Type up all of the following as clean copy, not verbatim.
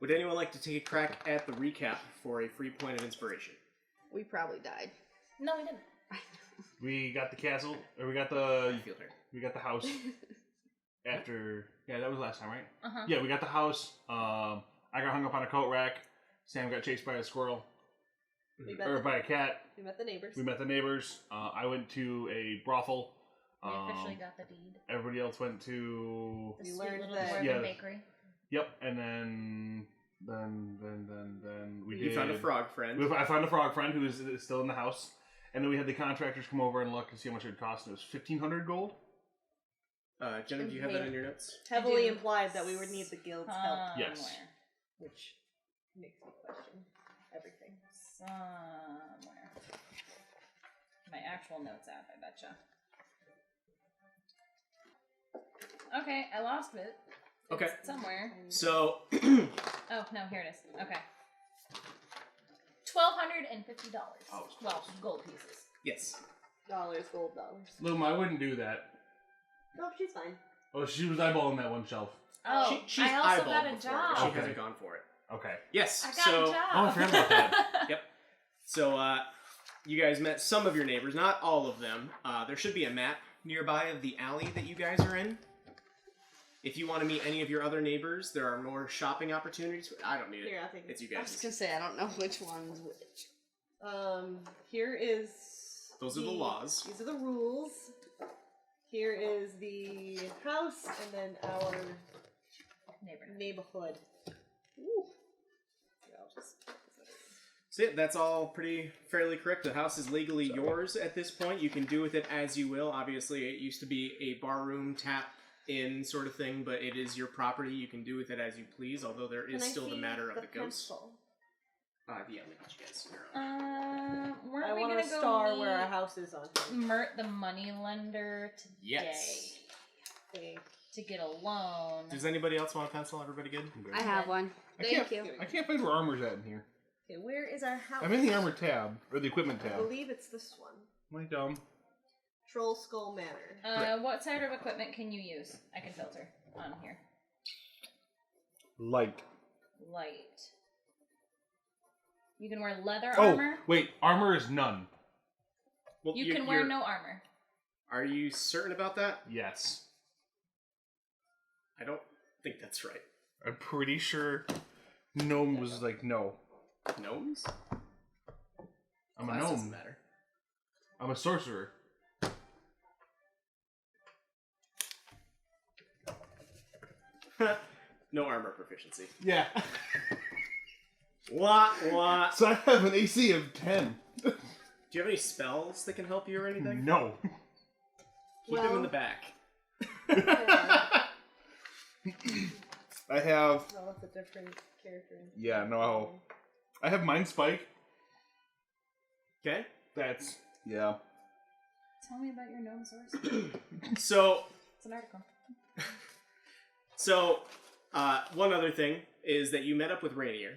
Would anyone like to take a crack at the recap for a free point of inspiration? We probably died. No, we didn't. We got the castle, or we got the Field turn. we got the house after. Yeah, that was last time, right? Uh-huh. Yeah, we got the house. I got hung up on a coat rack. Sam got chased by a squirrel, or by a cat. We met the neighbors. We met the neighbors. I went to a brothel. We officially got the deed. Everybody else went to. The We sweet learned little that- dwarven Yeah. bakery. Yep, and then we You did. found a frog friend. I found a frog friend who is still in the house, and then we had the contractors come over and look to see how much it would cost. And it was 1,500 gold. Jenna, do you have that in your notes? Heavily I do. implied that we would need the guild's help, Yes. Somewhere. which makes me question everything. Somewhere. My actual notes app, I betcha. Okay, I lost it. Okay. It's somewhere. So, Oh, no, here it is. Okay. $1,250. Oh, well, gold pieces. yes. Dollars, gold dollars. Loom, I wouldn't do that. No, she's fine. Oh, she was eyeballing that one shelf. Oh, She's I also eyeballed got a before, job. but She Okay. hasn't gone for it. Okay. Yes. I got so, a job. Oh, I forgot about that. Yep. So, you guys met some of your neighbors, not all of them. There should be a map nearby of the alley that you guys are in. If you want to meet any of your other neighbors, there are more shopping opportunities. I don't need it. Here, I think It's you I guys. was gonna say I don't know which one's which. Here is. Those are the laws. These are the rules. Here is the house, and then our neighborhood. Ooh. Yeah, I'll just. So yeah, that's all pretty fairly correct. The house is legally yours at this point. You can do with it as you will. Obviously, it used to be a barroom tap in sort of thing, but it is your property. You can do with it as you please, although there is Can I still the see matter of the ghost. pencil? Yeah, let me get you guys your own. Weren't I we want gonna a go star meet where our house is on here. Mert the moneylender today Yes. Thank to get a loan? Does anybody else want a pencil? Everybody good? I have one. Thank you. I can't find where armor's at in here. Okay, where is our house? I'm in the armor tab, or the equipment I tab. believe it's this one. Am I dumb? Troll Skull Manor. What sort of equipment can you use? I can filter on here. Light. Light. You can wear leather Oh, armor. wait. Armor is none. Well, You can wear no armor. Are you certain about that? Yes. I don't think that's right. I'm pretty sure Gnome was like, no. Gnomes? I'm a Class doesn't gnome. matter. I'm a sorcerer. No armor proficiency. Yeah. What? So I have an AC of 10. Do you have any spells that can help you or anything? No. Keep them in the back. I have... Oh, that's a different character. Yeah, no. I have Mind Spike. Okay. That's... Yeah. Tell me about your gnome source. So, It's an article. one other thing is that you met up with Rainier.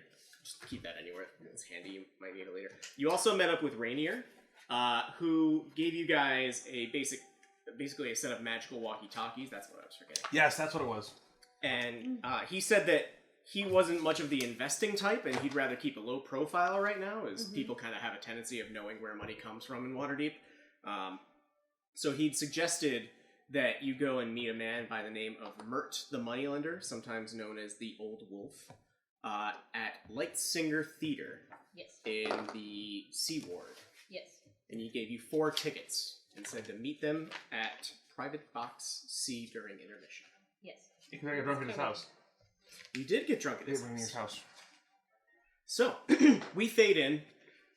Just keep that anywhere. It's handy. You might need it later. You also met up with Rainier, who gave you guys basically a set of magical walkie-talkies. That's what I was forgetting. Yes, that's what it was. And he said that he wasn't much of the investing type, and he'd rather keep a low profile right now, as people kind of have a tendency of knowing where money comes from in Waterdeep. So he'd suggested that you go and meet a man by the name of Mert the Moneylender, sometimes known as the Old Wolf, at Lightsinger Theater Yes. in the Sea Ward. Yes. And he gave you 4 tickets and said to meet them at Private Box C during intermission. Yes. Because I got drunk at his house. You did get drunk at his Rainier's house. So, we fade in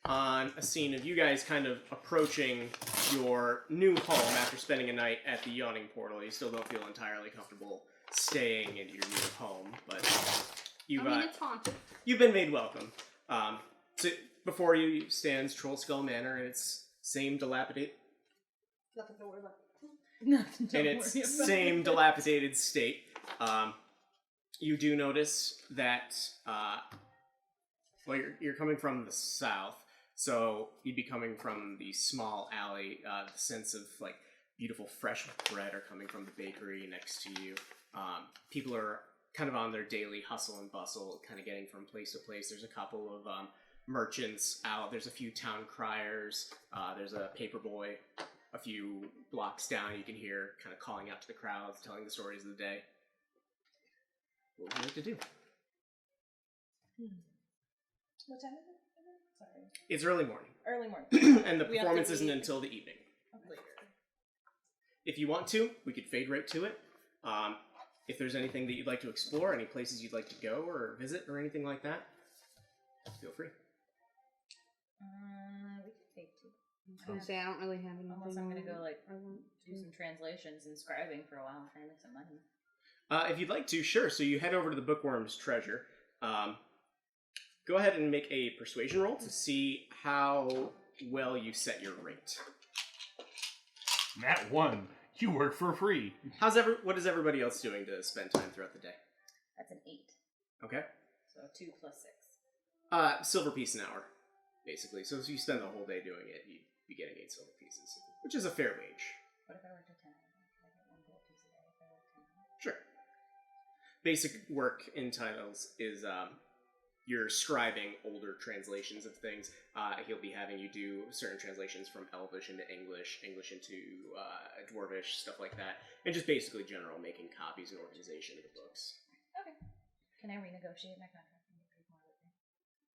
on a scene of you guys kind of approaching your new home after spending a night at the Yawning Portal. You still don't feel entirely comfortable staying in your new home, but it's haunted. you've been made welcome. So before you stands Troll Skull Manor in its same dilapidated Nothing to worry about. dilapidated state. You do notice that you're coming from the south, so you'd be coming from the small alley. The sense of beautiful fresh bread are coming from the bakery next to you. People are kind of on their daily hustle and bustle, kind of getting from place to place. There's a couple of merchants out. There's a few town criers. There's a paper boy. A few blocks down, you can hear kind of calling out to the crowds, telling the stories of the day. What would you like to do? What time is it? Sorry. It's early morning. Early morning. And the We have performance to isn't leave. until the evening. Later. If you want to, we could fade right to it. If there's anything that you'd like to explore, any places you'd like to go or visit or anything like that, feel free. We could fake too. I was gonna say, I don't really have anything. Unless I'm gonna go I want do some translations and scribing for a while and try to make some money. If you'd like to, sure. So you head over to the Bookworm's Treasure. Go ahead and make a persuasion roll to see how well you set your rate. Nat 1. You work for free. What is everybody else doing to spend time throughout the day? That's an 8. Okay. So 2 plus 6. Silver piece an hour, basically. So if you spend the whole day doing it, you'd be getting 8 silver pieces, which is a fair wage. What if I worked at 10? Can I get 1 gold piece a day if I work 10 hours? Sure. Basic work in titles is you're scribing older translations of things. He'll be having you do certain translations from Elvish into English, English into Dwarvish, stuff like that, and just basically general making copies and organization of the books. Okay. Can I renegotiate my contract and get paid more with me?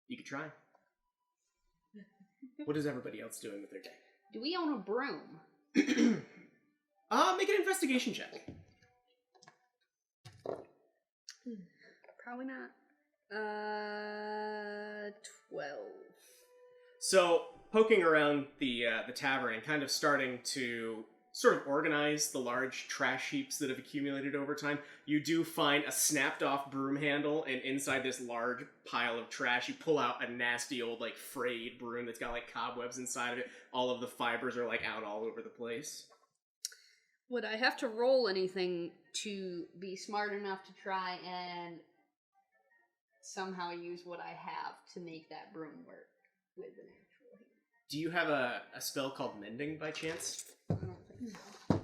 You could try. What is everybody else doing with their day? Do we own a broom? Make an investigation check. Probably not. 12. So, poking around the tavern and kind of starting to sort of organize the large trash heaps that have accumulated over time, you do find a snapped-off broom handle, and inside this large pile of trash, you pull out a nasty old, like, frayed broom that's got, like, cobwebs inside of it. All of the fibers are, like, out all over the place. Would I have to roll anything to be smart enough to try and somehow use what I have to make that broom work with an actual hand? Do you have a spell called Mending, by chance? I don't think so.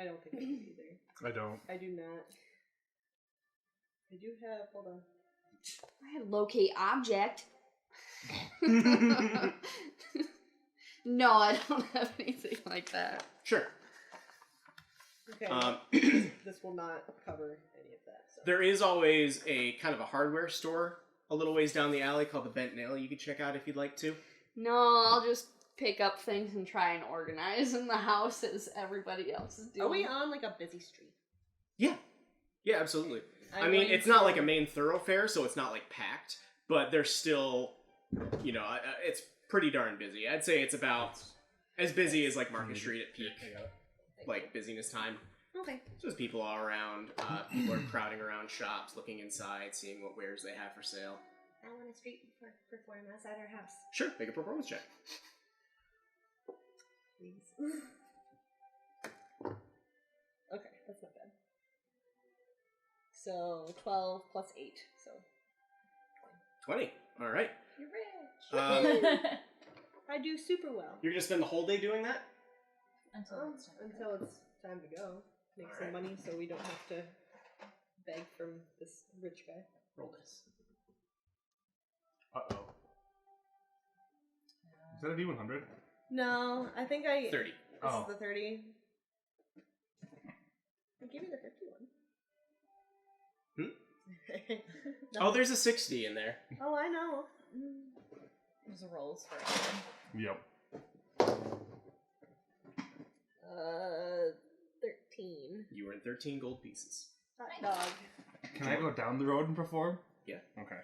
I don't think I do either. I don't. I do not. I do have. Hold on. I had locate object. No, I don't have anything like that. Sure. Okay. This will not cover any of that. So. There is always a kind of a hardware store a little ways down the alley called the Bent Nail you could check out if you'd like to. No, I'll just pick up things and try and organize in the house as everybody else is doing. Are we on like a busy street? Yeah. Yeah, absolutely. I I'm mean, going it's not to- like a main thoroughfare, so it's not like packed, but there's still, you know, it's pretty darn busy. I'd say it's about as busy as like Market Street at peak, like busyness time. Okay. So there's people all around. People are crowding around shops, looking inside, seeing what wares they have for sale. I want a street perform outside our house. Sure, make a performance check. Please. Okay, that's not bad. So 12 plus 8, so 20. All right. You're rich. I do super well. You're gonna spend the whole day doing that? Until it's time. Until it's time to go. Make some money so we don't have to beg from this rich guy. Roll this. Uh-oh. Is that a D100? No, I think I... 30. This Oh. is the 30. Give me the 51. Oh, there's a 60 in there. Oh, I know. There's rolls for everything. Yep. 13. You earn 13 gold pieces. Hot dog. Can I go down the road and perform? Yeah. Okay.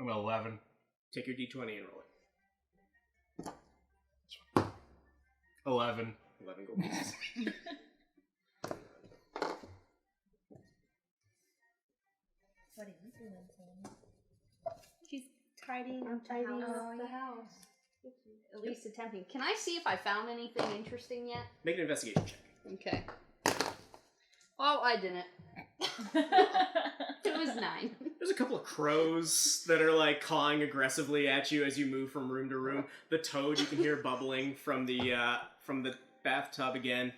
I'm at 11. Take your d20 and roll it. 11. 11 gold pieces. What are you doing, Sam? She's tidying I'm up the tidying house. up the house. At least attempting. Can I see if I found anything interesting yet? Make an investigation check. Okay. Well, I didn't. It was 9. There's a couple of crows that are like cawing aggressively at you as you move from room to room. The toad you can hear bubbling from the bathtub again.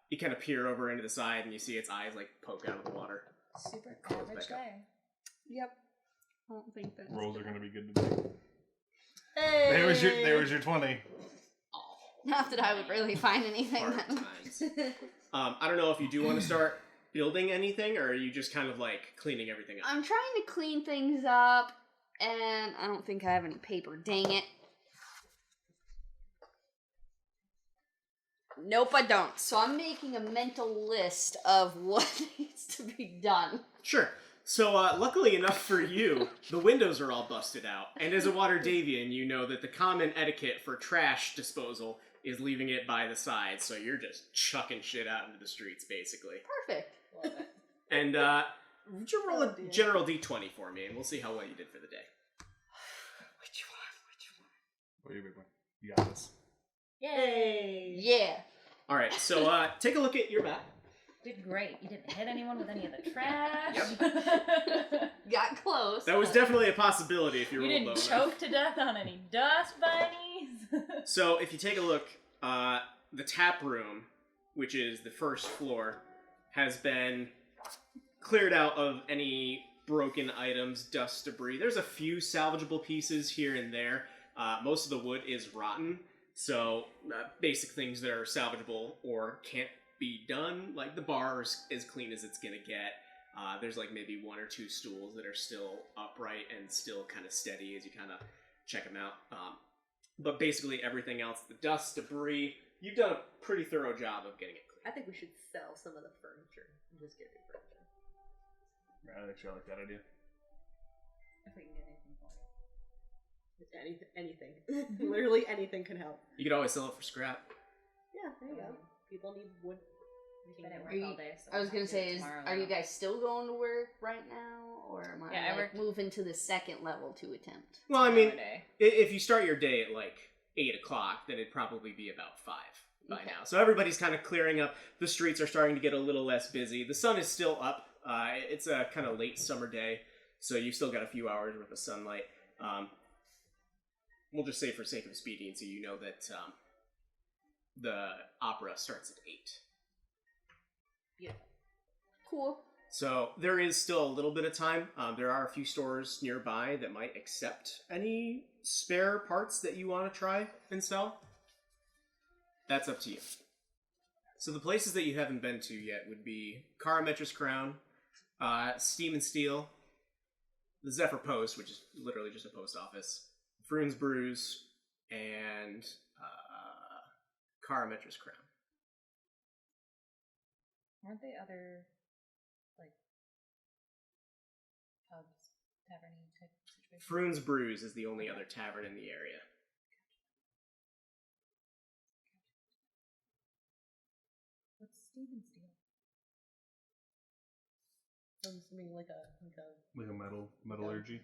You kind of peer over into the side, and you see its eyes like poke out of the water. Super Close average back up. day. Yep. I don't think that Rolls are gonna be good today. Hey! There was your 20. Not that I would really find anything. Hard That times. I don't know if you do want to start building anything, or are you just kind of like cleaning everything up? I'm trying to clean things up, and I don't think I have any paper. Dang it. Nope, I don't. So I'm making a mental list of what needs to be done. Sure. So, luckily enough for you, the windows are all busted out. And as a Waterdavian, you know that the common etiquette for trash disposal is leaving it by the side. So you're just chucking shit out into the streets, basically. Perfect. Love it. And, just roll Oh, a dear. general D20 for me, and we'll see how well you did for the day. Which What are you, big boy? You got this. Yay! Yeah. All right, so take a look at your map. Did great. You didn't hit anyone with any of the trash. Got close. That was definitely a possibility if you You rolled low didn't enough. choke to death on any dust bunnies. So if you take a look, the tap room, which is the first floor, has been cleared out of any broken items, dust, debris. There's a few salvageable pieces here and there. Most of the wood is rotten, so basic things that are salvageable or can't be done, like the bar is as clean as it's gonna get. There's like maybe one or two stools that are still upright and still kind of steady as you kind of check them out. But basically everything else, the dust, debris, you've done a pretty thorough job of getting it clean. I think we should sell some of the furniture and just get new furniture. I actually like that idea. If we can get anything for it. Anything. Literally anything can help. You could always sell it for scrap. Yeah, there you go. People need wood. I didn't Are work you- all day, so I was I'll gonna do say, it tomorrow are you now. guys still going to work right now, or am I Yeah, I worked- moving to the second level to attempt? Well, I mean, Tomorrow day. if you start your day at like 8 o'clock, then it'd probably be about 5 by Okay. now. So everybody's kind of clearing up. The streets are starting to get a little less busy. The sun is still up. It's a kind of late summer day, so you've still got a few hours worth of sunlight. We'll just say for sake of expediency, you know that the opera starts at 8. Cool. So there is still a little bit of time. There are a few stores nearby that might accept any spare parts that you want to try and sell. That's up to you. So the places that you haven't been to yet would be Karametra's Crown, Steam and Steel, the Zephyr Post, which is literally just a post office, Frune's Brews, and Karametra's Crown. Weren't they other, like, pubs, tavern-y type situations? Frune's Brews is the only other tavern in the area. What's Steven Steel? I'm assuming like a Like a metallurgy.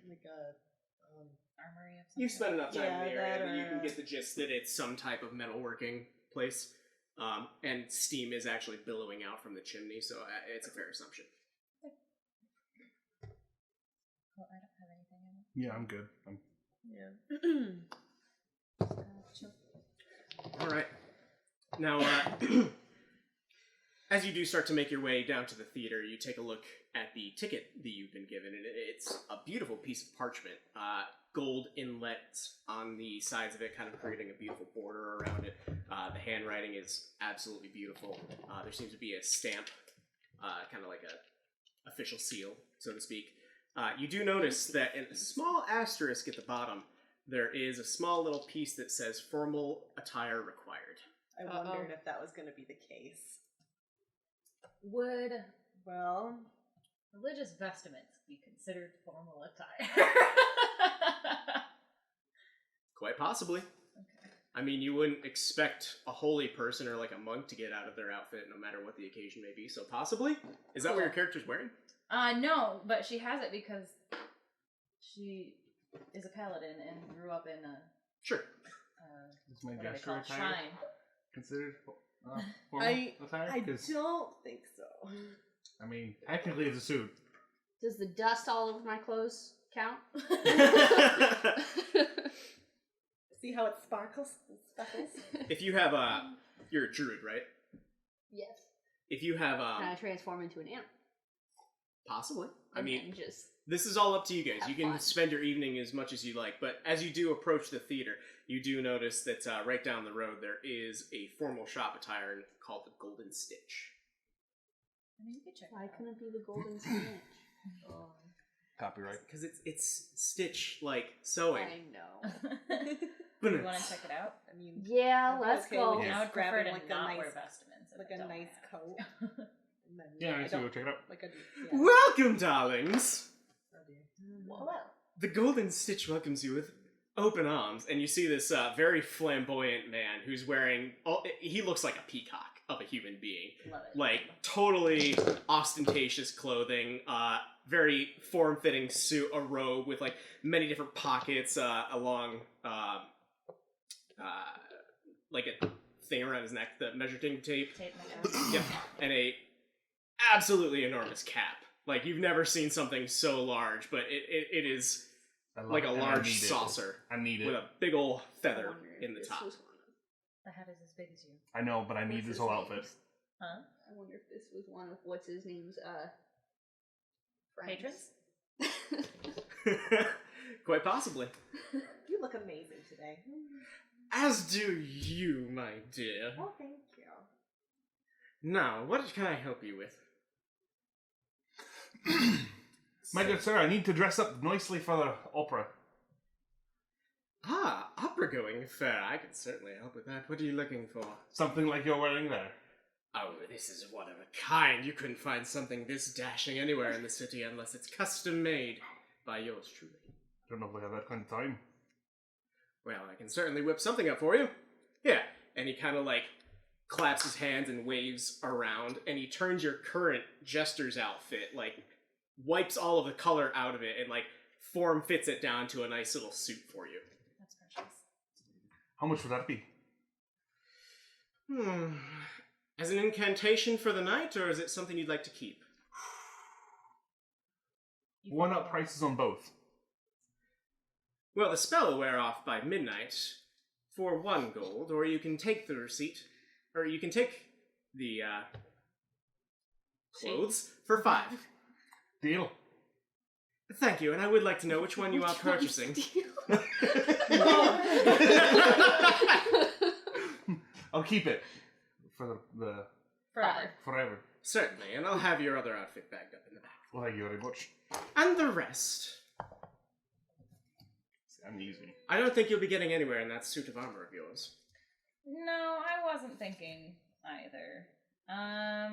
Armory of some You've sort? spent enough time Yeah, in the area that that you or, can get the gist that it's some type of metalworking place. And steam is actually billowing out from the chimney, so it's a fair assumption. Well, I don't have anything in it. Yeah, I'm good. yeah. Chill. All right. Now, as you do start to make your way down to the theater, you take a look at the ticket that you've been given, and it's a beautiful piece of parchment. Gold inlets on the sides of it, kind of creating a beautiful border around it. The handwriting is absolutely beautiful. There seems to be a stamp, kind of like a official seal, so to speak. You do notice that in a small asterisk at the bottom, there is a small little piece that says "formal attire required." I wondered if that was going to be the case. Would Well, religious vestments be considered formal attire? Quite possibly. Okay. I mean, you wouldn't expect a holy person or like a monk to get out of their outfit no matter what the occasion may be, so possibly? Is that what your character's wearing? No, but she has it because she is a paladin and grew up in a Sure. Is my what do they gesture call it? attire Shrine. considered formal attire? I 'Cause, don't think so. I mean, technically it's a suit. Does the dust all over my clothes count? See how it sparkles and speckles? If you have you're a druid, right? Yes. If you have, Can I transform into an imp? possibly. I And mean, then just this is all up to you guys. have You can fun. spend your evening as much as you like, but as you do approach the theater, you do notice that right down the road there is a formal shop attire called the Golden Stitch. I mean, you could check. why it out. couldn't it be the golden snitch? Copyright. Because it's Stitch like sewing. I know. Do you want to check it out? I mean, Yeah, I'd be let's okay go. with I just would prefer grabbing, to like, a not nice- wear vestments. if like I a don't nice have coat. to. And then, Yeah, I I see. Go don't- check it out. like a Welcome, darlings! Oh, dear. Hello. The Golden Stitch welcomes you with open arms, and you see this very flamboyant man who's wearing. He looks like a peacock of a human being. Love it. Like, totally ostentatious clothing, very form-fitting suit, a robe with, like, many different pockets along, like a thing around his neck, the measuring tape. Tape measure. Yep. And a absolutely enormous cap. Like, you've never seen something so large, but it is I love like it, a and I large need it. saucer I need with it. a big ol' I feather wonder if in the this top. was one of The hat is as big as you. I know, but I need what's this his whole name's- outfit. Huh? I wonder if this was one of what's his name's friends. Patrons? Quite possibly. You look amazing today. As do you, my dear. Oh, thank you. Now, what can I help you with? My good sir, I need to dress up nicely for the opera. Ah, opera going fair. I can certainly help with that. What are you looking for? Something like you're wearing there. Oh, this is one of a kind. You couldn't find something this dashing anywhere in the city unless it's custom made by yours truly. Don't know if we have that kind of time. Well, I can certainly whip something up for you. Yeah. And he kind of like claps his hands and waves around, and he turns your current jester's outfit, like wipes all of the color out of it, and like form fits it down to a nice little suit for you. That's precious. How much would that be? As an incantation for the night, or is it something you'd like to keep? You One can- up prices on both. Well, the spell will wear off by midnight for 1 gold, or you can take the receipt, or you can take the clothes for 5. Deal. Thank you, and I would like to know which one you are purchasing. I'll keep it for the Forever. forever. Certainly, and I'll have your other outfit bagged up in the back. Well, thank you very much. And the rest. I'm easy. I don't think you'll be getting anywhere in that suit of armor of yours. No, I wasn't thinking either. I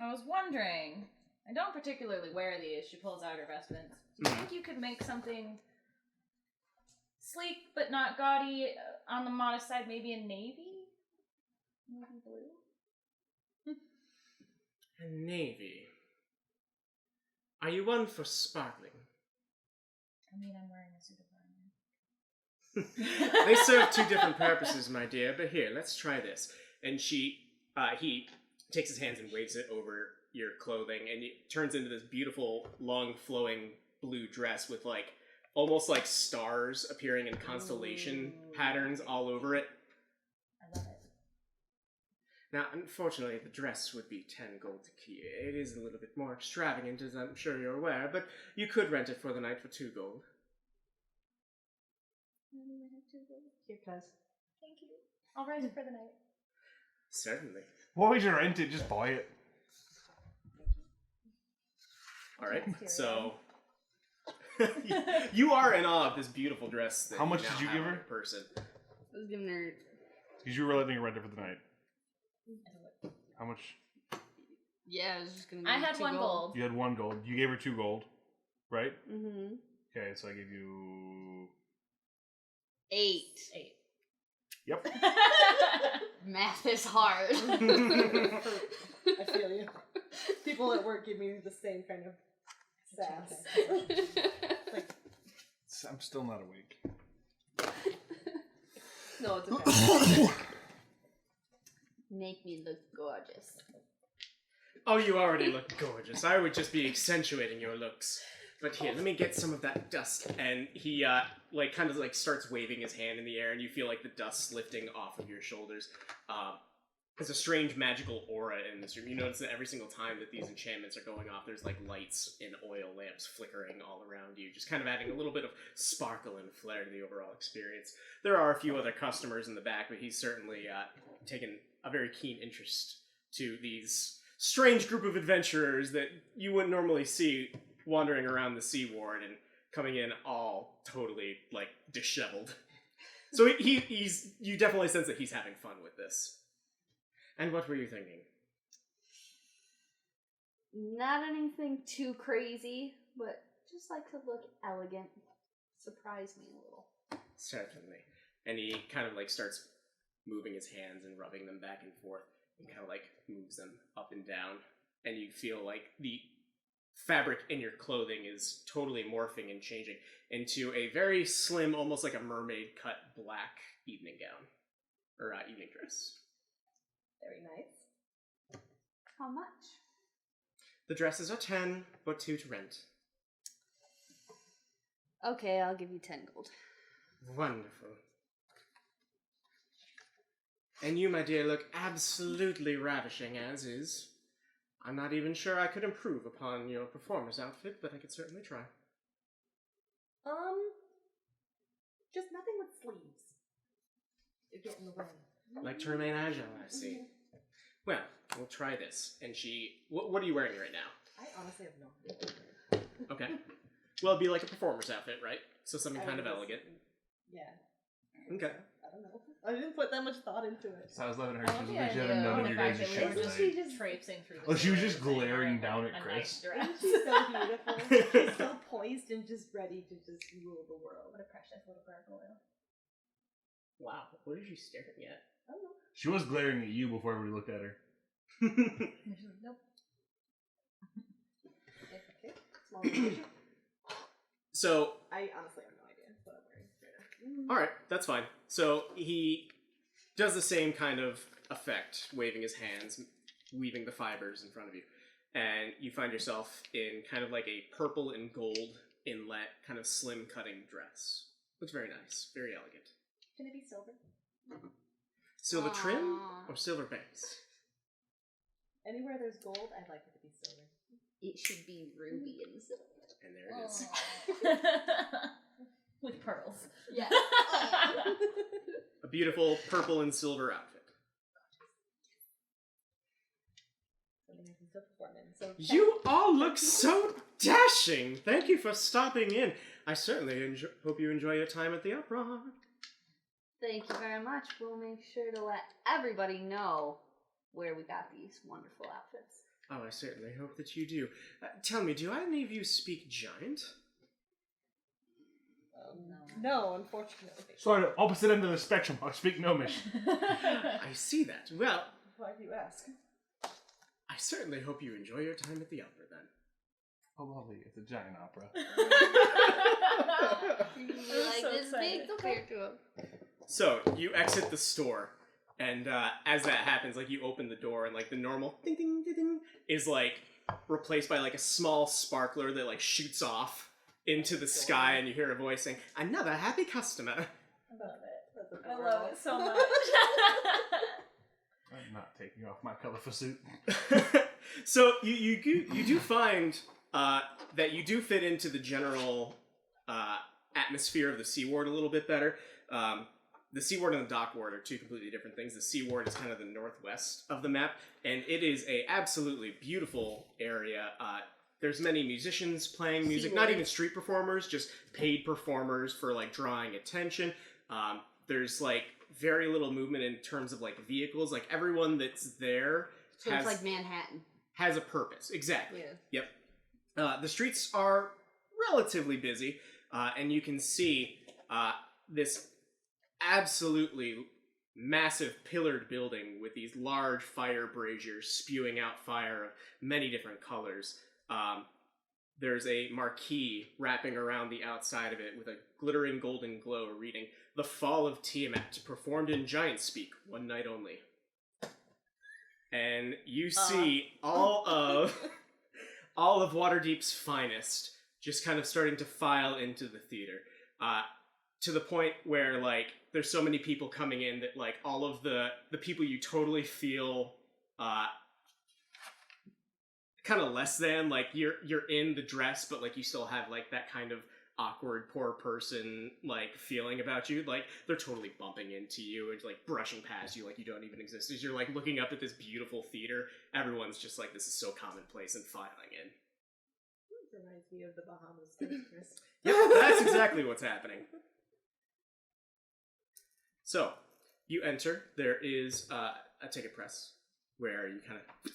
was wondering. I don't particularly wear these. She pulls out her vestments. Do you think you could make something sleek but not gaudy on the modest side? Maybe in navy? Navy blue? A navy. Are you one for sparkling? I mean, I'm wearing a suit of armor. They serve 2 different purposes, my dear, but here, let's try this. And he takes his hands and waves it over your clothing, and it turns into this beautiful, long, flowing blue dress with, like, almost like stars appearing in constellation patterns all over it. I love it. Now, unfortunately, the dress would be 10 gold to keep. It is a little bit more extravagant, as I'm sure you're aware, but you could rent it for the night for 2 gold. Here, cuz. Thank you. I'll rent it for the night. Certainly. Why would you rent it? Just buy it. Alright, so... you are in awe of this beautiful dress that How much now did you have give on her? your person. I was giving her Because you were letting her rent it for the night. How much? Yeah, I was just gonna. I had 1 gold. You had 1 gold. You gave her 2 gold, right? Mm-hmm. Okay, so I gave you 8. 8. Yep. Math is hard. I feel you. People at work give me the same kind of sass. Like, I'm still not awake. no, it's okay. Make me look gorgeous. Oh, you already look gorgeous. I would just be accentuating your looks. But here, let me get some of that dust. And he, kind of starts waving his hand in the air, and you feel like the dust lifting off of your shoulders. There's a strange magical aura in this room. You notice that every single time that these enchantments are going off, there's like lights and oil lamps flickering all around you, just kind of adding a little bit of sparkle and flair to the overall experience. There are a few other customers in the back, but he's certainly taken a very keen interest to these strange group of adventurers that you wouldn't normally see wandering around the Sea Ward and coming in all totally, like, disheveled. So you definitely sense that he's having fun with this. And what were you thinking? Not anything too crazy, but just like to look elegant. Surprise me a little. Certainly. And he kind of like starts moving his hands and rubbing them back and forth and kind of like moves them up and down. And you feel like the fabric in your clothing is totally morphing and changing into a very slim, almost like a mermaid cut black evening gown. Or evening dress. Very nice. How much? The dresses are 10, but 2 to rent. Okay, I'll give you 10 gold. Wonderful. And you, my dear, look absolutely ravishing as is. I'm not even sure I could improve upon your performer's outfit, but I could certainly try. Just nothing with sleeves. You're getting in the way. Like to remain agile, I see. Well, we'll try this. And she... What are you wearing right now? I honestly have no idea. Okay. Well, it'd be like a performer's outfit, right? So something kind of elegant. Yeah. Okay. I don't know. I didn't put that much thought into it. So I was letting her. I She love was the legit idea none of of the you fact guys' that shit we're tonight. just traipsing through the Oh, she was store just and saying glaring we're down in at a Chris. nice dress. She's so beautiful. She's so poised and just ready to just rule the world. What a precious little gargoyle. Wow, what is she staring at? I don't know. She was glaring at you before everybody looked at her. And she's like, nope. Okay. Small version. So, I honestly have no idea what I'm wearing right now. alright, that's fine. So, he does the same kind of effect, waving his hands, weaving the fibers in front of you. And you find yourself in kind of like a purple and gold inlet, kind of slim cutting dress. Looks very nice, very elegant. Can it be silver? Silver trim Aw. or silver base? Anywhere there's gold, I'd like it to be silver. It should be ruby and silver. And there it is. With pearls. Yeah. A beautiful purple and silver outfit. Something I can still perform in. So You all look so dashing! Thank you for stopping in. I certainly hope you enjoy your time at the opera. Thank you very much. We'll make sure to let everybody know where we got these wonderful outfits. Oh, I certainly hope that you do. Tell me, do any of you speak Giant? no, unfortunately. Sorry, opposite end of the spectrum. I speak Gnomish. I see that. Well, Why do you ask? I certainly hope you enjoy your time at the opera then. Oh, lovely. It's a giant opera. Like so this big excited. compared to him. So, you exit the store, and as that happens, like, you open the door, and, like, the normal ding ding ding ding is, like, replaced by, like, a small sparkler that, like, shoots off into the sky, and you hear a voice saying, "Another happy customer." I love it. That's I love it so much. I'm not taking off my colorful suit. So, you do find that you do fit into the general atmosphere of the Sea Ward a little bit better. The Sea Ward and the Dock Ward are two completely different things. The Sea Ward is kind of the northwest of the map, and it is a absolutely beautiful area. There's many musicians playing music, not even street performers, just paid performers for, like, drawing attention. There's, like, very little movement in terms of, like, vehicles. Like, everyone that's there So it's like Manhattan. has a purpose. Exactly. Yeah. Yep. The streets are relatively busy, and you can see this absolutely massive pillared building with these large fire braziers spewing out fire of many different colors. There's a marquee wrapping around the outside of it with a glittering golden glow reading, "The Fall of Tiamat, performed in giant speak, one night only." And you see all of Waterdeep's finest just kind of starting to file into the theater. to the point where like there's so many people coming in that like all of the people you totally feel kind of less than, like you're in the dress, but like you still have like that kind of awkward poor person like feeling about you. Like they're totally bumping into you and like brushing past you like you don't even exist. As you're like looking up at this beautiful theater, everyone's just like, this is so commonplace, and filing in. Reminds me of the Bahamas, Chris. Yep, that's exactly what's happening. So you enter. There is a ticket press where you kind of,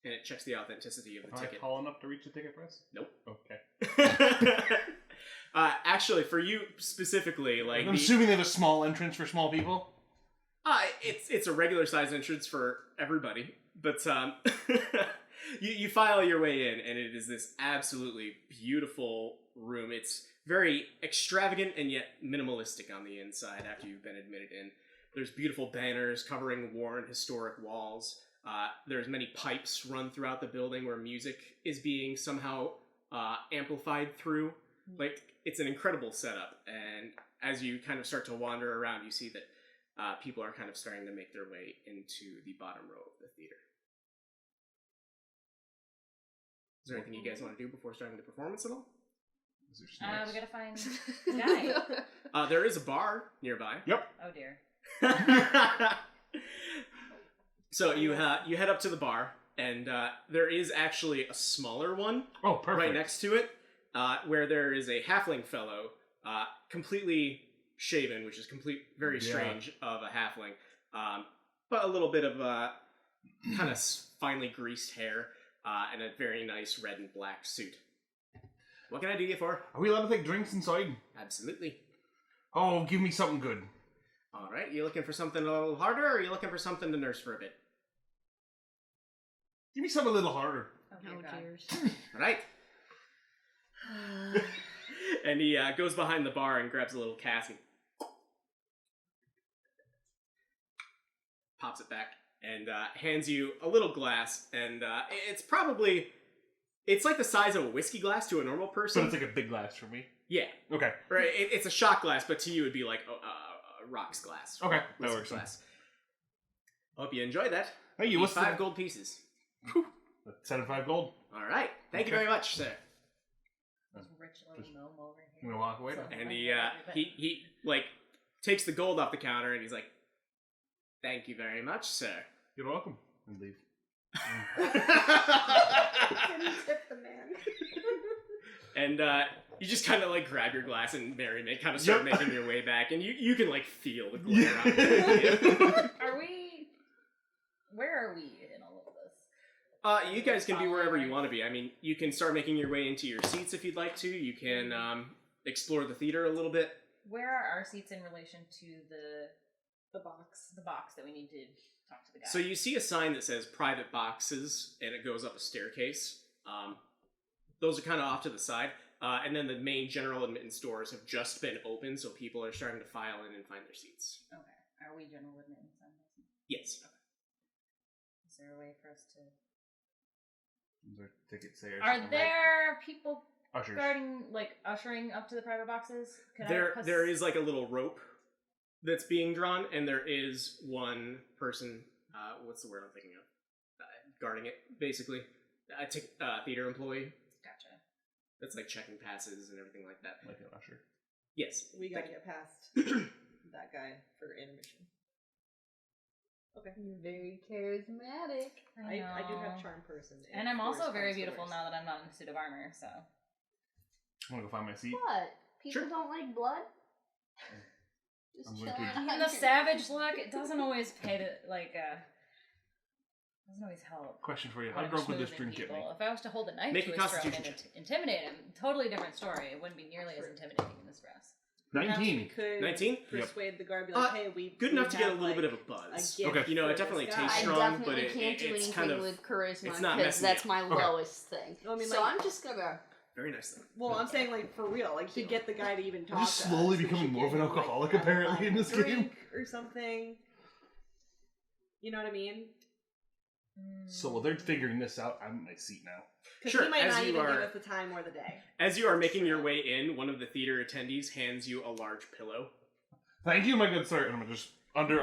and it checks the authenticity of the Am ticket. I tall enough to reach the ticket press? Nope. Okay. Actually, for you specifically, like I'm assuming they have a small entrance for small people. It's a regular size entrance for everybody, but you file your way in, and it is this absolutely beautiful room. It's very extravagant and yet minimalistic on the inside after you've been admitted in. There's beautiful banners covering worn historic walls. There's many pipes run throughout the building where music is being somehow amplified through. Like, it's an incredible setup, and as you kind of start to wander around, you see that people are kind of starting to make their way into the bottom row of the theater. Is there anything you guys want to do before starting the performance at all? Is there snacks? We gotta find Guy. There is a bar nearby. Yep. Oh dear. So you head up to the bar, and there is actually a smaller one Oh, perfect. right next to it, where there is a halfling fellow, completely shaven, which is very strange of a halfling, but a little bit of kind of finely greased hair, and a very nice red and black suit. What can I do you for? Are we allowed to take drinks inside? Absolutely. Oh, give me something good. All right, you looking for something a little harder, or are you looking for something to nurse for a bit? Give me something a little harder. Oh, No dear God. tears. All right. And he goes behind the bar and grabs a little cask and pops it back and hands you a little glass. And it's like the size of a whiskey glass to a normal person. So it's like a big glass for me. Yeah. Okay. Right. It's a shot glass, but to you it'd be like a rocks glass. Okay, that Whiskey works. glass. Hope you enjoyed that. Hey, you, what's 5 the gold pieces. 7 5 gold? All right. Thank you Okay. very much, sir. Rich little gnome over I'm here. gonna walk away now. And he like takes the gold off the counter and he's like, "Thank you very much, sir." You're welcome. And leave. Didn't tip the man. And you just kind of like grab your glass and merriment, kind of start Yep. making your way back, and you can like feel the glare on it. Where are we in all of this? You guys can be wherever you want to be. I mean, you can start making your way into your seats if you'd like to. You can explore the theater a little bit. Where are our seats in relation to The box. the box that we need to talk to the guy? So you see a sign that says private boxes, and it goes up a staircase. Those are kind of off to the side. And then the main general admittance doors have just been open, so people are starting to file in and find their seats. Okay. Are we general admittance on this? Yes. Is there a way for us to... Is there ticket sales? Are there people Ushers. ushering up to the private boxes? There is like a little rope that's being drawn, and there is one person, what's the word I'm thinking of? Guarding it, basically. A theater employee Gotcha. that's like checking passes and everything like that. Like an usher. Yes. We gotta Thank get past that guy for intermission. Okay. You're very charismatic. I do know. have charm person. And I'm also Worst very comes to beautiful worst. now that I'm not in a suit of armor, so... I'm gonna go find my seat. What? People Sure. don't like blood? Just I'm going chilling to- out In the here. savage look, it doesn't always pay to, doesn't always help. Question for you. when How I'm drunk would this schmoozing drink get me? people. If I was to hold a knife Make to a his throat constitution and intimidate him, totally different story. It wouldn't be nearly as intimidating in this dress. Perhaps we 19. could 19? persuade the guard, be like, hey, we Good we enough to get a have, little bit like, of a buzz. a gift You know, for it definitely this tastes guy. I strong, definitely but can't do it's anything kind of with charisma it's not because messing that's you. my Okay. lowest thing. I mean, So like- I'm just gonna. very nice thing. Well, I'm saying, like, for real, like, to get the guy to even talk I'm just to slowly us, we becoming should more of get an him, like, alcoholic, have, apparently, like, in this drink game. or something. You know what I mean? So while they're figuring this out, I'm in my seat now. Because Sure, he might as not you even are- give us the time or the day. As you are making your way in, one of the theater attendees hands you a large pillow. Thank you, my good sir. And I'm gonna just under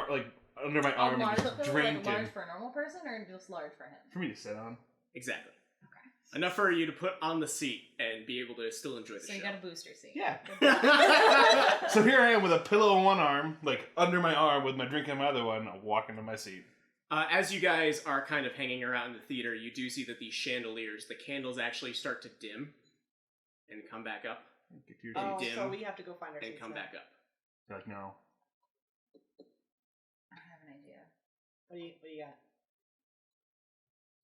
my A arm and large just pillow, drinking like large for a normal person, or just large for him? for me to sit on. Exactly. Okay. Enough for you to put on the seat and be able to still enjoy the So show. you got a booster seat. Yeah. So here I am with a pillow on one arm, like under my arm, with my drink in my other one, walking to my seat. As you guys are kind of hanging around the theater, you do see that these chandeliers, the candles actually start to dim and come back up Get to your Oh, seat. dim so we have to go find our and seats come now. back up. Like, no. I have an idea. What do you got?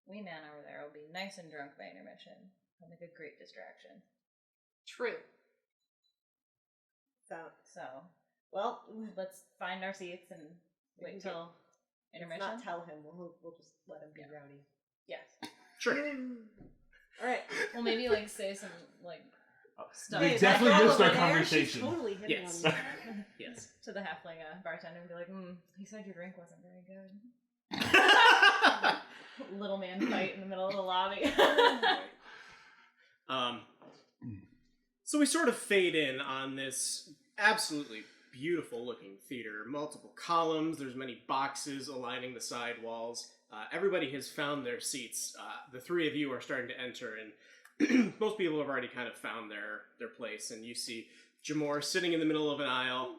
Wee man over there will be nice and drunk by intermission. He'll make a great distraction. True. So Well, let's find our seats and wait Okay. till let's intermission. not tell him. We'll just let him be rowdy. Yes. Sure. All right. Well, maybe like say some like stuff We Wait, definitely that girl missed our over there, conversation. She's totally hitting Yes. on me. Yes. to the halfling bartender and be like, he said your drink wasn't very good. Little man fight in the middle of the lobby. So we sort of fade in on this absolutely beautiful looking theater. Multiple columns, there's many boxes aligning the side walls. Everybody has found their seats. The three of you are starting to enter, and most people have already kind of found their place. And you see Jamor sitting in the middle of an aisle.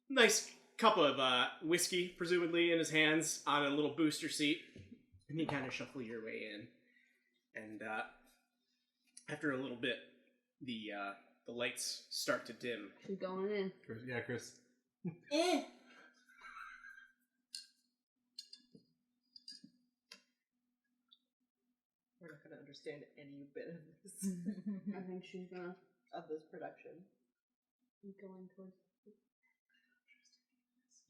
Nice cup of whiskey, presumably, in his hands on a little booster seat. And you kind of shuffle your way in. And after a little bit, the lights start to dim. She's going in. Chris, yeah, Chris. We're not going to understand any bit of this, I think she's gonna of this production. keep going towards.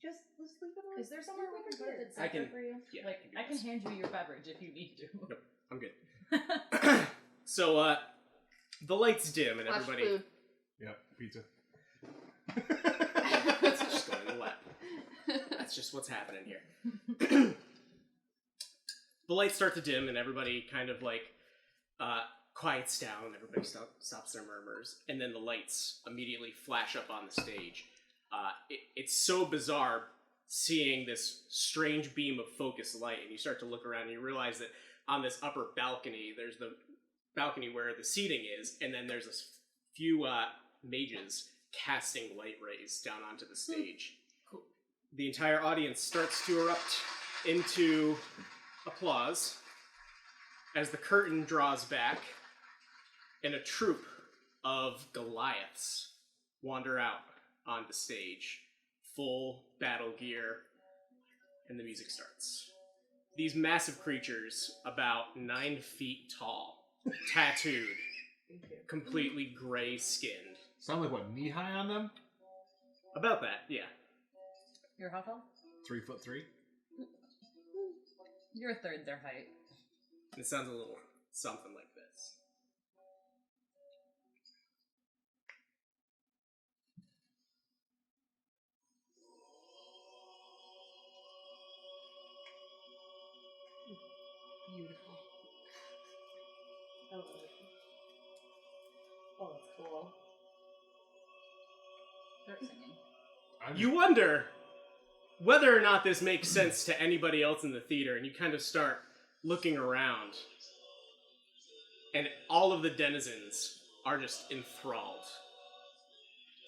Just let's leave it on. Is there somewhere we can put it that's I safer can- for you? yeah, Like, I I can can hand you your beverage if you need to. Nope, I'm good. So, the lights dim and Flash everybody... food. Yep, pizza. That's just going to left. That's just what's happening here. The lights start to dim and everybody kind of like quiets down. Everybody stops their murmurs. And then the lights immediately flash up on the stage. It's so bizarre seeing this strange beam of focus light. And you start to look around and you realize that on this upper balcony, there's the balcony where the seating is. And then there's a few mages casting light rays down onto the stage. Cool. The entire audience starts to erupt into applause as the curtain draws back and a troupe of Goliaths wander out onto stage, full battle gear, and the music starts. These massive creatures, about 9 feet tall, tattooed, completely gray-skinned. Sound like what, knee high on them? About that, yeah. You're how tall? 3'3". You're a third their height. It sounds a little something like this. Beautiful. Oh, that's cool. Start singing. You wonder whether or not this makes sense to anybody else in the theater, and you kind of start looking around, and all of the denizens are just enthralled,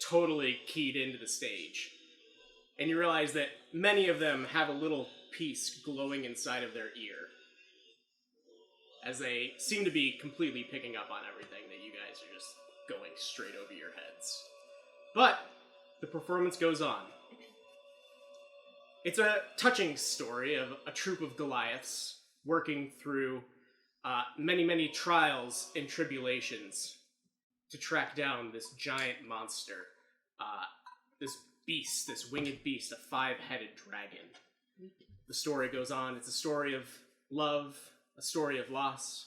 totally keyed into the stage. And you realize that many of them have a little piece glowing inside of their ear, as they seem to be completely picking up on everything that you guys are just going straight over your heads. But the performance goes on. It's a touching story of a troop of Goliaths working through many, many trials and tribulations to track down this giant monster, this beast, this winged beast, a 5-headed dragon. The story goes on. It's a story of love, a story of loss.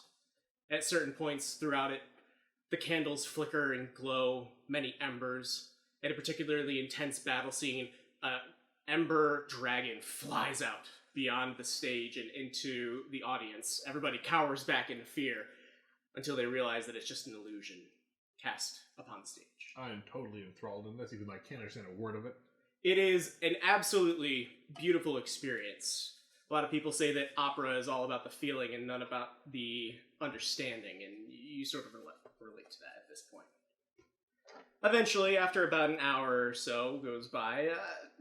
At certain points throughout it, the candles flicker and glow, many embers. At a particularly intense battle scene, an ember dragon flies out beyond the stage and into the audience. Everybody cowers back in fear until they realize that it's just an illusion cast upon the stage. I am totally enthralled in this, even though I can't understand a word of it. It is an absolutely beautiful experience. A lot of people say that opera is all about the feeling and none about the understanding, and you sort of relate to that at this point. Eventually, after about an hour or so goes by,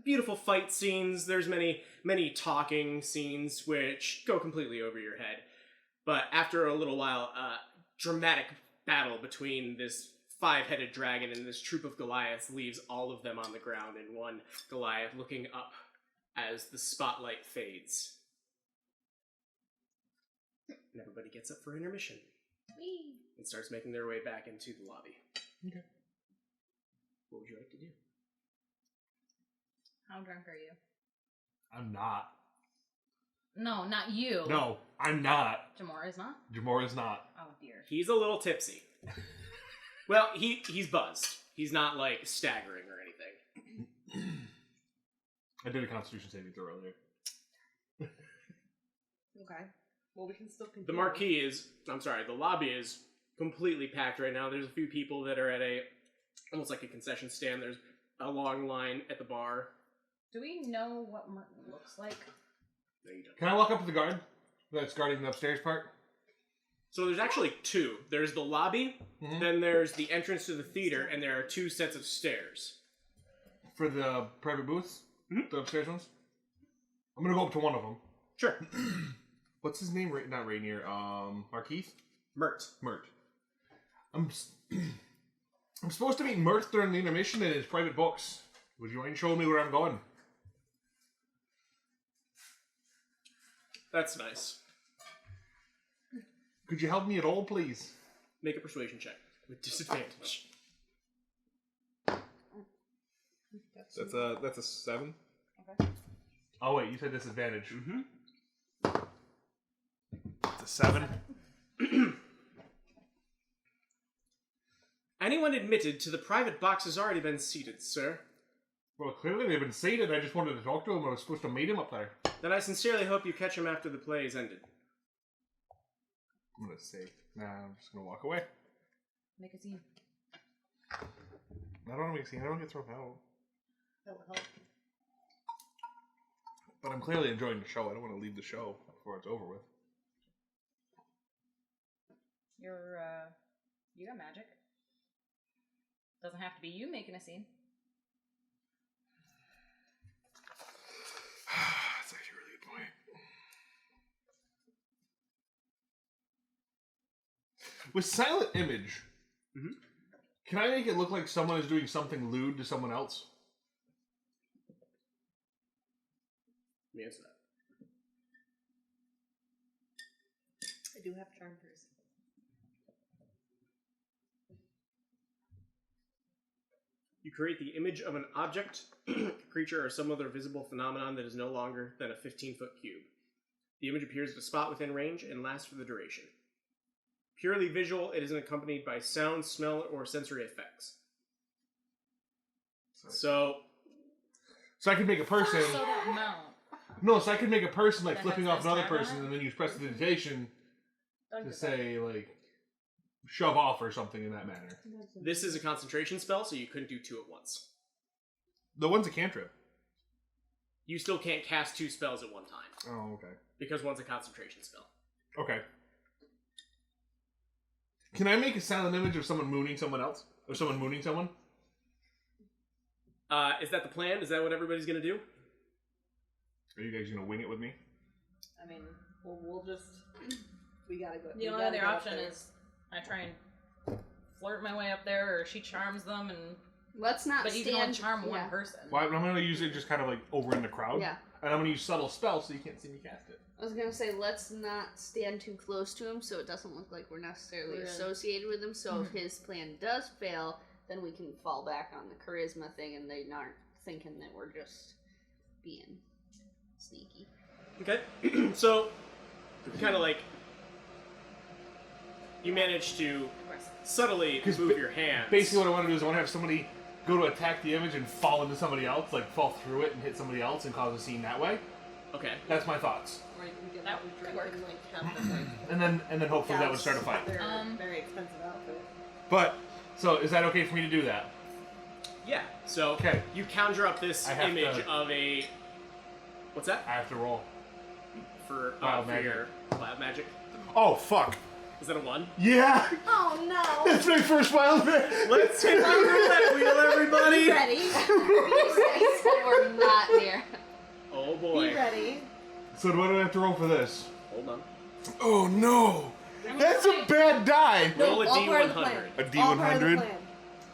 beautiful fight scenes. There's many talking scenes which go completely over your head. But after a little while, dramatic battle between this 5-headed dragon and this troop of Goliaths leaves all of them on the ground, and one Goliath looking up as the spotlight fades. And everybody gets up for intermission. Whee! And starts making their way back into the lobby. Okay. What would you like to do? How drunk are you? I'm not. No, not you. No, I'm not. Jamora is not? Jamora is not. Oh, dear. He's a little tipsy. Well, he's buzzed. He's not, like, staggering or anything. I did a Constitution saving throw earlier. Okay. Well, we can still continue. The lobby is completely packed right now. There's a few people that are at almost like a concession stand. There's a long line at the bar. Do we know what Merton looks like? No, you don't. Can I walk up to the guard that's guarding the upstairs part? So there's actually two. There's the lobby, then there's the entrance to the theater, and there are 2 sets of stairs. For the private booths? The upstairs ones? I'm gonna go up to one of them. Sure. What's his name? Not Rainier. Markeith? Mert. I'm supposed to meet Mert during the intermission in his private books. Would you mind showing me where I'm going? That's nice. Could you help me at all, please? Make a persuasion check with disadvantage. That's a 7. Okay. Oh wait, you said disadvantage. Mm-hmm. It's a 7. Anyone admitted to the private box has already been seated, sir. Well, clearly they've been seated. I just wanted to talk to him. I was supposed to meet him up there. Then I sincerely hope you catch him after the play is ended. I'm gonna say, nah, I'm just gonna walk away. Make a scene. I don't want to make a scene. I don't get thrown out. That will help. But I'm clearly enjoying the show. I don't want to leave the show before it's over with. You got magic. Doesn't have to be you making a scene. That's actually a really good point. With silent image, can I make it look like someone is doing something lewd to someone else? Let me answer that. I do have charm person. You create the image of an object, creature, or some other visible phenomenon that is no longer than a 15-foot cube. The image appears at a spot within range and lasts for the duration. Purely visual, it isn't accompanied by sound, smell, or sensory effects. So I could make a person. So that mount. No, so I could make a person like That flipping has off another this tag on person it? and then use prestidigitation Don't to get say like shove off or something in that manner. that. this is a concentration spell, so you couldn't do 2 at once. The one's a cantrip. You still can't cast 2 spells at one time, Oh, okay. because one's a concentration spell. Okay. Can I make a silent image of someone mooning someone else? Or someone mooning someone? Is that the plan? Is that what everybody's gonna do? Are you guys gonna wing it with me? I mean, we'll just. We gotta go. The only other option is I try and flirt my way up there, or she charms them, and Let's not but you can stand. only charm yeah. one person. Well, I'm gonna use it just kind of like over in the crowd. Yeah. And I'm gonna use subtle spell so you can't see me cast it. I was gonna say let's not stand too close to him so it doesn't look like we're necessarily Really? associated with him. So if his plan does fail, then we can fall back on the charisma thing, and they aren't thinking that we're just being sneaky. Okay, so kind of like you manage to subtly move your hands. Basically, what I want to do is I want to have somebody go to attack the image and fall into somebody else, like fall through it and hit somebody else and cause a scene that way. Okay. That's my thoughts. Or you can get That out and drink would and like have them like And then hopefully that would start a fight. Their very expensive outfit. But so is that okay for me to do that? Yeah. So Okay. you conjure up this I have image to- of a. What's that? I have to roll. For Wild for magic. your wild magic. Oh fuck. Is that a 1? Yeah. Oh no! That's my first wild magic. Let's hit the roulette wheel, everybody! Ready? We're not near. Oh boy. Be ready. So what do I have to roll for this? Hold on. Oh no. That's a bad die. Roll a all part of the D100. plan. A All part of the D100? plan.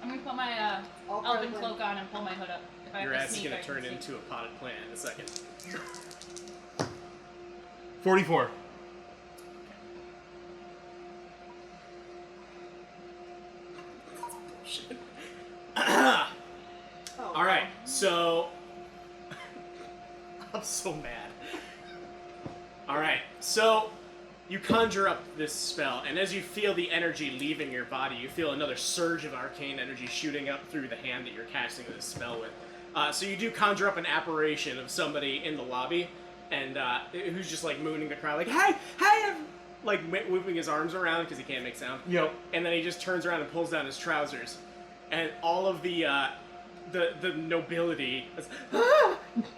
I'm gonna put my All part of elven the plan. cloak on and pull my hood up. If I Your have to ass is sneak, gonna I can turn sneak. into a potted plant in a second. 44. Oh, All right, so I'm so mad. All right, so you conjure up this spell, and as you feel the energy leaving your body, you feel another surge of arcane energy shooting up through the hand that you're casting this spell with. So you do conjure up an apparition of somebody in the lobby, and who's just like mooning the crowd, like "Hey, hey!" like whipping his arms around because he can't make sound. Yep. And then he just turns around and pulls down his trousers, and all of the nobility is,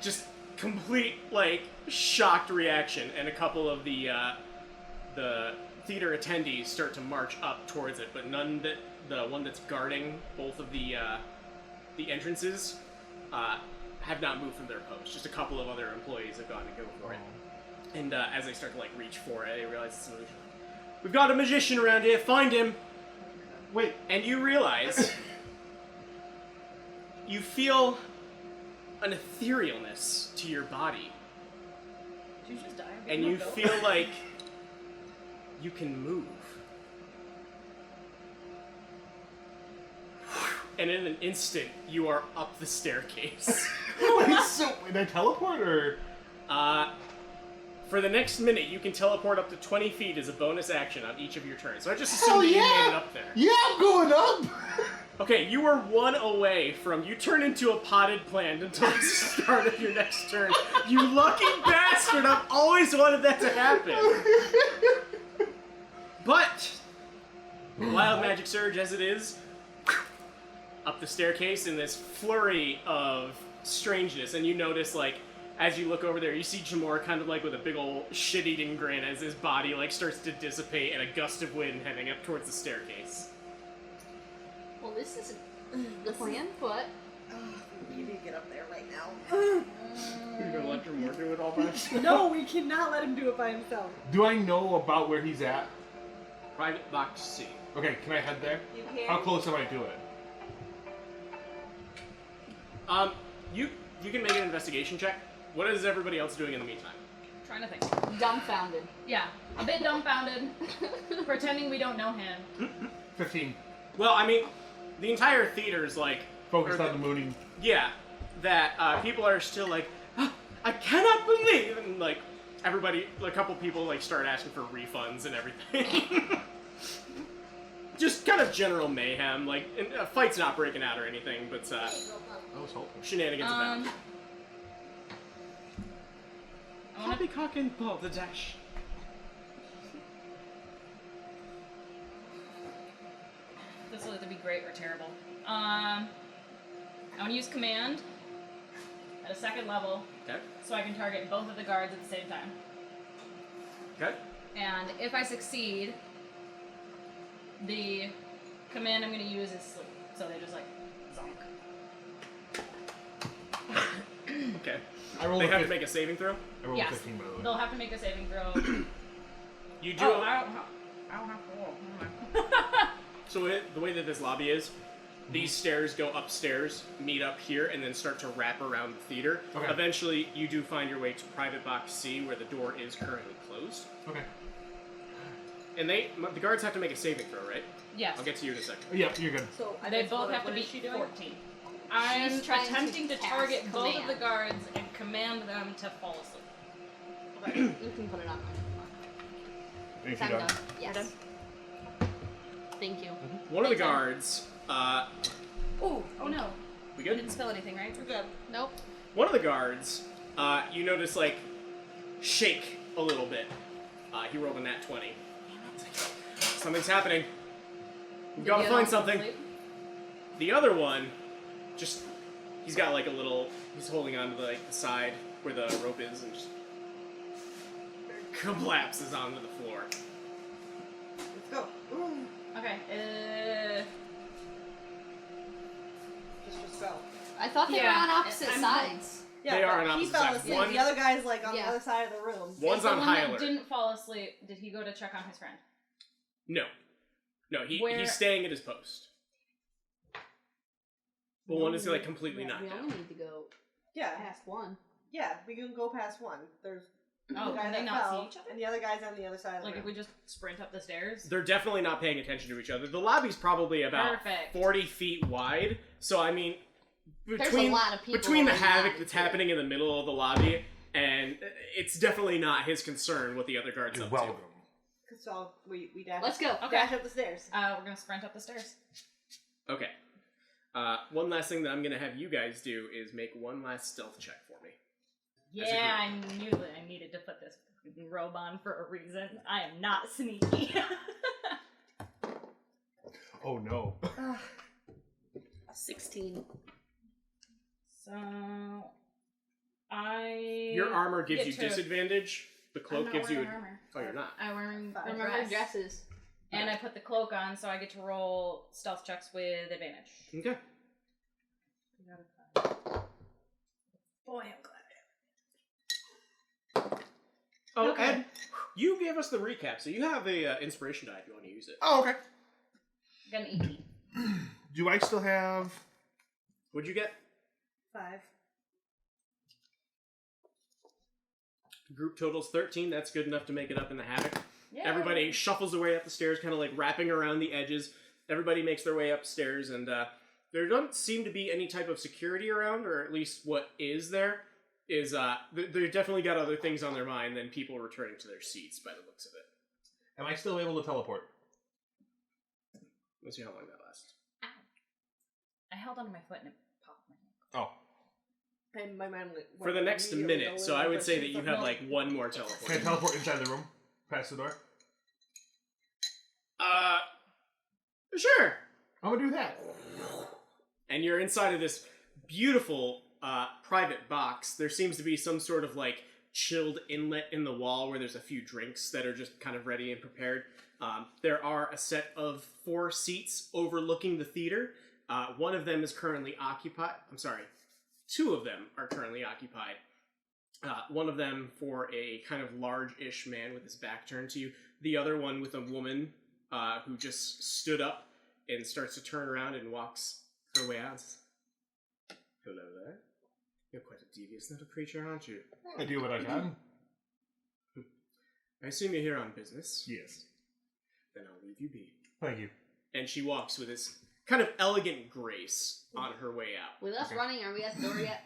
just complete like shocked reaction, and a couple of the theater attendees start to march up towards it, but none that the one that's guarding both of the entrances have not moved from their post. Just a couple of other employees have gone to go for it. And as they start to like reach for it, they realize it's an illusion. We've got a magician around here. Find him. Wait. And you realize you feel an etherealness to your body, Did you just die? and you feel like you can move. And in an instant, you are up the staircase. Wait, so did I teleport or? For the next minute, you can teleport up to 20 feet as a bonus action on each of your turns. So I just Hell assumed that you yeah! made it up there. Yeah, I'm going up. Okay, you were 1 away from you turn into a potted plant until the start of your next turn. You lucky bastard! I've always wanted that to happen. But wild magic surge as it is, up the staircase in this flurry of strangeness, and you notice like as you look over there, you see Jamor kind of like with a big old shit-eating grin as his body like starts to dissipate and a gust of wind heading up towards the staircase. Well, this isn't the plan, but You need to get up there right now. You're gonna let Jamor do it all by himself? No, we cannot let him do it by himself. Do I know about where he's at? Private box C. Okay, can I head there? You can. How close am I to it? You can make an investigation check. What is everybody else doing in the meantime? Trying to think. dumbfounded. Yeah, a bit dumbfounded, pretending we don't know him. 15. Well, I mean, the entire theater's like Focused or on the mooning. Yeah, that people are still like, "Ah, I cannot believe, and like everybody, a couple people like start asking for refunds and everything. Just kind of general mayhem. Like, and, a fight's not breaking out or anything, but I was hoping. shenanigans abound. I want to Poppycock and balderdash. This will either be great or terrible. I want to use command at a second level, Okay. so I can target both of the guards at the same time. Okay. And if I succeed, the command I'm going to use is sleep. So they just like zonk. Okay. I rolled They a have to 15. make a saving throw. I rolled Yes. a 15 by the way. They'll have to make a saving throw. You do. Oh, I don't have to roll. Never mind. So the way that this lobby is, these stairs go upstairs, meet up here, and then start to wrap around the theater. Okay. Eventually, you do find your way to private box C, where the door is currently closed. Okay. And the guards have to make a saving throw, right? Yes. I'll get to you in a second. Yeah, you're good. So They guess both what- have to what be is she doing? 14. I'm She's trying to attempting to cast target both of the command. guards and command them to fall asleep. Okay, you can put it on. Thank I'm you, done. Doc. Yes. Thank you. One of the guards, Oh no. we I good? didn't spill anything, right? We're good. Nope. One of the guards, you notice, like, shake a little bit. He rolled a nat 20. Something's happening. We've got to find something. The other one, just, he's got like a little, he's holding on to the side where the rope is and just collapses onto the floor. Let's go. Okay, Just fell. I thought they were on opposite sides. Yeah, They are on he opposite fell sides. asleep. One- The other guy's like on the Yeah. other side of the room. One's the on one high that alert. didn't fall asleep, did he go to check on his friend? No, Where- he's staying at his post. The one is like completely Yeah, knocked we out. only need to go Yeah, past one. yeah, we can go past one. There's Oh, the guy can they that not fell, see each other? and the other guy's on the other side of the Like room. if we just sprint up the stairs? They're definitely not paying attention to each other. The lobby's probably about Perfect. 40 feet wide, so I mean, There's a between lot of people between the around havoc that, that's too. happening in the middle of the lobby, and it's definitely not his concern what the other guards You're up welcome. So we dash. Let's go. Okay. Dash up the stairs. We're gonna sprint up the stairs. to. Okay. One last thing that I'm gonna have you guys do is make one last stealth check for me. As a Yeah, I knew that I needed to put this fucking robe on for a reason. I am not sneaky. Oh no. 16. So I Your armor gives get you to- disadvantage. The I'm cloak not gives you. wearing armor. Oh, you're not. I'm wearing a Remember dress. dresses. And I put the cloak on, so I get to roll stealth checks with advantage. Okay. Boy, I'm glad. Oh, Okay. Ed, you gave us the recap, so you have a inspiration die if you want to use it. Oh, okay. Got an 18. Do I still have... What'd you get? 5. Group totals 13. That's good enough to make it up in the havoc. Yay. Everybody shuffles their way up the stairs, kind of like wrapping around the edges. Everybody makes their way upstairs, and there doesn't seem to be any type of security around, or at least what is there is they definitely got other things on their mind than people returning to their seats by the looks of it. Am I still able to teleport? Let's see how long that lasts. I held onto my foot and it popped my ankle. Oh. And my mind went For the next immediately minute, to so I would but say she's that you like, have no. like one more Can I teleport. teleport inside the room? Past the door? Sure. I'm gonna do that. And you're inside of this beautiful private box. There seems to be some sort of like chilled inlet in the wall where there's a few drinks that are just kind of ready and prepared. There are a set of 4 seats overlooking the theater. One of them is currently occupied. I'm sorry, 2 of them are currently occupied. One of them for a kind of large-ish man with his back turned to you. The other one with a woman who just stood up and starts to turn around and walks her way out. Hello there. You're quite a devious little creature, aren't you? I do what I can. I assume you're here on business. Yes. Then I'll leave you be. Thank you. And she walks with this kind of elegant grace on her way out. With us running, are we at the door yet?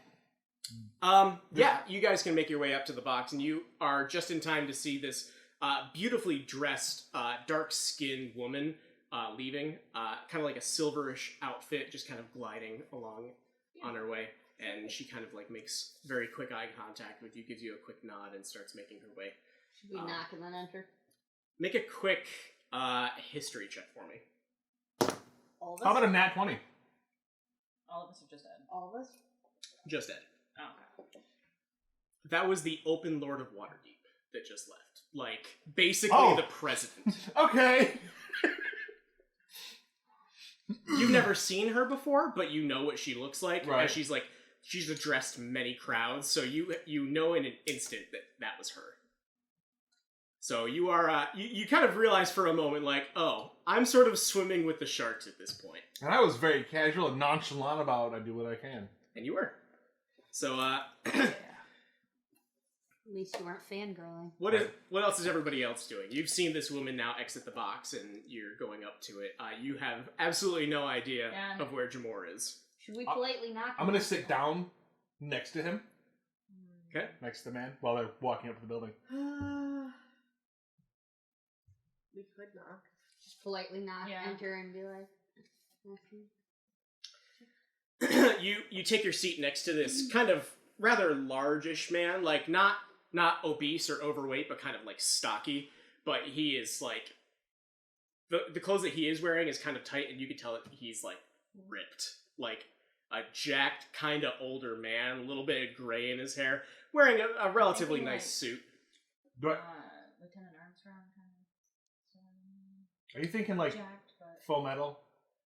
Yeah, you guys can make your way up to the box, and you are just in time to see this beautifully dressed, dark-skinned woman leaving, kind of like a silverish outfit, just kind of gliding along on her way. And she kind of like makes very quick eye contact with you, gives you a quick nod, and starts making her way. Should we knock and then enter? Make a quick history check for me. All of us? How about a nat 20? All of us are just dead. All of us? Just Ed. Oh, okay. That was the open lord of Waterdeep that just left. Like, basically Oh. the president. Okay. You've never seen her before, but you know what she looks like. Right. And she's addressed many crowds, so you know in an instant that was her. So you are, you kind of realize for a moment, like, oh, I'm sort of swimming with the sharks at this point. And I was very casual and nonchalant about I do what I can. And you were. So, At least you weren't fangirling. what else is everybody else doing? You've seen this woman now exit the box, and you're going up to it. You have absolutely no idea Yeah. of where Jamor is. Should we politely knock? I'm gonna sit down next to him. Okay. Next to the man while they're walking up to the building. We could knock. Just politely knock, Yeah. enter, and be like, you take your seat next to this kind of rather largish man, like not not obese or overweight, but kind of like stocky. But he is like the clothes that he is wearing is kind of tight, and you can tell that he's like ripped, like a jacked, kind of older man, a little bit of gray in his hair, wearing a relatively Thinking, nice like, suit. Do I, Lieutenant Armstrong kind of. are you thinking like Jacked, but Full Metal?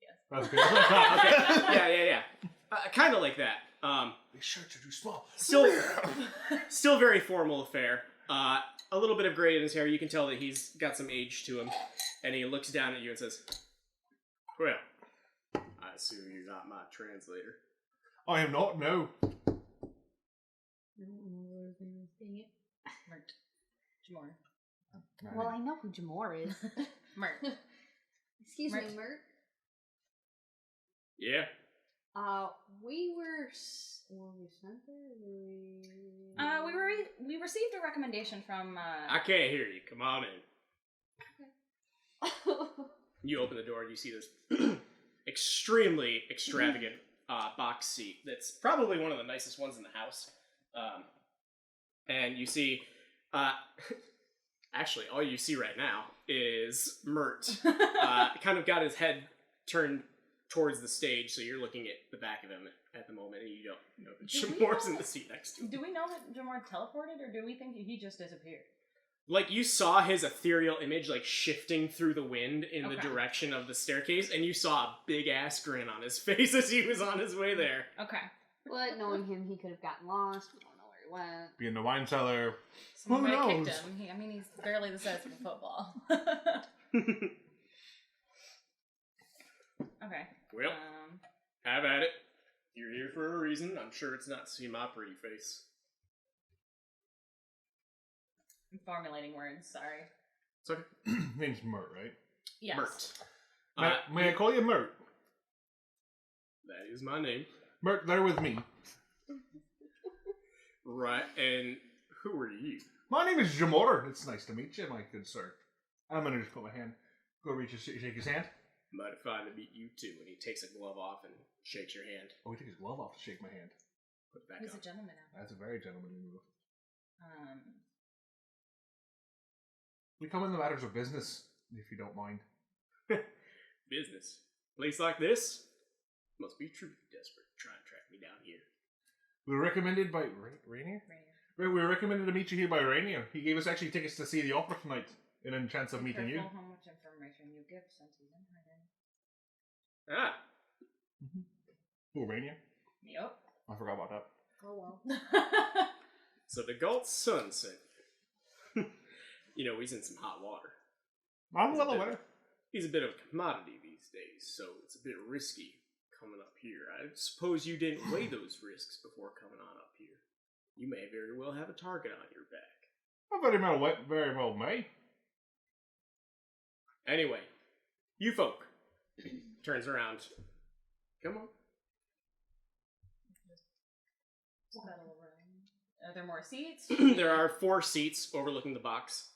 Yes. That's good. Okay. Yeah. Kind of like that. These shirts are too small. Still very formal affair. A little bit of gray in his hair. You can tell that he's got some age to him. And he looks down at you and says, "Well, I assume you're not my translator." I am not. No. Mert. Jamor. Well, I know who Jamor is. Mert. Excuse Mert. me, Mert. Yeah. We were we sent there? We received a recommendation from I can't hear you. Come on in. You open the door and you see this extremely extravagant box seat that's probably one of the nicest ones in the house. And you see, actually, all you see right now is Mert. Kind of got his head turned towards the stage, so you're looking at the back of him at the moment, and you don't know that Jamor's in the seat next to him. Do we know that Jamor teleported, or do we think he just disappeared? Like, you saw his ethereal image, like, shifting through the wind in the Okay. direction of the staircase, and you saw a big-ass grin on his face as he was on his way there. Okay. But knowing him, he could have gotten lost. We don't know where he went. Be in the wine cellar. Someone Who might have knows? kicked him. He's barely the size of a football. Okay. Well, have at it. You're here for a reason. I'm sure it's not to see my pretty face. I'm formulating words, sorry. It's okay. Name's Mert, right? Yes. Mert. May I call you Mert? That is my name. Mert, there with me. Right, and who are you? My name is Jamor. It's nice to meet you, my good sir. I'm gonna just put my hand. Go reach and shake his hand. Might find to meet you too. And he takes a glove off and shakes your hand. Oh, he took his glove off to shake my hand. Put it back He's on. a gentleman now. That's a very gentlemanly move. We come in the matters of business, if you don't mind. Business. Place like this must be truly desperate to try and track me down here. We were recommended by Rainier? We were recommended to meet you here by Rainier. He gave us actually tickets to see the opera tonight, in a chance of meeting you. Careful how much information you give since he's in hiding. Ah, Oh, Rainier? Yep. I forgot about that. Oh well. so the Galt's sunset. You know, he's in some hot water. I'm well aware. He's a bit of a commodity these days, so it's a bit risky coming up here. I suppose you didn't weigh those risks before coming on up here. You may very well have a target on your back. I very well may. Anyway, you folk. Turns around. Come on. Are there more seats? There are 4 seats overlooking the box.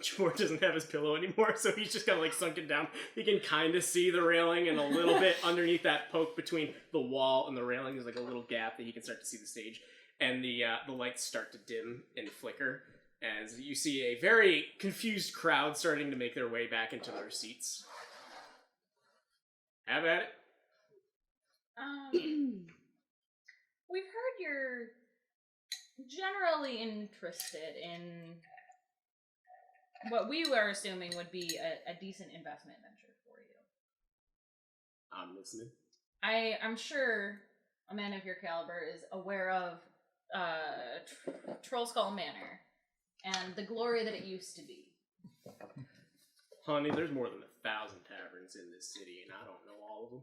Jamor doesn't have his pillow anymore, so he's just kind of like sunken down. You can kind of see the railing, and a little bit underneath that poke between the wall and the railing, there's like a little gap that you can start to see the stage. And the lights start to dim and flicker as you see a very confused crowd starting to make their way back into their seats. Have at it. We've heard you're generally interested in what we were assuming would be a decent investment venture for you. I'm listening. I'm sure a man of your caliber is aware of Trollskull Manor and the glory that it used to be. Honey, there's more than 1,000 taverns in this city, and I don't know all of them.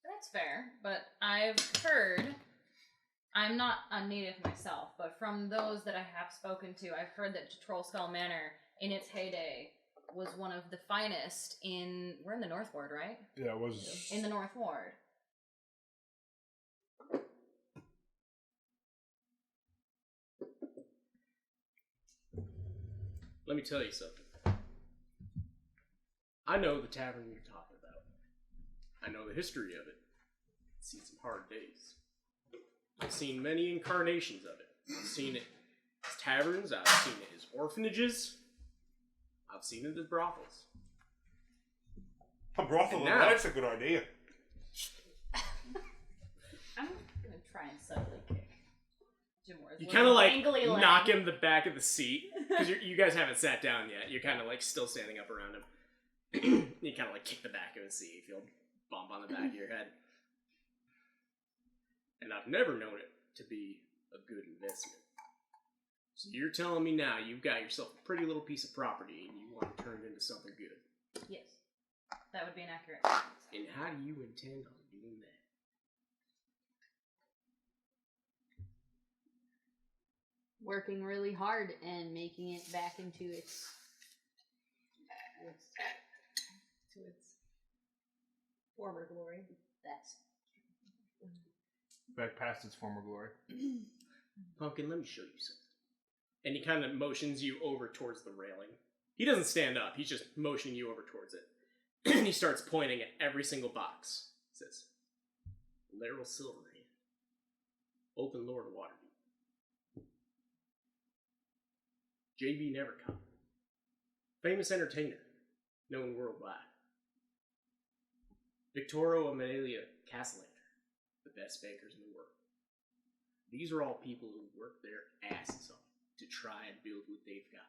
That's fair, but I've heard, I'm not a native myself, but from those that I have spoken to, I've heard that Trollskull Manor, in its heyday, was one of the finest in, we're in the North Ward, right? Yeah, it was. In the North Ward. Let me tell you something. I know the tavern you're talking about. I know the history of it. I've seen some hard days. I've seen many incarnations of it. I've seen it his taverns, I've seen it his orphanages, I've seen it his brothels. A brothel, And now- that's a good idea. I'm gonna try and subtly kick Jamor's You little kind of like dangly leg. knock him the back of the seat because you guys haven't sat down yet. You're kind of like still standing up around him. You kind of like kick the back of his seat. You feel a bump on the back of your head. And I've never known it to be a good investment. So you're telling me now you've got yourself a pretty little piece of property and you want to turn it into something good. Yes, that would be an accurate statement. And how do you intend on doing that? Working really hard and making it back into its To its former glory. best. Back past its former glory. Pumpkin, let me show you something. And he kind of motions you over towards the railing. He doesn't stand up, he's just motioning you over towards it. And he starts pointing at every single box. He says, Laryl Silverhand, Open Lord of Waterdeep. J.B. Nevercomb, famous entertainer, known worldwide. Victorio Amelia Castlehanger, the best bankers in the world. These are all people who work their asses off to try and build what they've got.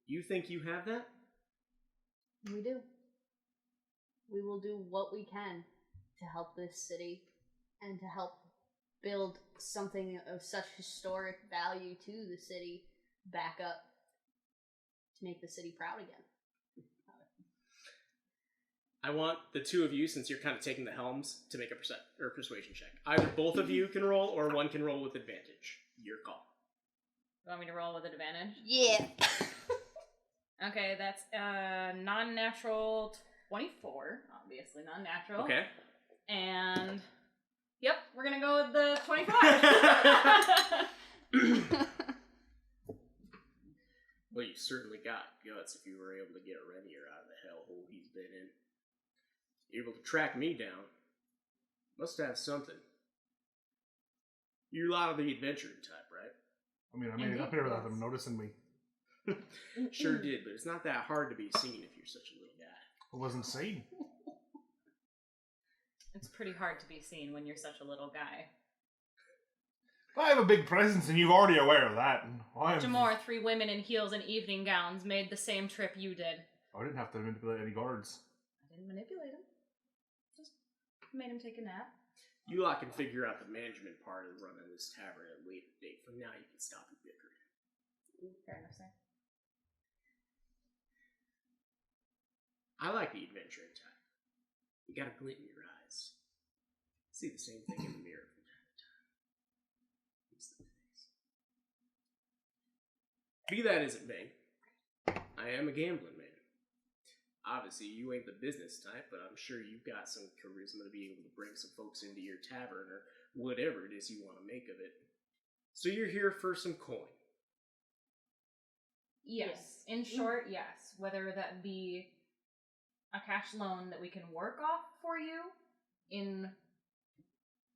You think you have that? We do. We will do what we can to help this city and to help build something of such historic value to the city back up to make the city proud again. I want the two of you, since you're kind of taking the helms, to make a persuasion check. Either both of you can roll, or one can roll with advantage. Your call. You want me to roll with advantage? Yeah. Okay, that's non-natural 24. Obviously non-natural. Okay. And yep, we're gonna go with the 25. Well, you certainly got guts if you were able to get Renier out of the hellhole he's been in. Able to track me down. Must have something. You're a lot of the adventuring type, right? I mean, I made it up here without them noticing me. Sure did, but it's not that hard to be seen if you're such a little guy. I wasn't seen. It's pretty hard to be seen when you're such a little guy. I have a big presence, and you're already aware of that. Jamor, 3 women in heels and evening gowns made the same trip you did. I didn't have to manipulate any guards. I didn't manipulate him. Just made him take a nap. You lot can figure out the management part of running this tavern at a later date. For now, you can stop the bickering. Fair enough, sir. I like the adventuring type. You got a glint in your eyes. See the same thing in the mirror from time to time. It's the face. Be that as it may, I am a gambling man. Obviously, you ain't the business type, but I'm sure you've got some charisma to be able to bring some folks into your tavern or whatever it is you want to make of it. So you're here for some coin. Yes. In short, yes. Whether that be a cash loan that we can work off for you in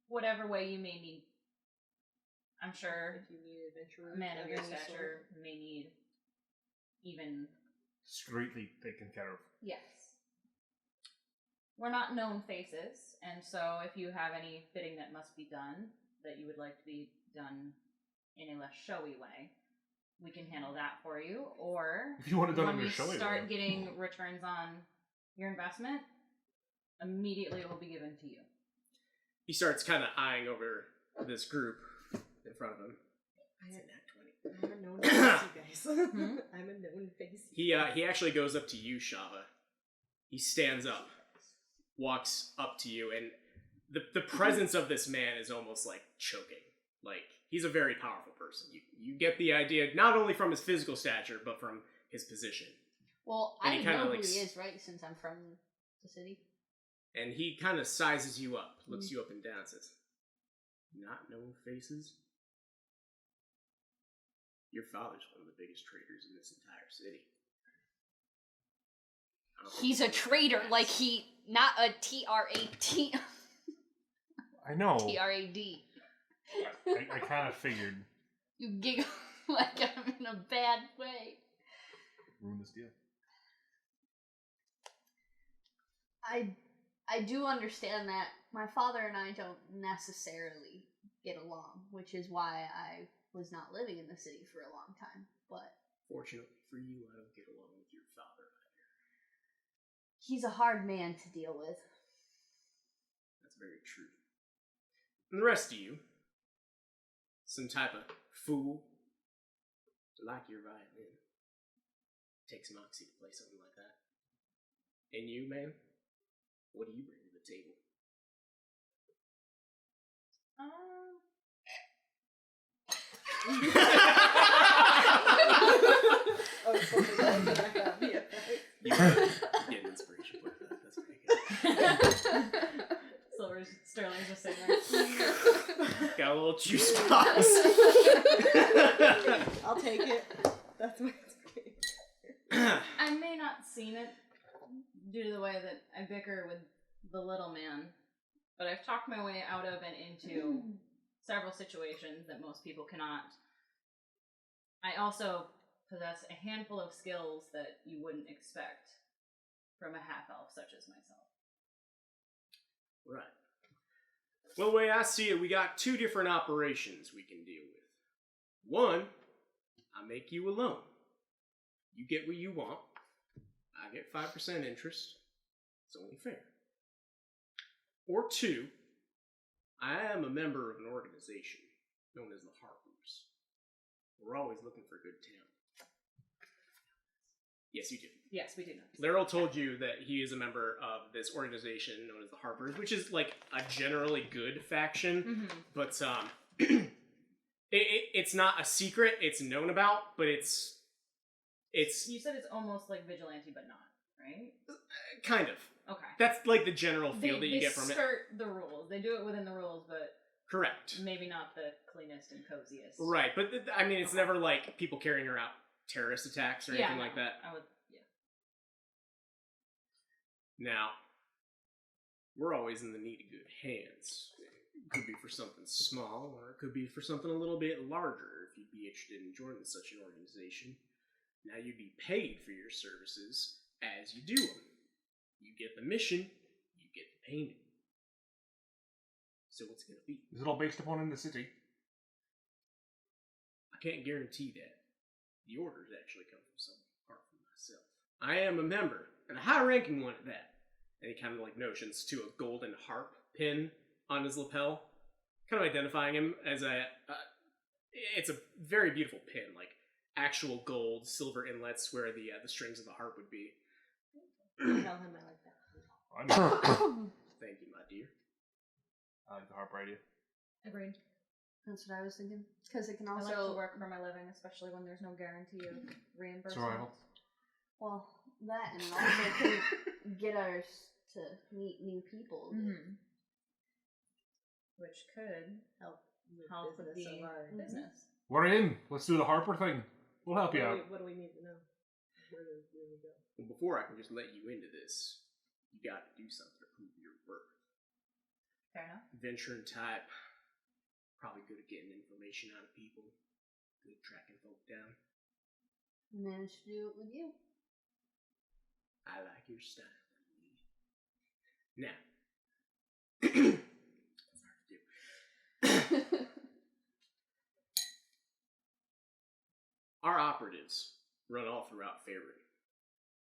whatever way you may need. I'm sure If you need adventure, a man of your any sort. stature may need even... Discreetly taken care of. Yes. We're not known faces, and so if you have any bidding that must be done, that you would like to be done in a less showy way, we can handle that for you. Or If you want it done when in we a showy start way. getting returns on your investment, immediately it will be given to you. He starts kind of eyeing over this group in front of him. It's a nat 20. I'm a known face, you guys. I'm a known face. He actually goes up to you, Shava. He stands up, walks up to you, and the presence of this man is almost like choking. Like, he's a very powerful person. You get the idea, not only from his physical stature, but from his position. Well, And I he kinda, know like, who he is, right? Since I'm from the city. And he kind of sizes you up, looks you up and down, says, "Not known faces? Your father's one of the biggest traders in this entire city." I don't think He's a you know traitor, that. like he, not a T-R-A-T, I know. T-R-A-D. I kind of figured. You giggle. like I'm in a bad way. Ruin this deal. I do understand that my father and I don't necessarily get along, which is why I was not living in the city for a long time. But Fortunately for you, I don't get along with your father either. he's a hard man to deal with. That's very true. And the rest of you, some type of fool, like your violin. Takes moxie to play something like that. And you, man, what do you bring to the table? Oh, it's totally going back up. Yeah. You get an inspiration for that. That's pretty good. Silver's Sterling's just sitting there. Got a little juice box. I'll take it. That's my inspiration. I may not seen it due to the way that I bicker with the little man, but I've talked my way out of and into several situations that most people cannot. I also possess a handful of skills that you wouldn't expect from a half-elf such as myself. Right. Well, the way I see it, we got two different operations we can deal with. One, I make you a loan. You get what you want. I get 5% interest. It's only fair. Or two, I am a member of an organization known as the Harpers. We're always looking for good talent. Yes, you do. Yes, we do know. Laryl told you that he is a member of this organization known as the Harpers, which is like a generally good faction, but it's not a secret. It's known about, but it's You said it's almost like vigilante, but not, right? kind of. Okay. That's like the general feel that you get from it. They skirt the rules. They do it within the rules, but Correct. maybe not the cleanest and coziest. Right, but I mean, it's never like people carrying out terrorist attacks or anything like that. I would, yeah. Now, we're always in the need of good hands. It could be for something small, or it could be for something a little bit larger if you'd be interested in joining such an organization. Now, you'd be paid for your services as you do them. You get the mission, you get the payment. So what's it going to be? Is it all based upon in the city? I can't guarantee that. The orders actually come from someone apart from myself. I am a member, and a high-ranking one at that. And he kind of like notions to a golden harp pin on his lapel, kind of identifying him as it's a very beautiful pin, like actual gold, silver inlets where the strings of the harp would be. Tell him I like that. Thank you, my dear. I like the harp idea. Agreed. That's what I was thinking. Because it can I like also... to work for my living, especially when there's no guarantee of reimbursement. Survival. Well, that and it also can get us to meet new people. Which could Help help with business the of our business. We're in. Let's do the Harper thing. We'll help you out. What do we need to know? Where do we go? Well, before I can just let you into this, you got to do something to prove your worth. Fair enough. Venturing type, probably good at getting information out of people, good at tracking folk down. Managed to do it with you. I like your style. Now, it's hard to do. Our operatives run all throughout Faerun,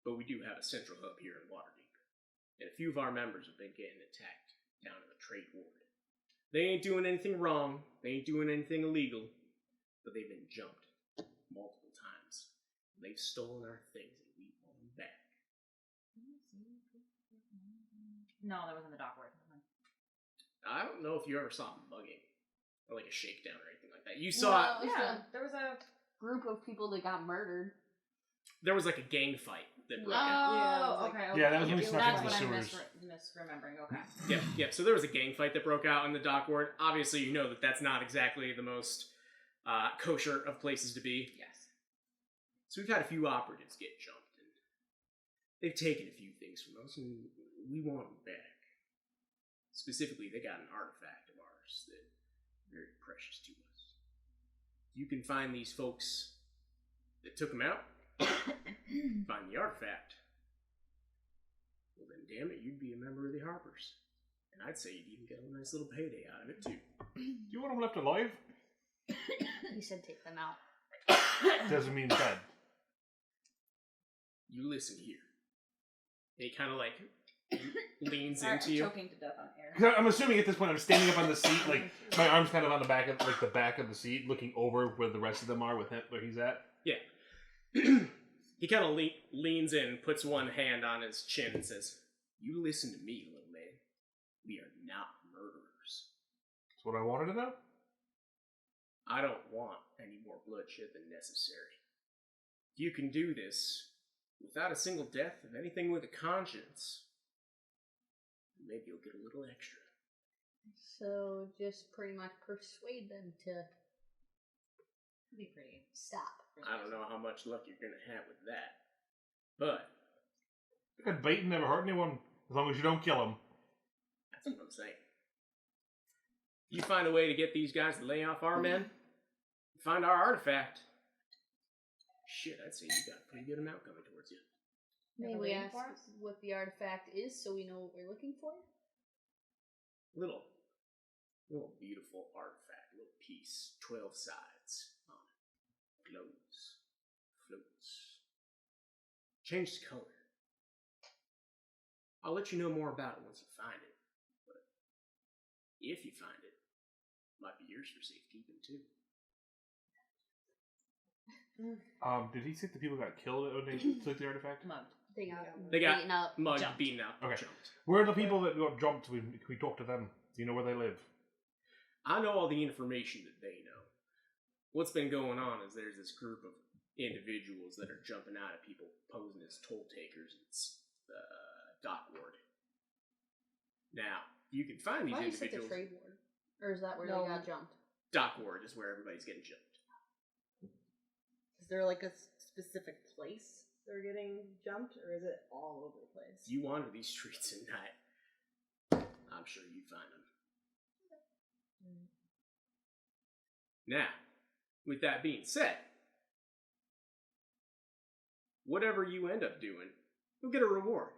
but we do have a central hub here in Waterdeep, and a few of our members have been getting attacked down in the trade ward. They ain't doing anything wrong, they ain't doing anything illegal, but they've been jumped multiple times. They've stolen our things and we want them back. No, that wasn't the dock word. I don't know if you ever saw mugging, or like a shakedown or anything like that. You saw No, Yeah, there was a... group of people that got murdered. there was like a gang fight that broke Oh, out. okay. Yeah, that was when we That's snuck into the what I'm sewers. misremembering. Okay. Yeah. So there was a gang fight that broke out in the dock ward. Obviously, you know that that's not exactly the most kosher of places to be. Yes. So we've had a few operatives get jumped, and they've taken a few things from us, and we want them back. Specifically, they got an artifact of ours that's very precious to us. You can find these folks that took him out, find the artifact. Well, then, damn it, you'd be a member of the Harpers. And I'd say you'd even get a nice little payday out of it, too. Do you want them left alive? You said take them out. Doesn't mean dead. You listen here. And he kind of, like, leans Sorry, into I'm you. choking to death on air. 'Cause I'm assuming at this point I'm standing up on the seat, like my arms kind of on the back of the back of the seat, looking over where the rest of them are with him, where he's at. Yeah. He kind of leans in, puts one hand on his chin, and says, "You listen to me, little man. We are not murderers. That's what I wanted to know. I don't want any more bloodshed than necessary. If you can do this without a single death of anything with a conscience, maybe you'll get a little extra." So just pretty much persuade them to Be pretty. stop. I don't know how much luck you're gonna have with that, but I could bite and never hurt anyone as long as you don't kill them. that's what I'm saying. If you find a way to get these guys to lay off our men, find our artifact, shit, I'd say you got a pretty good amount coming towards you. May They're we waiting ask for us? what the artifact is so we know what we're looking for? Little beautiful artifact, little piece, 12 sides on it. Glows, floats, changes color. I'll let you know more about it once you find it, but if you find it, it might be yours for safekeeping too. Did he say the people got killed when they took the artifact? Mugged. They got, They got beaten up. mugged, Jumped. beaten up, Okay. jumped. Where are the people that got jumped? We talk to them. Do you know where they live? I know all the information that they know. What's been going on is there's this group of individuals that are jumping out at people posing as toll takers. It's Dock Ward. Now, you can find these Why is it the individuals. trade ward? Or is that where No. they got jumped? Dock Ward is where everybody's getting jumped. Is there like a specific place they're getting jumped, or is it all over the place? If you wander these streets at night, I'm sure you'd find them. Now, with that being said, whatever you end up doing, you'll get a reward.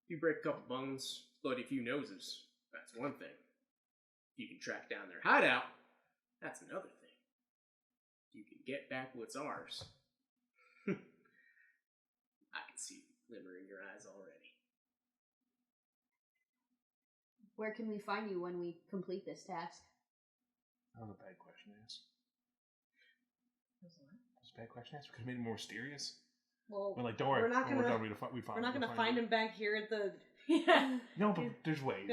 If you break a couple bones, bloody few noses, that's one thing. If you can track down their hideout, that's another thing. If you can get back what's ours, I can see the glimmer in your eyes already. Where can we find you when we complete this task? That was a bad question to ask. That's a bad question to ask. We could have made it more mysterious. Well, We're like, don't worry. we're not when we're gonna- done, we're not gonna find him back here at the. Yeah. No, but there's ways. We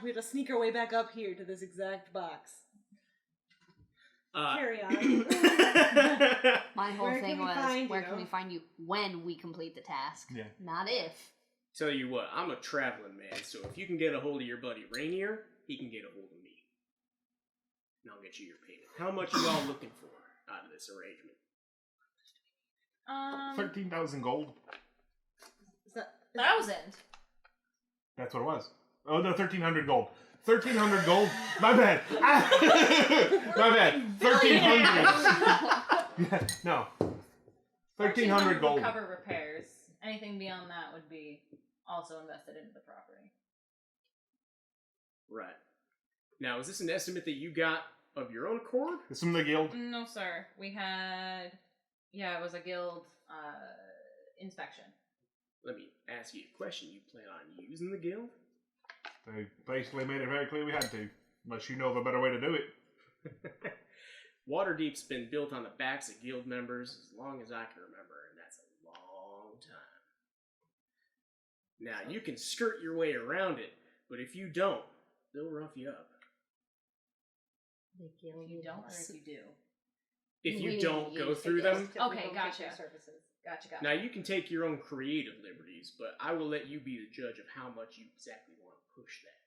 have to sneak our way back up here to this exact box. Carry on. My whole Where thing can we was, find where you? can we find you when we complete the task? Yeah. Not if. Tell you what, I'm a traveling man, so if you can get a hold of your buddy Rainier, he can get a hold of me. And I'll get you your payment. How much are y'all looking for out of this arrangement? 13,000 gold. Is that 1,000. That's what it was. Oh, no, 1,300 gold. 1,300 gold? My bad. My bad. 1,300. Yeah, no. 1,300 gold. Would cover repairs. Anything beyond that would be also invested into the property. Right. Now, is this an estimate that you got of your own accord? Is some of the guild? No, sir. We had... Yeah, it was a guild inspection. Let me ask you a question. You plan on using the guild? They basically made it very clear we had to. Unless you know of a better way to do it. Waterdeep's been built on the backs of guild members as long as I can remember, and that's a long time. Now, you can skirt your way around it, but if you don't, they'll rough you up. The guild If you don't, or is- if you do. If you We don't go use the through guild. them, Okay, We don't gotcha. take their services. Gotcha. now you can take your own creative liberties, but I will let you be the judge of how much you exactly want to push that.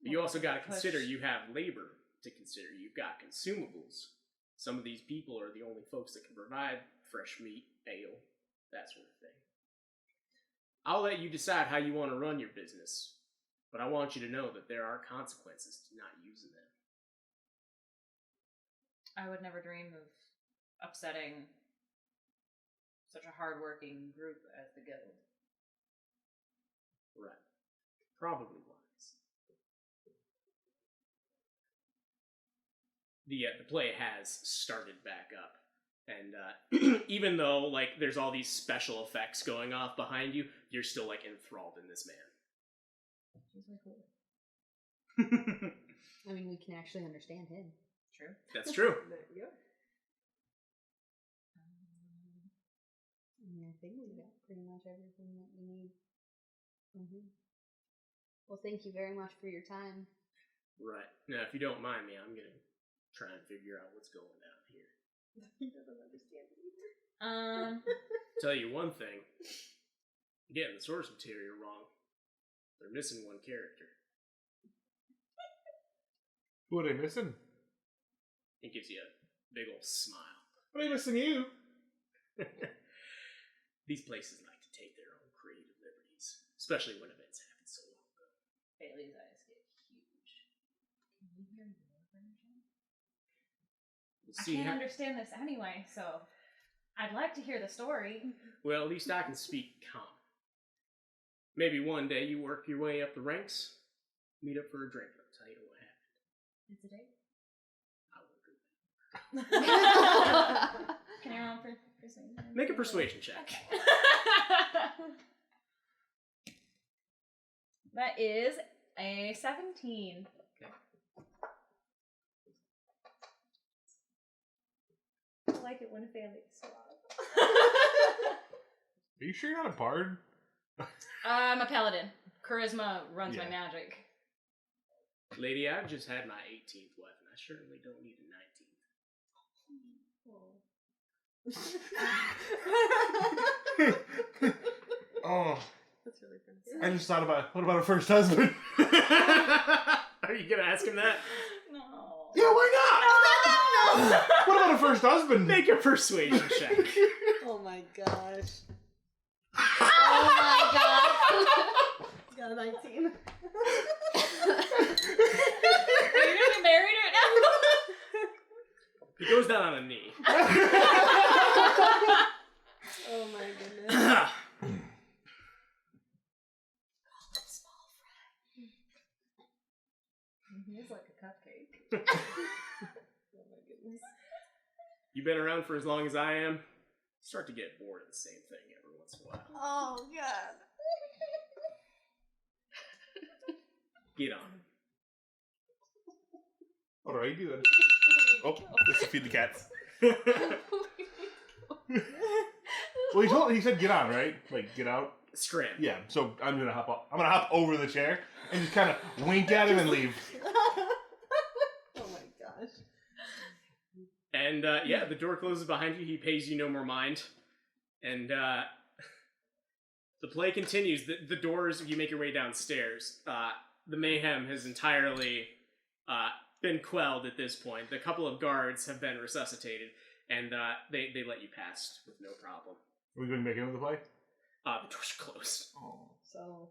But you also got to consider you have labor to consider. You've got consumables. Some of these people are the only folks that can provide fresh meat, ale, that sort of thing. I'll let you decide how you want to run your business, but I want you to know that there are consequences to not using them. I would never dream of upsetting such a hardworking group as the guild. Right. Probably wise. The play has started back up. And even though, like, there's all these special effects going off behind you, you're still, like, enthralled in this man. She's like, cool. I mean, we can actually understand him. True. That's true. There you go. I think we got pretty much everything that we need from him. Well, thank you very much for your time. Right. Now, if you don't mind me, I'm gonna try and figure out what's going down here. He doesn't understand either. Tell you one thing. You're getting the source material wrong. They're missing one character. Who are they missing? It gives you a big old smile. Are they missing you? These places like to take their own creative liberties, especially when events happen so long ago. Bailey's eyes get huge. Can you hear your version? I can't understand this anyway, so I'd like to hear the story. Well, at least I can speak calm. Maybe one day you work your way up the ranks, meet up for a drink, and I'll tell you what happened. It's a date. I won't do that. Can I roll for persuasion? Make a persuasion check. That is a 17. I like it when a family is swap. Are you sure you're not a bard? I'm a paladin. Charisma runs Yeah. my magic. Lady, I've just had my 18th wife, and I certainly don't need a 19th. Oh, That's really funny. I just thought about, what about a first husband? Are you gonna ask him that? No. Yeah, why not? What about a first husband? Make a persuasion check. Oh my gosh. Oh my god. He's got a 19. Are you gonna get married right now? He goes down on a knee. Oh my goodness. He's like a cupcake. Oh my goodness. You've been around for as long as I am. You start to get bored of the same thing every once in a while. Oh god. Get on. What do I do then? Oh, this is feed the cats. Well, he said get on, right? Like, get out? Scram. Yeah, so I'm gonna hop up. I'm gonna hop over the chair and just kind of wink at him and leave. Oh my gosh. And, yeah, the door closes behind you. He pays you no more mind. And, the play continues. The doors, you make your way downstairs. The mayhem has entirely, been quelled at this point. The couple of guards have been resuscitated, and, they let you pass with no problem. Are we going to make another play? The doors are closed. Oh. So,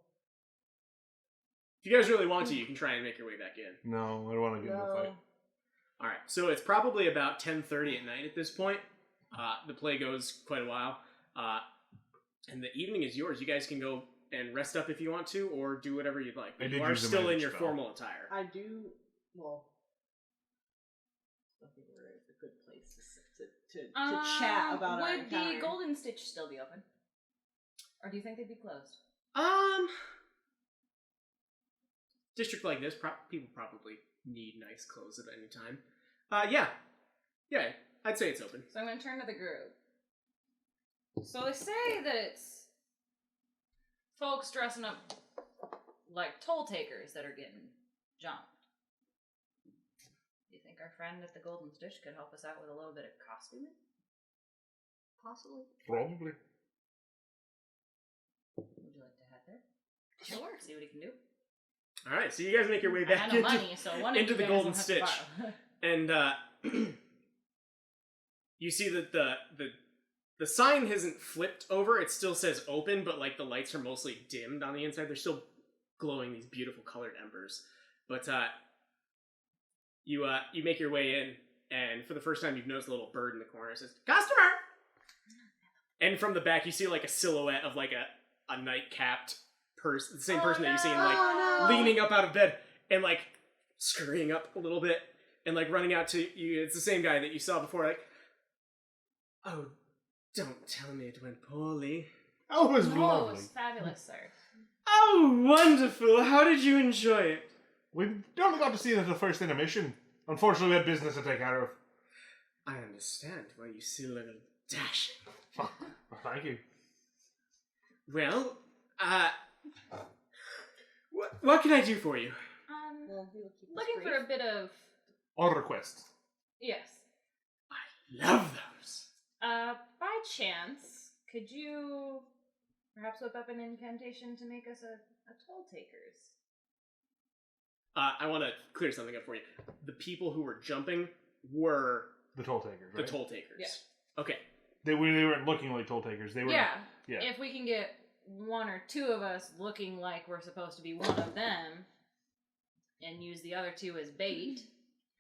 If you guys really want to, you can try and make your way back in. No, I don't want to get in the fight. All right, so it's probably about 10:30 at night at this point. The play goes quite a while, and the evening is yours. You guys can go and rest up if you want to, or do whatever you'd like. I But did you are use a still in magic your spell. formal attire. I do, well, I think we're at a good place to chat about our Would encounter. the Golden Stitch still be open? Or do you think they'd be closed? District like this, people probably need nice clothes at any time. Yeah, I'd say it's open. So I'm going to turn to the group. So they say that it's folks dressing up like toll takers that are getting jumped. Do you think our friend at the Golden Stitch could help us out with a little bit of costuming? Possibly. Probably. Would you like to head there? Sure. See what he can do. All right, so you guys make your way I back have no money, so one of into you the guys Golden will have to Stitch. borrow. And you see that the sign hasn't flipped over. It still says open, but like the lights are mostly dimmed on the inside. They're still glowing these beautiful colored embers. But you make your way in, and for the first time, you've noticed a little bird in the corner. It says, "Customer!" And from the back, you see like a silhouette of like a night-capped person, the same person that you've seen like leaning up out of bed and like scurrying up a little bit and like running out to you. It's the same guy that you saw before. Like, oh, don't tell me it went poorly. Oh, it was No, it lovely. was fabulous, sir. Oh, wonderful! How did you enjoy it? We only got to see it at the first intermission. Unfortunately, we had business to take care of. I understand why you still look dashing. Well, thank you. Well, what can I do for you? Well, he will keep us Looking for brief. a bit of All requests. yes. Love those. By chance, could you perhaps whip up an incantation to make us a toll takers? I want to clear something up for you. The people who were jumping were The toll takers, the right? toll takers. Yeah. Okay. They weren't looking like toll takers. They were. Yeah. Yeah. If we can get one or two of us looking like we're supposed to be one of them, and use the other two as bait.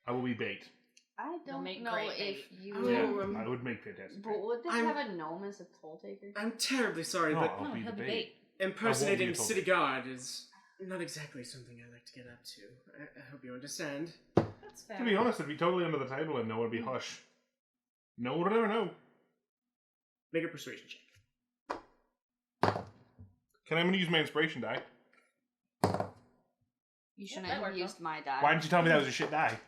I will be bait. I They'll don't make know great if bait. you. Yeah, I would make fantastic. But would they I'm- have a gnome as a toll taker? I'm terribly sorry, No, but I'll No, be he'll the be bait. bait. impersonating toll city taker. guard is not exactly something I like to get up to. I hope you understand. That's fair. To be honest, it'd be totally under the table and no one would be hush. No one would ever know. Make a persuasion check. Can I use my inspiration die? You shouldn't that have worked used my die. Why didn't you tell me that was a shit die?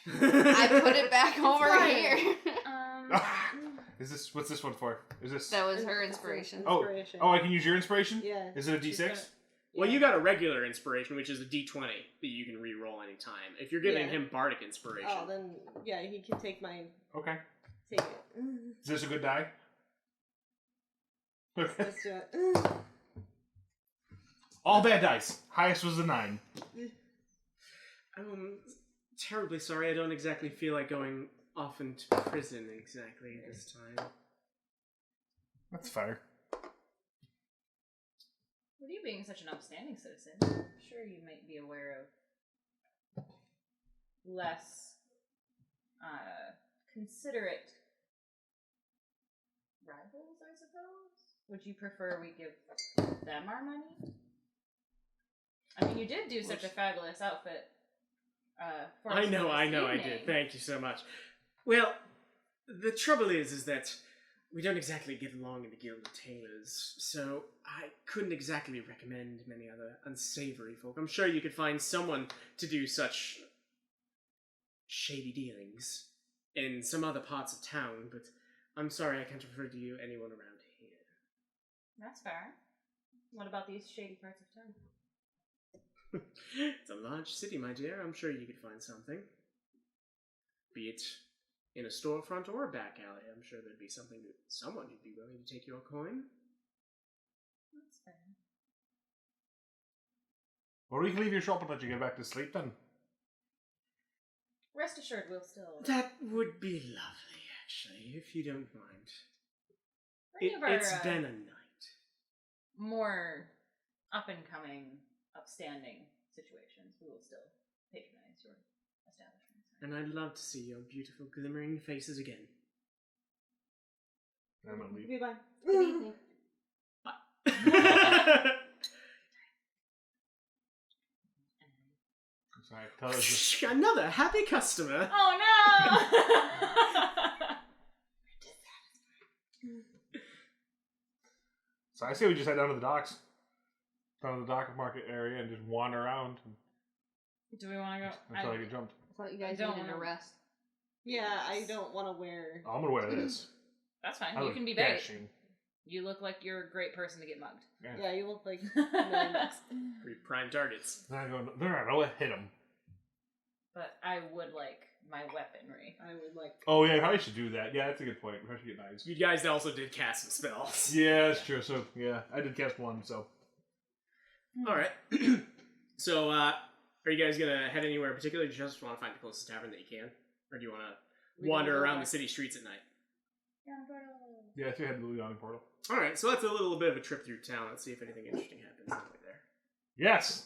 I put it back over fine. here. Is this what's this one for? Is this That was her inspiration. Oh. Inspiration. Oh, I can use your inspiration? Yeah. Is it a D6? She's Well, you got a regular inspiration, which is a D20 that you can re-roll anytime. If you're giving Yeah. him bardic inspiration, Oh, then yeah, he can take mine. Okay. Take it. Is this a good die? Okay. Let's do it. All bad dice. Highest was a 9. I'm terribly sorry. I don't exactly feel like going off into prison exactly this time. That's fair. With you being such an upstanding citizen, I'm sure you might be aware of less considerate rivals, I suppose? Would you prefer we give them our money? I mean, you did do such a fabulous outfit for us I know, this I evening. did. Thank you so much. Well, the trouble is that we don't exactly get along in the Guild of Tailors, so I couldn't exactly recommend many other unsavory folk. I'm sure you could find someone to do such shady dealings in some other parts of town, but I'm sorry I can't refer to you anyone around here. That's fair. What about these shady parts of town? It's a large city, my dear. I'm sure you could find something. Be it in a storefront or a back alley, I'm sure there'd be someone who'd be willing to take your coin. That's fair. Or we can leave your shop and let you get back to sleep then. Rest assured, we'll still. That would be lovely, actually, if you don't mind. For any of our, It's been a night. more up and coming, upstanding situations, we will still patronize your establishment. And I'd love to see your beautiful glimmering faces again. I'm gonna leave. Goodbye. Good evening. Sorry, tell us Another happy customer. Oh So I say we just head down to the docks. Down to the dock market area and just wander around no! Do we want to go? until I get jumped. I thought you guys don't needed a wanna- rest. Yeah, I don't want to wear. I'm gonna wear this. That's fine. I You look can be bait. dashing. You look like you're a great person to get mugged. Yeah, you look like $9. Pretty prime targets. Then I go, they're I'll hit them. But I would like my weaponry. I would like. Oh yeah, I probably should do that. Yeah, that's a good point. We should get knives. You guys also did cast some spells. Yeah, that's true. So yeah, I did cast one. So Alright. So, are you guys gonna head anywhere in particular? Do you just want to find the closest tavern that you can? Or do you want to wander around the city streets at night? yeah, so we head to the Leoning portal. Alright, so that's a little bit of a trip through town. Let's see if anything interesting happens on the way there. Yes.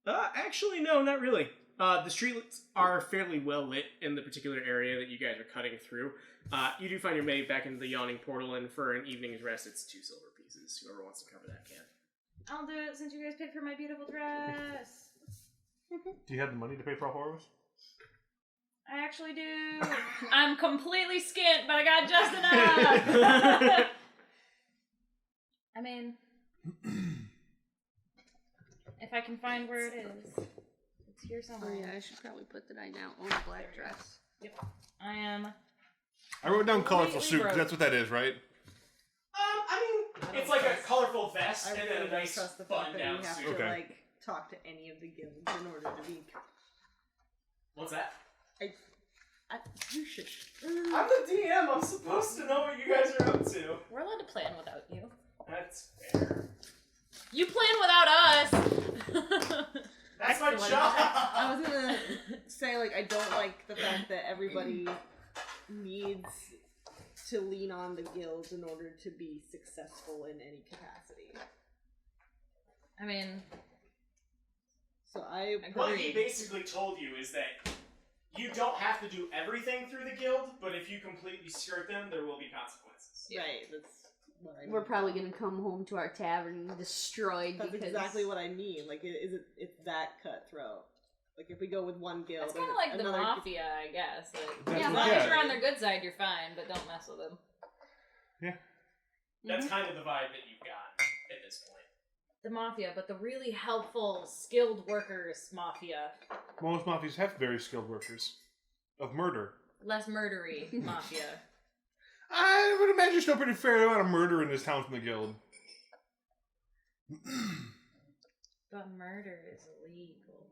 Actually, no, not really. The streets are fairly well lit in the particular area that you guys are cutting through. You do find your way back into the yawning portal, and for an evening's rest, it's 2 silver pieces. Whoever wants to cover that can. I'll do it since you guys paid for my beautiful dress. Do you have the money to pay for all 4 of us? I actually do. I'm completely skint, but I got just enough. I mean, if I can find where it is, it's here Oh somewhere. yeah, I should probably put that I now own a black dress. Yep. I am. I wrote down colorful Completely suit. broke. That's what that is, right? I mean, it's like a colorful vest I and really then a don't nice trust the fact that button-down we have suit. to Okay. like talk to any of the guilds in order to be. What's that? You should. I'm the DM. I'm supposed to know what you guys are up to. We're allowed to plan without you. That's fair. You plan without us. That's my the one. job. I was gonna say like I don't like the fact that everybody needs to lean on the guilds in order to be successful in any capacity. I mean, So I What he basically told you is that you don't have to do everything through the guild, but if you completely skirt them, there will be consequences. right. That's what I mean. We're probably gonna come home to our tavern destroyed That's because exactly what I mean. Like, it's that cutthroat. Like, if we go with one guild, it's kind of and like the another mafia, I guess. Like, That's as what- long yeah. as you're on their good side, you're fine, but don't mess with them. That's kind of the vibe that you've got at this point. The mafia, but the really helpful, skilled workers mafia. Most mafias have very skilled workers of murder. Less murdery mafia. I would imagine there's still a pretty fair amount of murder in this town from the guild. But murder is illegal.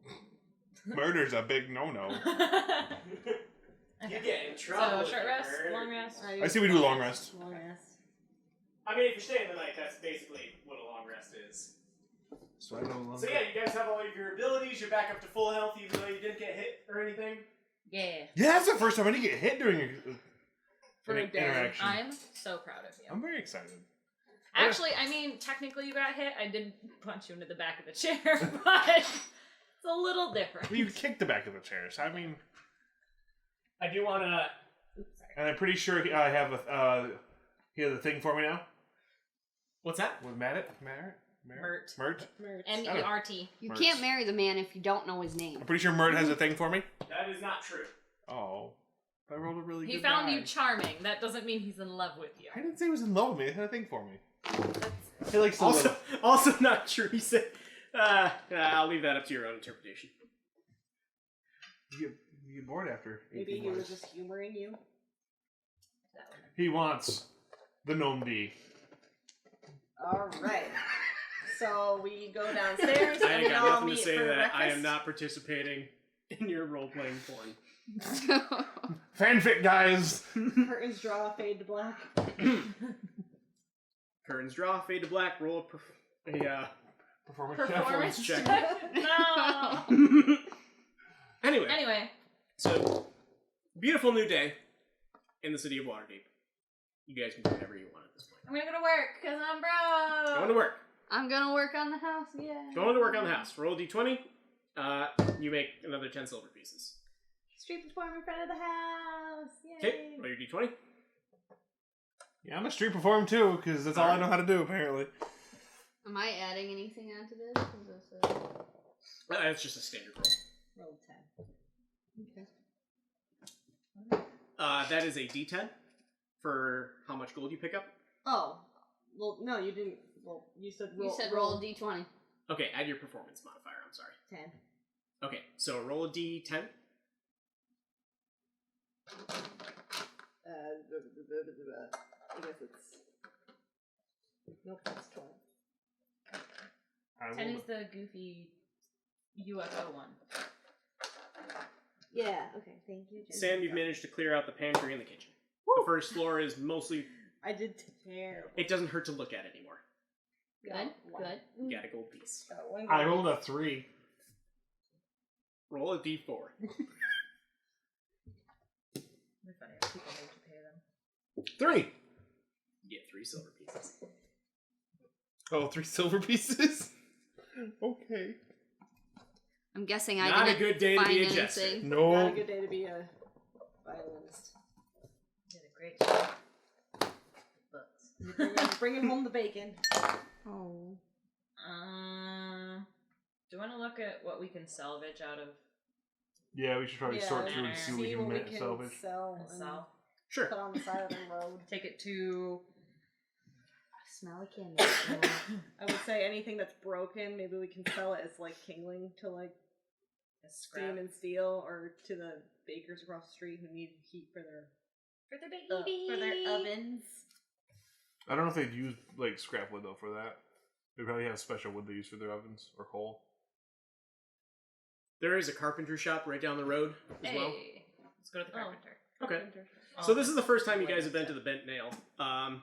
Murder's a big no-no. You get in trouble. So, if short you rest, murder. long rest. I see we do a long rest. Long rest. I mean, if you're staying the night, that's basically what a long rest is. So I know. So yeah, you guys have all of your abilities. You're back up to full health, even though you didn't get hit or anything. Yeah. Yeah, that's the first time I didn't get hit during For a day. interaction. I'm so proud of you. I'm very excited. Actually, I mean, technically you got hit. I did punch you into the back of the chair, but it's a little different. Well, you kicked the back of the chair, so I mean, I do want to. and I'm pretty sure I have a he has a thing for me now What's that? with Mert. Mert. Mert. Merch. MERT. you Merch. can't marry the man if you don't know his name. I'm pretty sure Mert has a thing for me. That is not true. Oh, I rolled a really He good found die. you charming. That doesn't mean he's in love with you. I didn't say he was in love with me. He had a thing for me. That's, He likes to Also, live. also not true. He said. I'll leave that up to your own interpretation. You get bored after. Maybe 18 he was months. just humoring you. He wants the gnome D. Alright. So we go downstairs I and ain't we got all nothing meet to say for to that. breakfast. I am not participating in your role-playing porn. Fanfic, guys. Curtains draw, fade to black. Curtains draw, fade to black. Roll a performance check. No. Anyway, so beautiful new day in the city of Waterdeep. You guys can do whatever you want at this point. I'm gonna go to work because I'm broke. Going to work. I'm gonna work on the house, yeah. Going to work on the house. Roll a d20. You make another 10 silver pieces. Street performer in front of the house. Yay. Okay, roll your d20. Yeah, I'm a street performer too, because that's all I know how to do, apparently. Am I adding anything onto this? Is this It's just a standard roll. Roll 10. okay. That is a d10 for how much gold you pick up. Oh. Well, no, you didn't. Well, you said roll. You said roll a d20. Okay, add your performance modifier. I'm sorry. 10. Okay, so roll a d10. I guess it's. Nope, that's 12. 10 is the goofy UFO one. Yeah, okay, thank you. Jen. Sam, you've managed to clear out the pantry and the kitchen. The first floor is mostly. I did terrible. It doesn't hurt to look at anymore. Good, One. good. You got a gold piece. Got one I gold. rolled a 3. Roll a d4. It'd be funny if people made you pay them. 3. You get 3 silver pieces. Oh, 3 silver pieces? Okay. I'm guessing I Not didn't a good day to find be a jester. anything. Not No. a good day to be a violinist. Did a great job. Books. Bringing home the bacon. Oh. Do you want to look at what we can salvage out of Yeah, we should probably sort through and see see what what we we can can salvage. sell and and sell? Sure. put on the side of the road. Take it to. I smell a candle. I would say anything that's broken, maybe we can sell it as like kingling to like Scrap. steam and steel, or to the bakers across the street who need heat for their ovens. I don't know if they'd use like scrap wood though for that. They probably have special wood they use for their ovens or coal. There is a carpenter shop right down the road as well. Hey, let's go to the carpenter. Okay. So this is the first time you guys have been to the Bent Nail. Oh,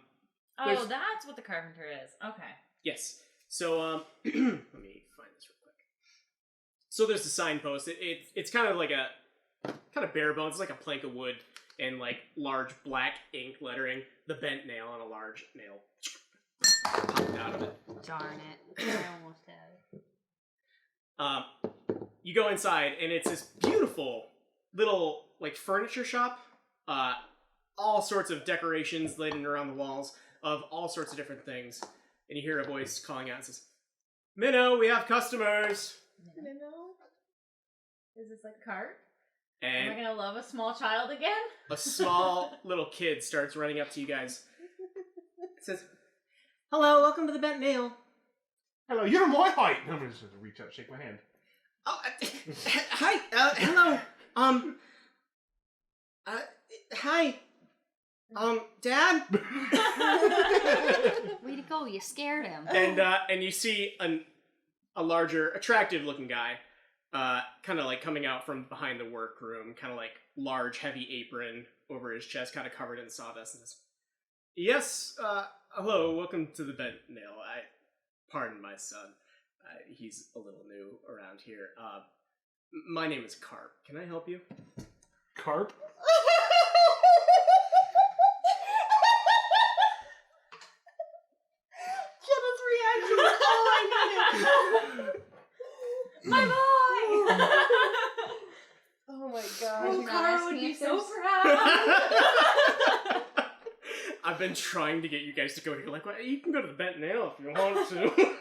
there's- that's what the carpenter is. Okay. Yes. So let me find this real quick. So there's a signpost. It's kind of like a bare bones. It's like a plank of wood and like large black ink lettering. The Bent Nail on a large nail popping out of it. Darn it. I almost had it. You go inside and it's this beautiful little like furniture shop. All sorts of decorations laid in around the walls of all sorts of different things. And you hear a voice calling out and says, "Minnow, we have customers." Minnow? Is this like a cart? Am I And gonna love a small child again? a small little kid starts running up to you guys. Says, "Hello, welcome to the Bent Nail." Hello, you're my height. I'm gonna just reach out, shake my hand. Oh, hi, hello, hi, Dad. Way to go, you scared him. And you see a larger, attractive-looking guy, kind of like coming out from behind the workroom, kind of like large, heavy apron over his chest, kind of covered in sawdust, and says, "Yes, hello, welcome to the Bent Nail. Pardon my son. He's a little new around here. My name is Carp. Can I help you?" Carp? Jenna's reaction was all I needed. My boy! Oh my gosh. Oh, Oh, not Cara asking would be if so there's- proud. I've been trying to get you guys to go here. Like, well, you can go to the Bent Nail if you want to.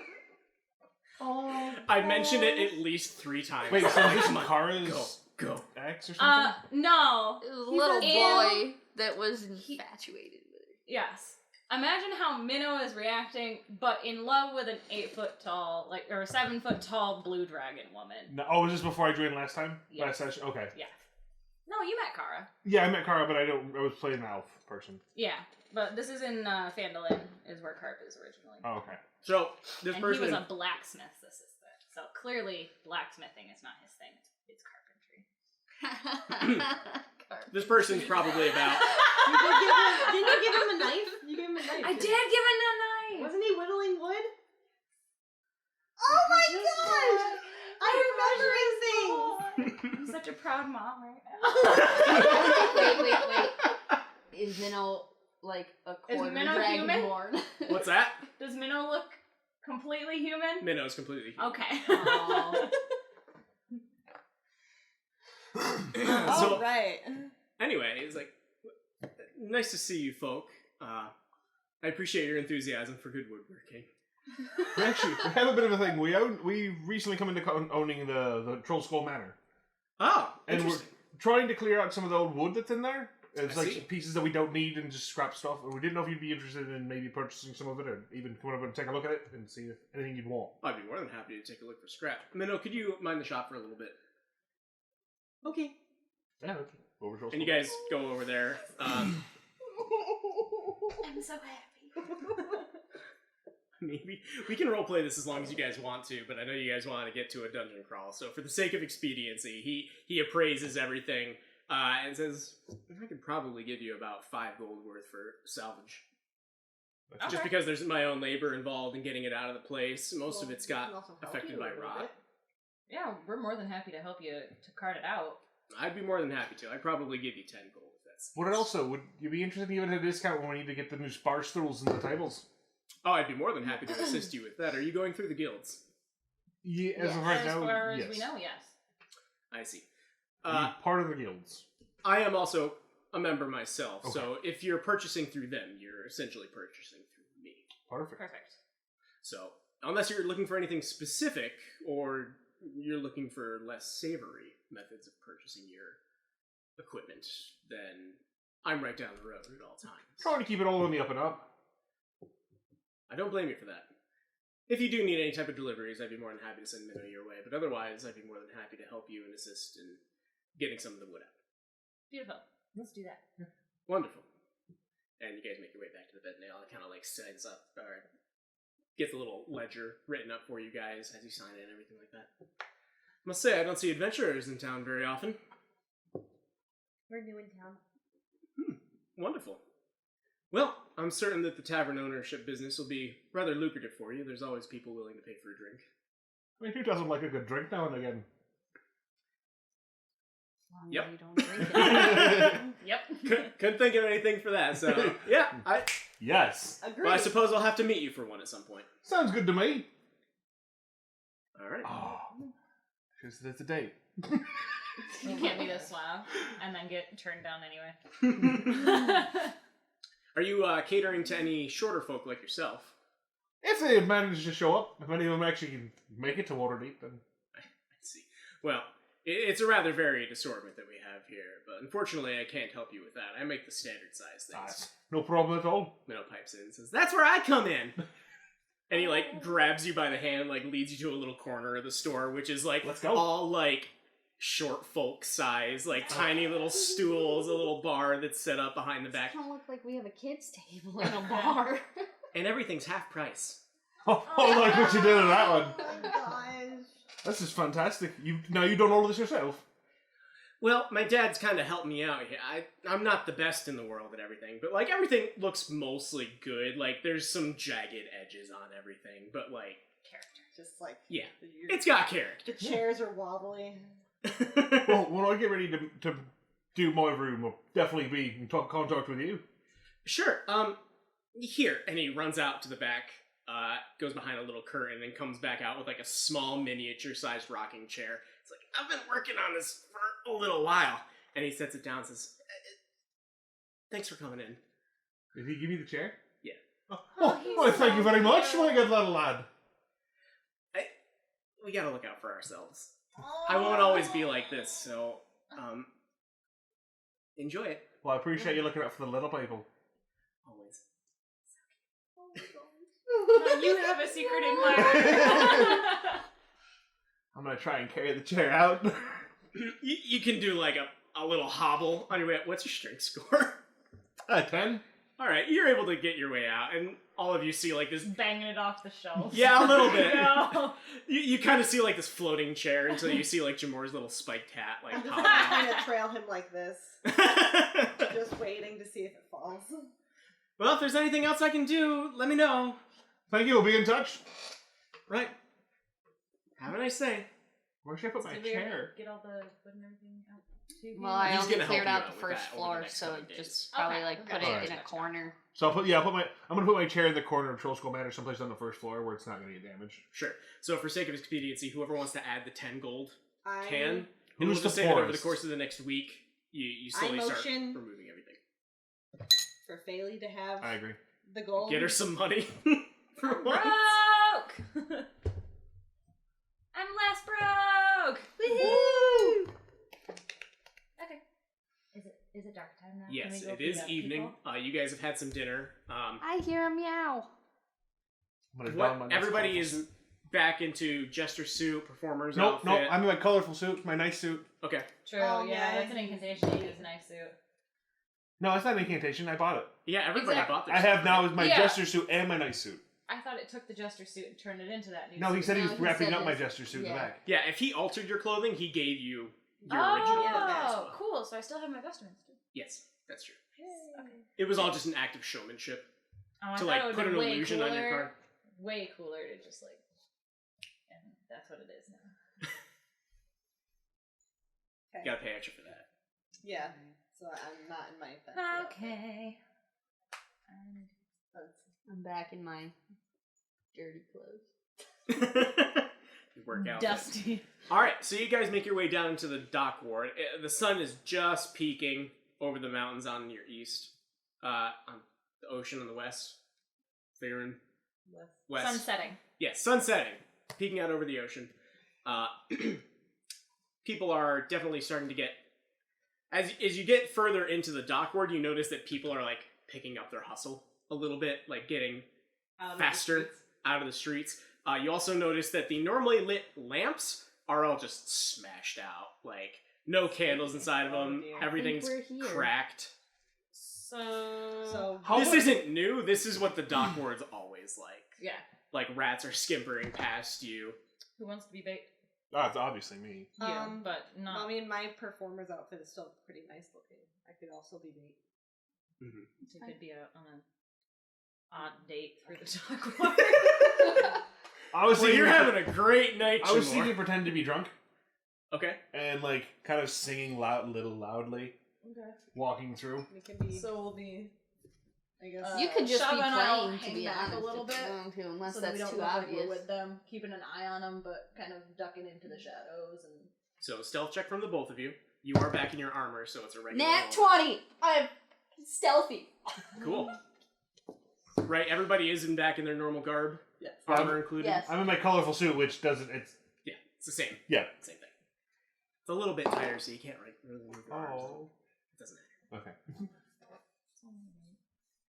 Oh, I mentioned it at least 3 times. Wait, so Like, this is come on, Kara's go. ex or something? No. It was a He little says, boy that was infatuated with her. Yes. Imagine how Minnow is reacting, but in love with an 8-foot tall, or a 7-foot tall blue dragon woman. No, oh, was this before I joined last time? Yeah. Last session? Okay. Yeah. No, you met Kara. Yeah, I met Kara, but I was playing the elf person. Yeah, but this is in Phandalin, is where Carp is originally. Oh, okay. So, this And person... he was a blacksmith's assistant. So clearly, blacksmithing is not his thing. It's carpentry. This person's probably about... Didn't you give him a knife? You gave him a knife. I did give him a knife! Wasn't he whittling wood? Oh my gosh! I'm measuring things! I'm such a proud mom right Wait. Is Minnow like a quarter Minnow human? dragonborn? What's that? Does Minnow look completely human? Minnow's completely human. Okay. Oh. So, All right. anyway, it's like, nice to see you folk. I appreciate your enthusiasm for good woodworking. We actually have a bit of a thing. We recently come into owning the Troll Skull Manor. Ah, And we're interesting. trying to clear out some of the old wood that's in there. It's I like see. pieces that we don't need and just scrap stuff. And we didn't know if you'd be interested in maybe purchasing some of it or even coming over and take a look at it and see if anything you'd want. I'd be more than happy to take a look for scrap. Minnow, could you mind the shop for a little bit? Okay. Yeah, over Troll And you Skull. guys go over there. I'm so happy. Maybe we can roleplay this as long as you guys want to, but I know you guys want to get to a dungeon crawl. So for the sake of expediency, he appraises everything and says, "I could probably give you about 5 gold worth for salvage." That's Just because there's my own labor involved in getting it out of the place. Most of Well, it's we got can also help affected you by a little rot. bit. Yeah, we're more than happy to help you to cart it out. I'd be more than happy to. I'd probably give you 10 gold if that's... Would you be interested in giving a discount when we need to get the new bar stools and the tables? Oh, I'd be more than happy to assist you with that. Are you going through the guilds? Yeah, as of Yes. right As now, far as yes. we know, yes. I see. You're part of the guilds. I am also a member myself, Okay. so if you're purchasing through them, you're essentially purchasing through me. Perfect. Perfect. So, unless you're looking for anything specific, or you're looking for less savory methods of purchasing your equipment, then I'm right down the road at all times. Trying to keep it all on the up and up. I don't blame you for that. If you do need any type of deliveries, I'd be more than happy to send Minnow your way, but otherwise, I'd be more than happy to help you and assist in getting some of the wood out. Beautiful. Let's do that. Wonderful. And you guys make your way back to the bed now. It kind of like signs up, or gets a little ledger written up for you guys as you sign it and everything like that. Must say, I don't see adventurers in town very often. We're new in town. Wonderful. Well, I'm certain that the tavern ownership business will be rather lucrative for you. There's always people willing to pay for a drink. I mean, who doesn't like a good drink now and again? As long Yep. as you don't drink it. Yep. Couldn't think of anything for that, so yeah. Yes. Agreed. Well, I suppose I'll have to meet you for one at some point. Sounds good to me. All right. Oh. Here's the date. You can't be this suave and then get turned down anyway. Are you catering to any shorter folk like yourself? If they manage to show up, if any of them actually can make it to Waterdeep, then I see. Well, it's a rather varied assortment that we have here, but unfortunately I can't help you with that. I make the standard size things. that's no problem at all. Minnow pipes in and says, "That's where I come in!" And he, like, grabs you by the hand, like, leads you to a little corner of the store, which is, like, Let's go. all, like, short folk size, like, tiny little stools, a little bar that's set up behind the back. It don't look like we have a kids' table in a bar. And everything's half price. Oh, I like what you did in that one. Oh my gosh. This is fantastic. You done all of this yourself? Well, my dad's kind of helped me out here. I'm not the best in the world at everything, but, like, everything looks mostly good. Like, there's some jagged edges on everything, but, like, Just like yeah, your- it's got character. the chairs are wobbly. Well, when I get ready to do my room, I'll definitely be in contact with you. Sure. Here, and he runs out to the back, goes behind a little curtain, and comes back out with like a small miniature-sized rocking chair. It's like, I've been working on this for a little while, and he sets it down and says, "Thanks for coming in." Did he give me the chair? Yeah. Oh, well, thank you very much, my good little lad. We gotta look out for ourselves. I won't always be like this, so enjoy it. Well, I appreciate you looking out for the little people. Always. No, you have a secret admirer. I'm gonna try and carry the chair out. You can do like a little hobble on your way out. What's your strength score? 10. All right, you're able to get your way out, and all of you see like this. Banging it off the shelf. Yeah, a little bit. No. You kind of see like this floating chair until you see like Jamor's little spiked hat like I'm just pop going to trail him like this, out. just waiting to see if it falls. Well, if there's anything else I can do, let me know. Thank you, we'll be in touch. Right. Have a nice day. Where should I put my Did we chair? get all the food and everything out? to you? Well, I He's only gonna help cleared you out out the with first that over the floor, next so couple days. just probably Okay, like okay. put it Alright. in a corner. So I'm gonna put my chair in the corner of Troll Skull Manor, someplace on the first floor where it's not gonna get damaged. Sure. So for sake of expediency, whoever wants to add the 10 gold I can. And Who's we'll the just say that over the poorest? course of the next week, you slowly start motion. removing everything. for Fayley to have I agree. the gold. Get her some money for once. Broke! I'm less broke! Woohoo! Okay. Is it dark time now? Can Yes, we go it feed is up evening. people? You guys have had some dinner. I hear a meow. I'm gonna don my nice Everybody colorful is suit. back into jester suit, performer's Nope, outfit. nope. I'm in my colorful suit, my nice suit. Okay. True, Oh, yeah, yeah, that's an incantation to use a nice suit. No, it's not an incantation. I bought it. Yeah, everybody Exactly. bought their I have now my Yeah. jester suit and my nice suit. I thought it took the jester suit and turned it into that new No, he suit. said he No, was he wrapping said up my this- jester suit in the yeah. back. Yeah, if he altered your clothing, he gave you your Oh, original Yeah, clothing as that's well. cool. So I still have my vestments too. Yes, that's true. Okay. It was all just an act of showmanship Oh, I to thought like it would put be an way illusion cooler, on your card. Way cooler to just like, and that's what it is now. Okay. Gotta pay extra for that. Yeah, so I'm not in my fancy outfit. Okay. I'm back in my dirty clothes. You're work out. Dusty. All right, so you guys make your way down into the dock ward. The sun is just peeking over the mountains on your east, on the ocean on the west. Faerun. West. Sun setting. Yeah, sun setting, peeking out over the ocean. People are definitely starting to get, as you get further into the dock ward, you notice that people are like picking up their hustle a little bit, like getting faster out of the streets. You also notice that the normally lit lamps are all just smashed out, like no candles inside of them. dear. Everything's I think we're here. cracked. So This isn't new. This is what the dock ward's always like. yeah. Like rats are skimpering past you. Who wants to be bait? Oh, it's obviously me. You, but not. I mean, my performer's outfit is still pretty nice looking. I could also be bait. You could be on an odd date through the dock water. I was Well, thinking you're having a great night, I was Shamor. thinking pretend to be drunk Okay. and like kind of singing little loudly, Okay. walking through. We can be. So we'll be. I guess. You could just be Shotgun and I'll playing, to hang be back a honest, little if you bit, want to, unless so that we that's don't too look like obvious. we're with them, keeping an eye on them, but kind of ducking into the shadows and. So stealth check from the both of you. You are back in your armor, so it's a regular Nat roll. 20! I'm stealthy. Cool. Right, everybody is back in their normal garb, Yes. armor included. Yes. I'm in my colorful suit, which doesn't. It's Yeah, it's the same. yeah. Same thing. It's a little bit tighter, so you can't really move your arms. Oh. It doesn't matter. Okay.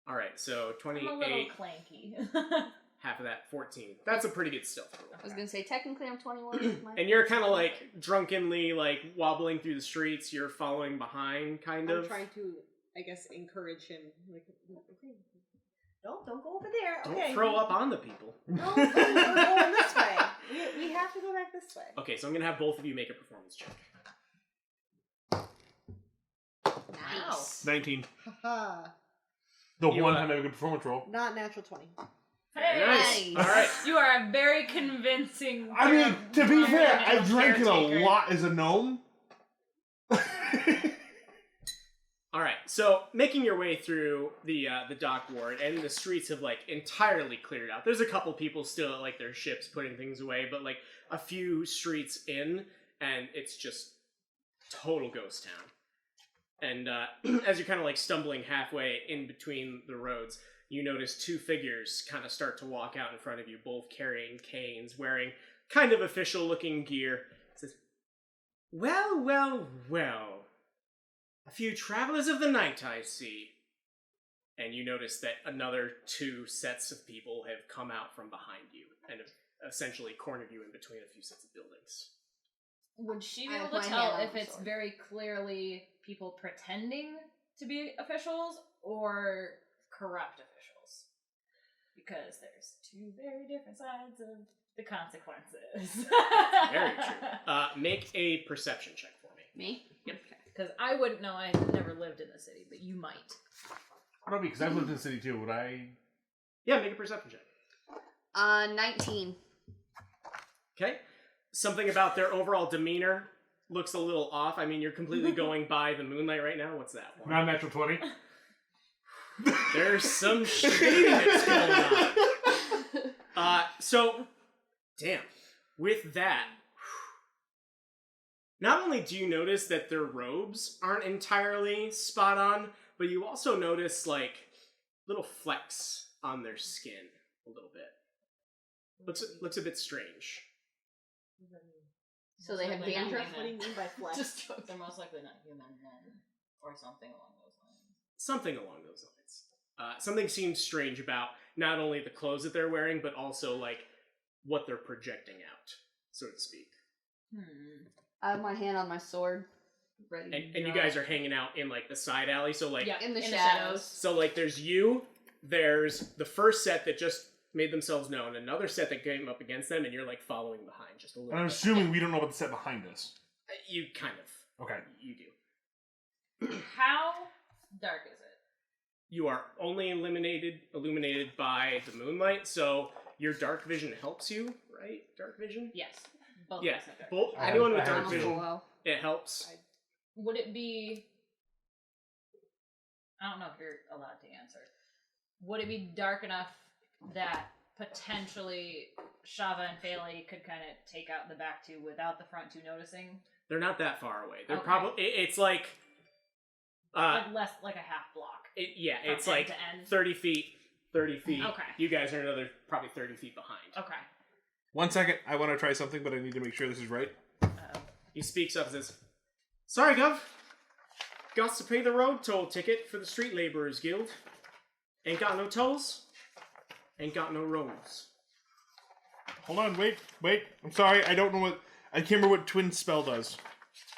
All right, so I'm a little 28, clanky. half of that, 14. That's a pretty good stealth roll. I was gonna say, technically I'm 21. with my- And you're kind of like drunkenly like wobbling through the streets. You're following behind, kind I'm of. trying to, I guess, encourage him. Like, okay, don't go over there. Don't okay. throw up on the people. No, we're going this way. We have to go back this way. Okay, so I'm gonna have both of you make a performance check. Nice. 19. Haha. The You, one time I have a good performance roll. Not natural 20. Hey, Nice. Nice. All right. You are a very convincing. I mean, to be fair, environmental I've drank it a caretaker. lot as a gnome. All right, so making your way through the dock ward, and the streets have like entirely cleared out. There's a couple people still at like their ships putting things away, but like a few streets in, and it's just total ghost town. And as you're kind of like stumbling halfway in between the roads, you notice two figures kind of start to walk out in front of you, both carrying canes, wearing kind of official-looking gear. It says, "Well, well, well. A few travelers of the night, I see." And you notice that another two sets of people have come out from behind you and have essentially cornered you in between a few sets of buildings. Would she be I able have to my tell hand on if my it's sword. very clearly people pretending to be officials or corrupt officials? Because there's two very different sides of the consequences. Very true. Make a perception check for me. Me? Because I wouldn't know. I never lived in the city, but you might. I don't know, because I've lived in the city too. Would I? Yeah, make a perception check. 19. Okay. Something about their overall demeanor looks a little off. I mean, you're completely going by the moonlight right now. What's that one? Non-natural 20. There's some shadiness going on. So, damn. With that, not only do you notice that their robes aren't entirely spot on, but you also notice, like, little flecks on their skin a little bit. Looks a bit strange. So they have Most likely not dandruff? human. What do you mean by flex? Just joking. They're most likely not human then, or something along those lines. Something along those lines. Something seems strange about not only the clothes that they're wearing, but also, like, what they're projecting out, so to speak. I have my hand on my sword. Ready to And you draw. guys are hanging out in, like, the side alley, so, like, Yeah, in the shadows. so, like, there's you, there's the first set that just made themselves known, another set that came up against them, and you're, like, following behind just a little And I'm bit. assuming we don't know about the set behind us. You kind of. Okay. You do. How dark is it? You are only illuminated by the moonlight, so your dark vision helps you, right? Dark vision? Yes. Both Yeah, of us have dark both, vision. I have- anyone with I have dark vision. vision, Well, it helps. Would it be... I don't know if you're allowed to answer. Would it be dark enough that potentially Shava and Phaley could kind of take out the back two without the front two noticing? They're not that far away. They're Okay. probably... It's like... Like less, like a half block. From it's end like to end? 30 feet. 30 feet. Okay. You guys are another probably 30 feet behind. Okay. 1 second. I want to try something, but I need to make sure this is right. He speaks up and says, "Sorry, Gov. Got to pay the road toll ticket for the Street Laborers Guild. Ain't got no tolls. Ain't got no roads." Hold on, wait. I'm sorry, I don't know what... I can't remember what Twin Spell does.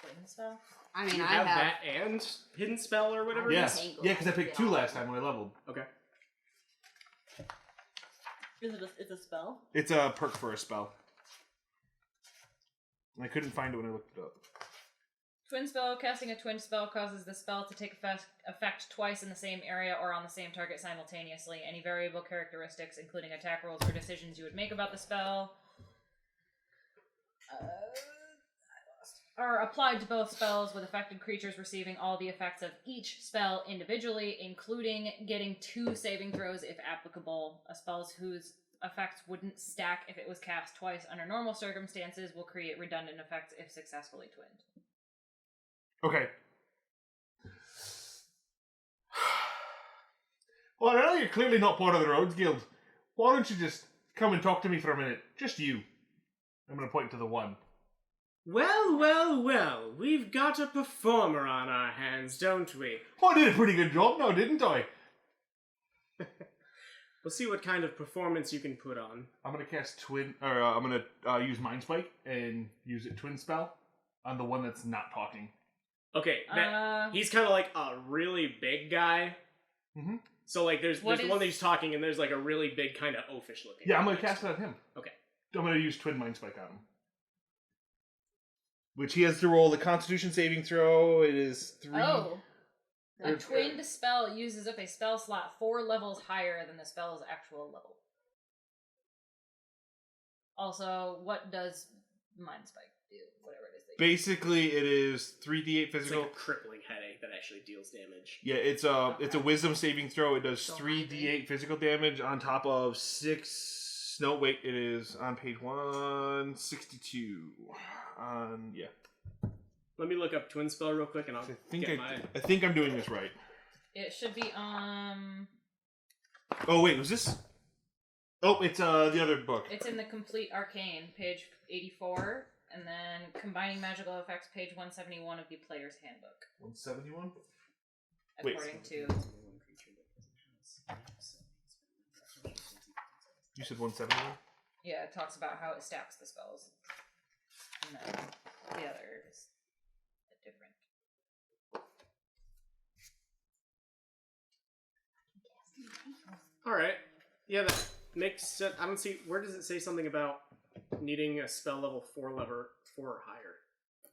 Twin spell? I mean, You I have have. that and Hidden Spell or whatever Yeah, it is? Tangled. yeah, because I picked 2 last time when I leveled. Okay. It's a spell? It's a perk for a spell. And I couldn't find it when I looked it up. Twin spell. Casting a twin spell causes the spell to take effect twice in the same area or on the same target simultaneously. Any variable characteristics, including attack rolls or decisions you would make about the spell, are applied to both spells, with affected creatures receiving all the effects of each spell individually, including getting 2 saving throws if applicable. A spell whose effects wouldn't stack if it was cast twice under normal circumstances will create redundant effects if successfully twinned. Okay. Well, I know you're clearly not part of the Roads Guild. Why don't you just come and talk to me for a minute? Just you. I'm going to point to the one. Well, we've got a performer on our hands, don't we? I did a pretty good job now, didn't I? We'll see what kind of performance you can put on. I'm going to cast I'm going to use Mind Spike and use it Twin Spell on the one that's not talking. Okay, he's kind of like a really big guy. Mm-hmm. So, like, there's the one that he's talking, and there's, like, a really big kind of oafish looking. Yeah, I'm going to cast it on him. Okay. I'm going to use Twin Mind Spike on him. Which he has to roll the Constitution saving throw. It is 3... Oh. A twinned spell uses up a spell slot 4 levels higher than the spell's actual level. Also, what does Mind Spike do? Whatever it is. Basically, it is 3d8 It's physical. like a crippling headache that actually deals damage. Yeah, it's a Wisdom saving throw. It does 3d8 physical damage on top of 6. No, wait, it is on page 162. Yeah. Let me look up Twin Spell real quick, and I'll I think I'm doing this right. It should be Oh wait, was this? Oh, it's the other book. It's in the Complete Arcane, page 84, and then Combining Magical Effects, page 171 of the Player's Handbook. 171. According to. You said 171. Yeah, it talks about how it stacks the spells. And then the other is different. Alright. Yeah, that makes sense. I don't see... Where does it say something about needing a spell level 4 or higher?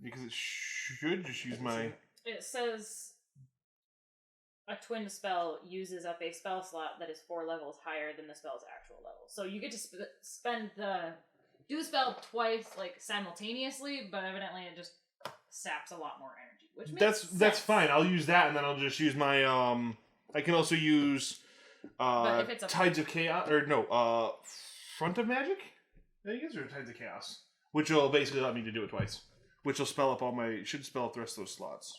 Because it should just use my... It says a twin spell uses up a spell slot that is 4 levels higher than the spell's actual level. So you get to spend do the spell twice, like, simultaneously, but evidently it just saps a lot more energy, which makes That's sense. fine. I'll use that, and then I'll just use my I can also use But if it's a Tides of Chaos, or no, Front of Magic. I think it's or Tides of Chaos, which will basically let me to do it twice. Which will spell up should spell up the rest of those slots.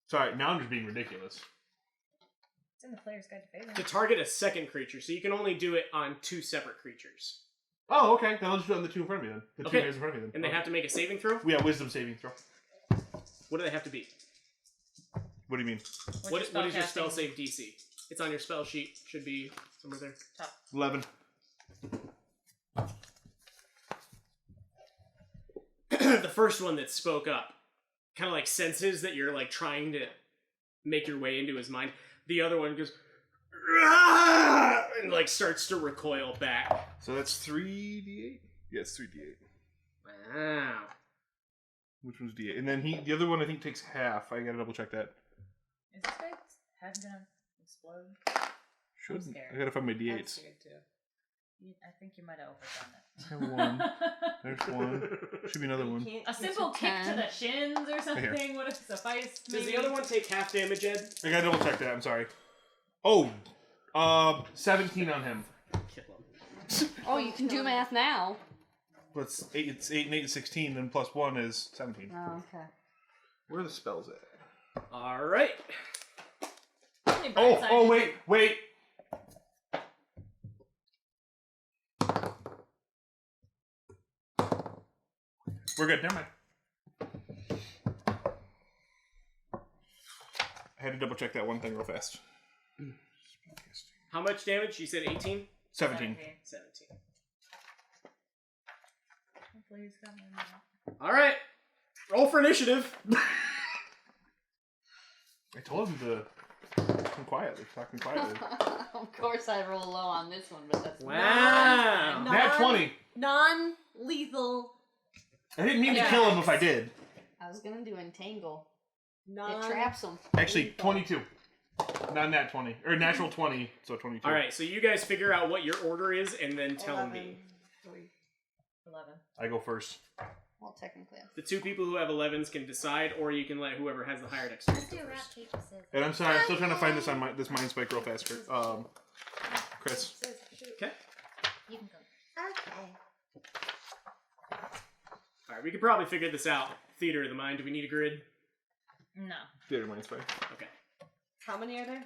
Sorry, now I'm just being ridiculous. It's in the Player's Guide to Favor. To target a second creature, so you can only do it on 2 separate creatures. Oh, okay. Then I'll just do it on the 2 in front of me then. The 2 Okay. guys in front of me then. And they have to make a saving throw? Yeah, Wisdom saving throw. What do they have to be? What do you mean? What is your spell save DC? It's on your spell sheet. Should be somewhere there. Top. 11. The first one that spoke up kind of like senses that you're like trying to make your way into his mind. The other one goes "Rah!" and like starts to recoil back. So that's 3d8? Yeah, it's 3d8. Wow. Which one's d8? And then the other one I think takes half. I gotta double check that. Is this guy having gonna explode? Should. scared. I gotta find my I'm d8s. scared too. I think you might have overdone it. I have one. There's one. Should be another one. A simple kick to the shins or something would have sufficed. Does Maybe. the other one take half damage, Ed? I gotta double check that. I'm sorry. Oh, 17 on him. Kill him. Oh, you can do math now. But it's 8 and 8 is 16, then plus 1 is 17. Oh, okay. Where are the spells at? All right. Only bright side Oh, is- wait. We're good. Never mind. I had to double check that one thing real fast. How much damage? You said 18? 17. 17. Hopefully he's got me in there. All right. Roll for initiative. I told him to come quietly. Talking quietly. Of course I roll low on this one, but that's Wow. Nat 20. Non-lethal. I didn't mean to kill him if I did. I was gonna do entangle. Non. It traps them. Actually, 22. Not nat 20. Or natural 20, so 22. All right, so you guys figure out what your order is and then tell 11. me. 11. I go first. Well, technically. The two people who have 11s can decide, or you can let whoever has the higher dexterity Let's do go rock, first. paper, scissors. And I'm sorry, I'm still trying to find this on this mind spike real fast. Chris. Okay. You can go. Okay. All right, we could probably figure this out. Theater of the mind. Do we need a grid? No. Theater mind spike. Okay. How many are there?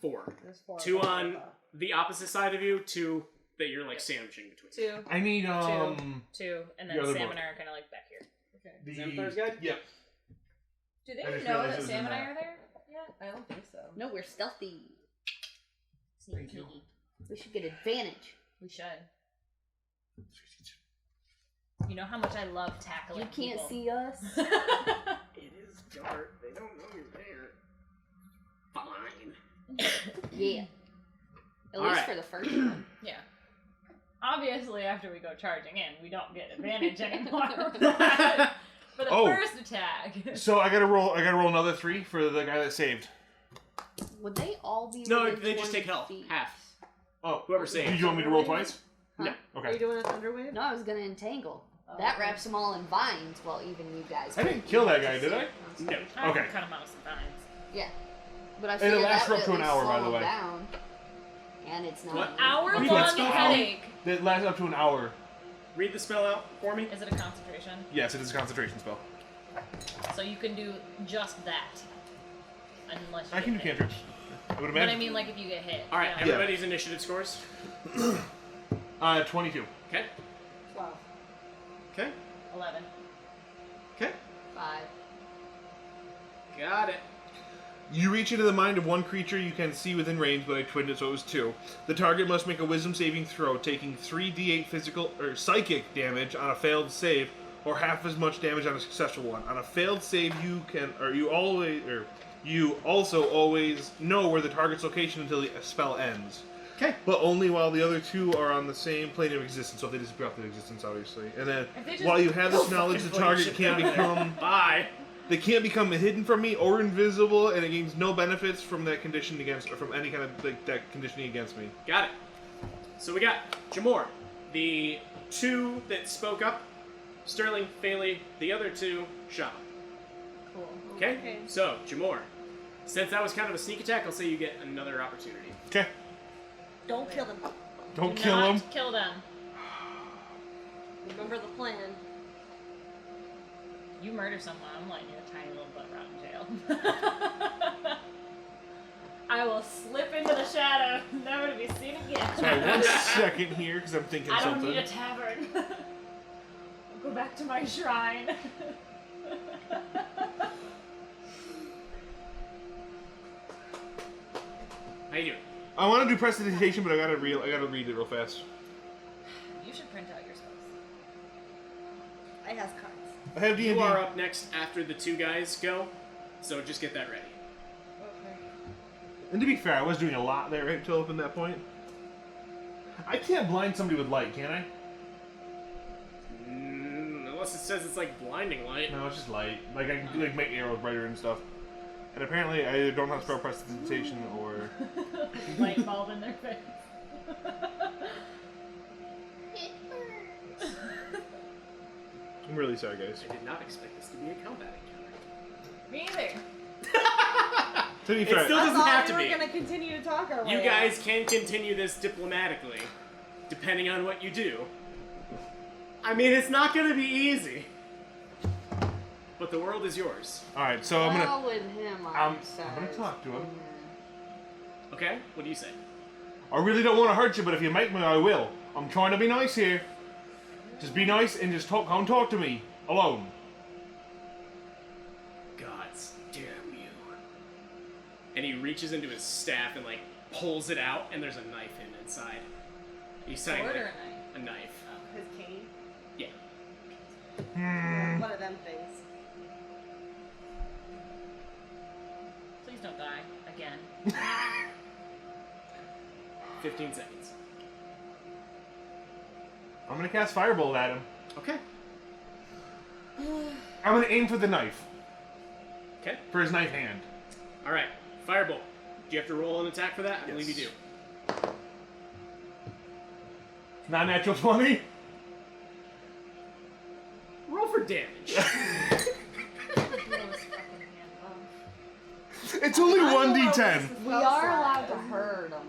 4. There's 4. 2 on the opposite side of you. 2 that you're like sandwiching between. 2, I need 2, and the then other Sam book. and I are kind of like back here. Okay. the Vampires Guide? Yep. Do I they just know realized it that was Sam in and I that. are there yet? I don't think so. No, we're stealthy. Thank you. We should get advantage. We should. You know how much I love tackling You can't people. see us. It is dark. They don't know you're there. Fine. Yeah. At All least right. for the first one. Yeah. Obviously, after we go charging in, we don't get advantage anymore. For the Oh. first attack. So I gotta roll another 3 for the guy that saved. Would they all be No, within they just 20 take health. feet? Half. Oh. Whoever Did saves. you want me to roll twice? Huh? No. Are you Okay. doing a thunder wave? No, I was gonna entangle. That wraps them all in vines while even you guys. I didn't kill that guy, did I? No. I Okay. can cut him out of some vines. Yeah. But I And it figured lasts that would for up to at an least hour, by slow the them way. down. And it's not. What? an Hour-long What spell? headache. That lasts up to an hour. Read the spell out for me. Is it a concentration? Yes, it is a concentration spell. So you can do just that. Unless you I can do get hit. cantrips. I would But I imagine. mean, like, if you get hit. All right, yeah. everybody's initiative scores. 22. Okay. 12. Okay. 11. Okay. 5. Got it. You reach into the mind of one creature you can see within range, but I twinned it so it was 2. The target must make a wisdom saving throw, taking 3d8 physical or psychic damage on a failed save, or half as much damage on a successful one. On a failed save, you also always know where the target's location until the spell ends. Okay. But only while the other 2 are on the same plane of existence, so they disappear off their existence, obviously. And then, If they just- while you have this knowledge, the Fucking target shit can't down there. become... Bye. They can't become hidden from me or invisible, and it gains no benefits from that condition against, or from any kind of like that conditioning against me. Got it. So we got Jamor, the 2 that spoke up, Sterling, Faley, the other 2, Shama. Cool. Okay? So, Jamor, since that was kind of a sneak attack, I'll say you get another opportunity. Okay. Don't kill them. Don't Do kill not him. Kill them. Remember the plan. You murder someone, I'm letting your tiny little butt rot in jail. I will slip into the shadow, never to be seen again. Sorry, 1 second here, because I'm thinking I don't something. need a tavern. I'll go back to my shrine. How you doing? I want to do prestidigitation, but I gotta read it real fast. You should print out your spells. I have cards. I have D&D. You are up next after the 2 guys go, so just get that ready. Okay. And to be fair, I was doing a lot there right till up in that point. I can't blind somebody with light, can I? Unless it says it's like blinding light. No, it's just light. Like I can do, like make arrows brighter and stuff. And apparently, I either don't have spell prestidigitation or. Light bulb in their face. I'm really sorry, guys. I did not expect this to be a combat encounter. Me either. To be It fair, still I doesn't thought have we to were be. gonna continue to talk our way You out. guys can continue this diplomatically, depending on what you do. I mean, it's not gonna be easy. But the world is yours. alright, so I'm gonna... Well, with him, I'm gonna talk to him. Okay? What do you say? I really don't want to hurt you, but if you make me, I will. I'm trying to be nice here. Just be nice and just come talk to me. Alone. Gods damn you. And he reaches into his staff and, like, pulls it out, and there's a knife hidden inside. He's saying, Sword like, or a knife? a knife. His cane. Yeah. One of them things. Please don't die again. 15 seconds. I'm gonna cast Firebolt at him. Okay. I'm gonna aim for the knife. Okay. For his knife hand. Alright. Firebolt. Do you have to roll an attack for that? I believe you do. Not natural 20? Roll for damage. It's only 1d10. We are allowed to hurt him.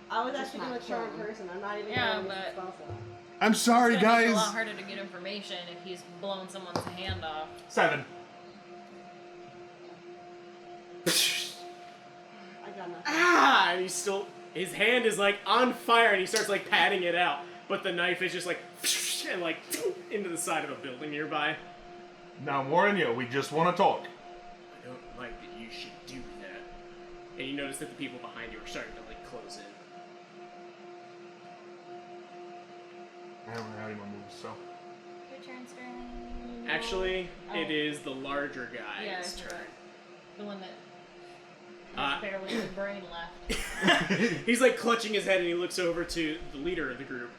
I was Just actually not doing a charm killing. person. I'm not even Yeah, going with but- the spell slot. I'm sorry, It's gonna make it a guys. lot harder to get information if he's blown someone's hand off. 7. I got nothing. Ah! And he's still... His hand is, like, on fire, and he starts, like, patting it out. But the knife is just, like... And, like, into the side of a building nearby. Now, I'm warning you, we just want to talk. I don't like that you should do that. And you notice that the people behind you are starting to, like, close in. I don't have any more moves, so. Your turn, Sterling. Actually, Oh. it is the larger guy's Yeah, I turn. forgot. The one that Uh, has barely any brain left. He's like clutching his head and he looks over to the leader of the group,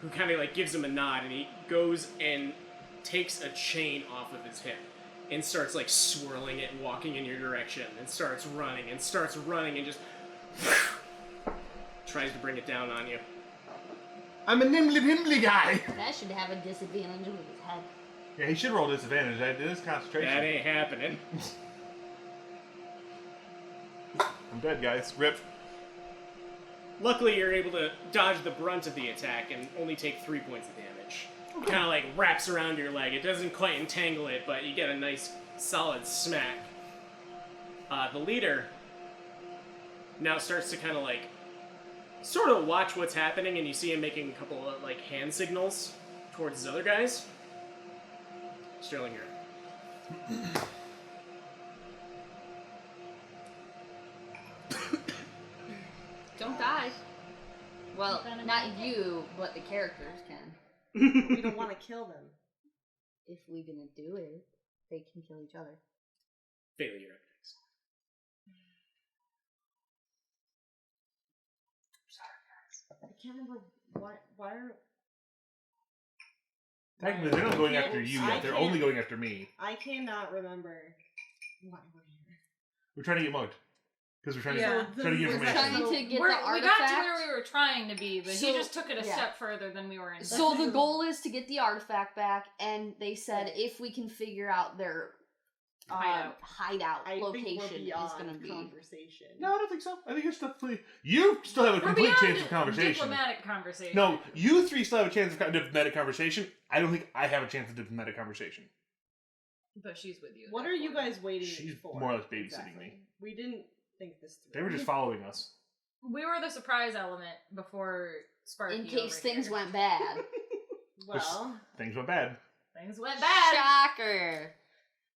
who kind of like gives him a nod, and he goes and takes a chain off of his hip and starts like swirling it and walking in your direction, and starts running and just tries to bring it down on you. I'm a nimbly guy. That should have a disadvantage with his head. Yeah, he should roll disadvantage. That is concentration. That ain't happening. I'm dead, guys. Rip. Luckily, you're able to dodge the brunt of the attack and only take 3 points of damage. It kind of like wraps around your leg. It doesn't quite entangle it, but you get a nice solid smack. The leader now starts to kind of like sort of watch what's happening, and you see him making a couple of like hand signals towards his other guys. Sterling, you're up. Don't die. Well, not you, but the characters can. We don't want to kill them. If we didn't do it, they can kill each other. Failure, you're up next. I can't remember why are... Technically, they're not going I after you can't- yet. They're only going after me. I cannot remember why we're here. We're trying to get mugged. Because we're trying Yeah. to get We're information. trying to get We the got artifact. to where we were trying to be, but he So- just took it a yeah. step further than we were in. So the goal is to get the artifact back, and they said if we can figure out their hideout I think location we're is beyond going to be. conversation. No, I don't think so. I think it's definitely... You still have a We're complete beyond chance of conversation. diplomatic conversation. No, you three still have a chance of diplomatic conversation. I don't think I have a chance of diplomatic conversation. But she's with you. What are you guys waiting She's for? more or less babysitting exactly? me. We didn't think this through. They were just following us. We were the surprise element before Sparky. In case over things here. went bad. Well, Things went bad. Things went bad. Shocker.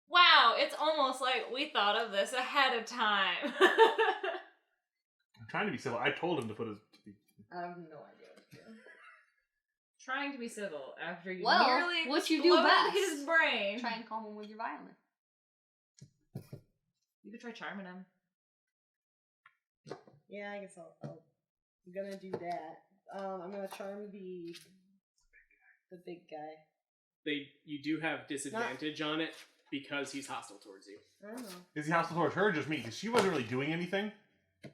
Wow, it's almost like we thought of this ahead of time. I'm trying to be civil. I told him to put his... I have no idea what to do. Trying to be civil after you Well, nearly what you do exploded best. his brain. Try and calm him with your violence. You could try charming him. Yeah, I guess I'm gonna do that. I'm gonna charm the big guy. You do have disadvantage on it because he's hostile towards you. I don't know. Is he hostile towards her or just me? Because she wasn't really doing anything.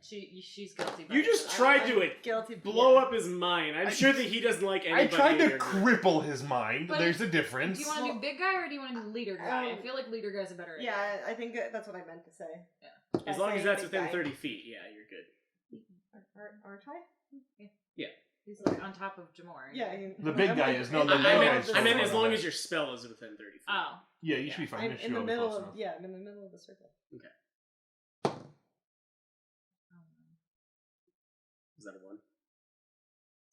She's guilty. You just tried to Guilty. blow up his mind. I'm sure that he doesn't like I anybody. tried in to your group. cripple his mind. But There's a difference. Do you want to do big guy or do you want to do leader guy? I Um, feel like leader guy's a better idea. Yeah, I think that's what I meant to say. As long as that's within 30 feet, yeah, you're good. Aren't I? He's like on top of Jamor. Yeah. The big guy is. No, the I little meant, guy's I meant still as long on as that. your spell is within 30 feet. Oh. Yeah, you should be fine. I'm Your in the shield is middle close of enough. I'm in the middle of the circle. Is that a 1?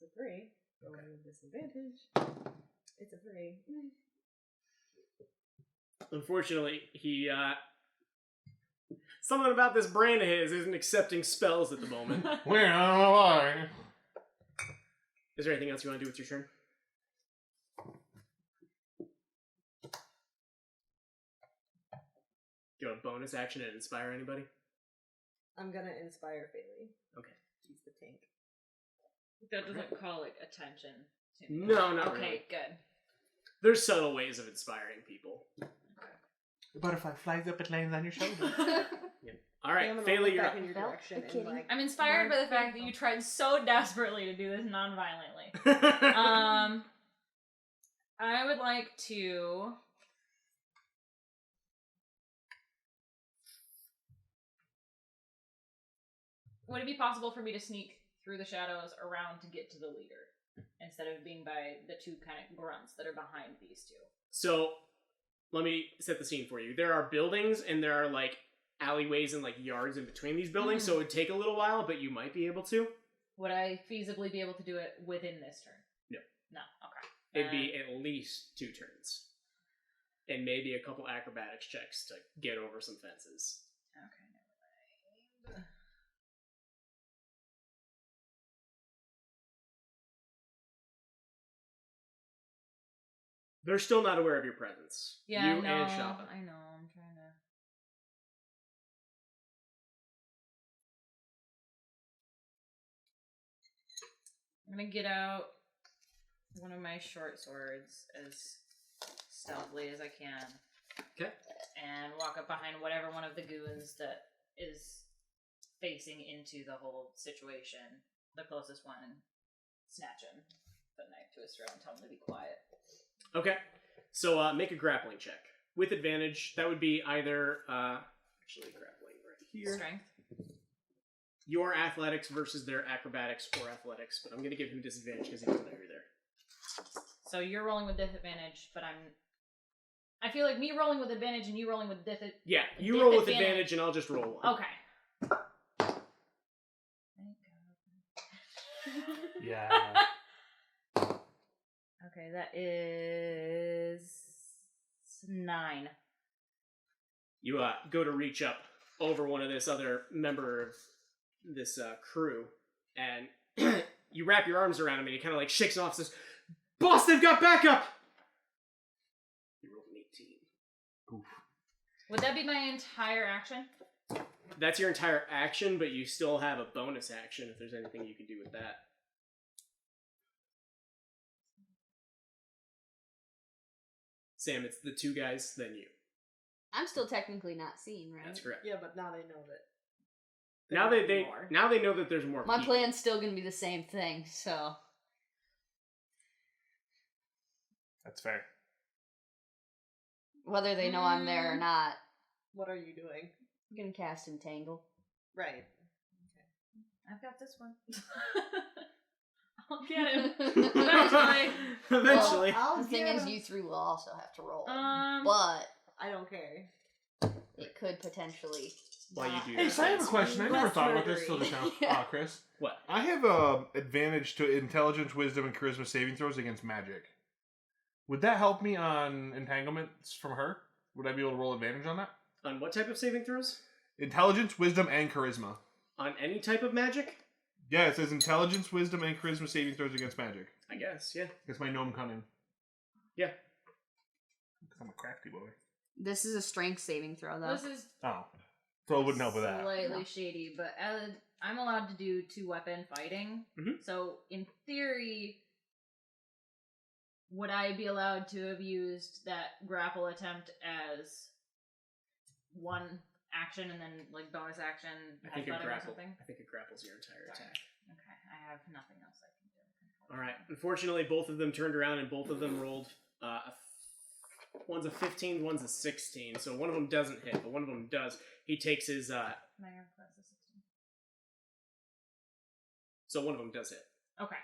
It's a 3. Okay. Disadvantage. It's a 3. Unfortunately, he, something about this brain of his isn't accepting spells at the moment. Where? I don't know why. Is there anything else you want to do with your turn? Do you want a bonus action and inspire anybody? I'm gonna inspire Fayley. Okay. He's the tank. That doesn't call like attention to me. No, not Okay, really. good. There's subtle ways of inspiring people. The butterfly flies up, it lands on your shoulder. All right, I'm gonna Fayley, look you're back up. in your Felt direction the and, kitty. like, I'm inspired by the fact that you tried so desperately to do this non-violently. I would like to... Would it be possible for me to sneak through the shadows around to get to the leader? Instead of being by the two kind of grunts that are behind these two. So, let me set the scene for you. There are buildings and there are like alleyways and like yards in between these buildings, so it would take a little while, but you might be able to. Would I feasibly be able to do it within this turn? No. No, okay. It'd be at least 2 turns. And maybe a couple acrobatics checks to get over some fences. Okay, never mind. They're still not aware of your presence. Yeah, you I know. and Shaba. I know. I'm trying to. I'm gonna get out one of my short swords as stealthily as I can. Okay. And walk up behind whatever one of the goons that is facing into the whole situation. The closest one, and snatch him, put a knife to his throat, and tell him to be quiet. Okay. So make a grappling check. With advantage, that would be either, actually grappling right here. Strength. Your athletics versus their acrobatics or athletics, but I'm going to give him disadvantage because he doesn't know you're there. So you're rolling with disadvantage, but I feel like me rolling with advantage and you rolling with disadvantage. Yeah, you roll with advantage and I'll just roll 1. Okay. Thank God. Yeah. Okay, that is 9. You go to reach up over one of this other member of this crew, and you wrap your arms around him, and he kind of like shakes it off and says, "Boss, they've got backup!" You rolled an 18. Oof. Would that be my entire action? That's your entire action, but you still have a bonus action if there's anything you can do with that. Sam, it's the 2 guys, then you. I'm still technically not seen, right? That's correct. Yeah, but now they know that. Now there's they more. now they know that there's more. My people. plan's still gonna be the same thing, so That's fair. whether they know I'm there or not, What are you doing? I'm gonna cast Entangle. Right. I've got this one. I'll get him. Eventually. Eventually. I'll The thing get is, him. you 3 will also have to roll, Um, but I don't care. it could potentially. While you do Hey, that. so I have a question. I never Less thought about this murdery. till just now. Yeah. Chris. What? I have advantage to intelligence, wisdom, and charisma saving throws against magic. Would that help me on entanglements from her? Would I be able to roll advantage on that? On what type of saving throws? Intelligence, wisdom, and charisma. On any type of magic? Yeah, it says intelligence, wisdom, and charisma saving throws against magic. I guess, yeah. It's my gnome cunning. Yeah. 'Cause I'm a crafty boy. This is a strength saving throw, though. this is Oh. So it wouldn't help with that. slightly No. shady, but I'm allowed to do 2-weapon fighting. Mhm. So in theory, would I be allowed to have used that grapple attempt as one action and then like bonus action I think it headbutting or grapples. something? I think it grapples your entire attack. Okay, I have nothing else I can do. All right. Unfortunately, both of them turned around and both of them rolled. One's a 15, one's a 16. So one of them doesn't hit, but one of them does. He takes his My armor class is 16. So one of them does hit. Okay.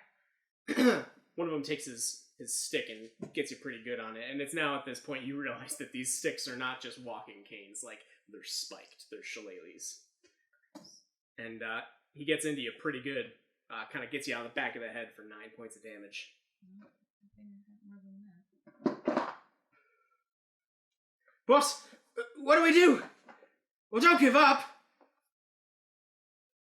One of them takes his stick and gets you pretty good on it. And it's now at this point you realize that these sticks are not just walking canes. Like, they're spiked. They're shillelaghs. And he gets into you pretty good. Kind of gets you on the back of the head for 9 points of damage. I think I got more than that. Boss, what do we do? Well, don't give up.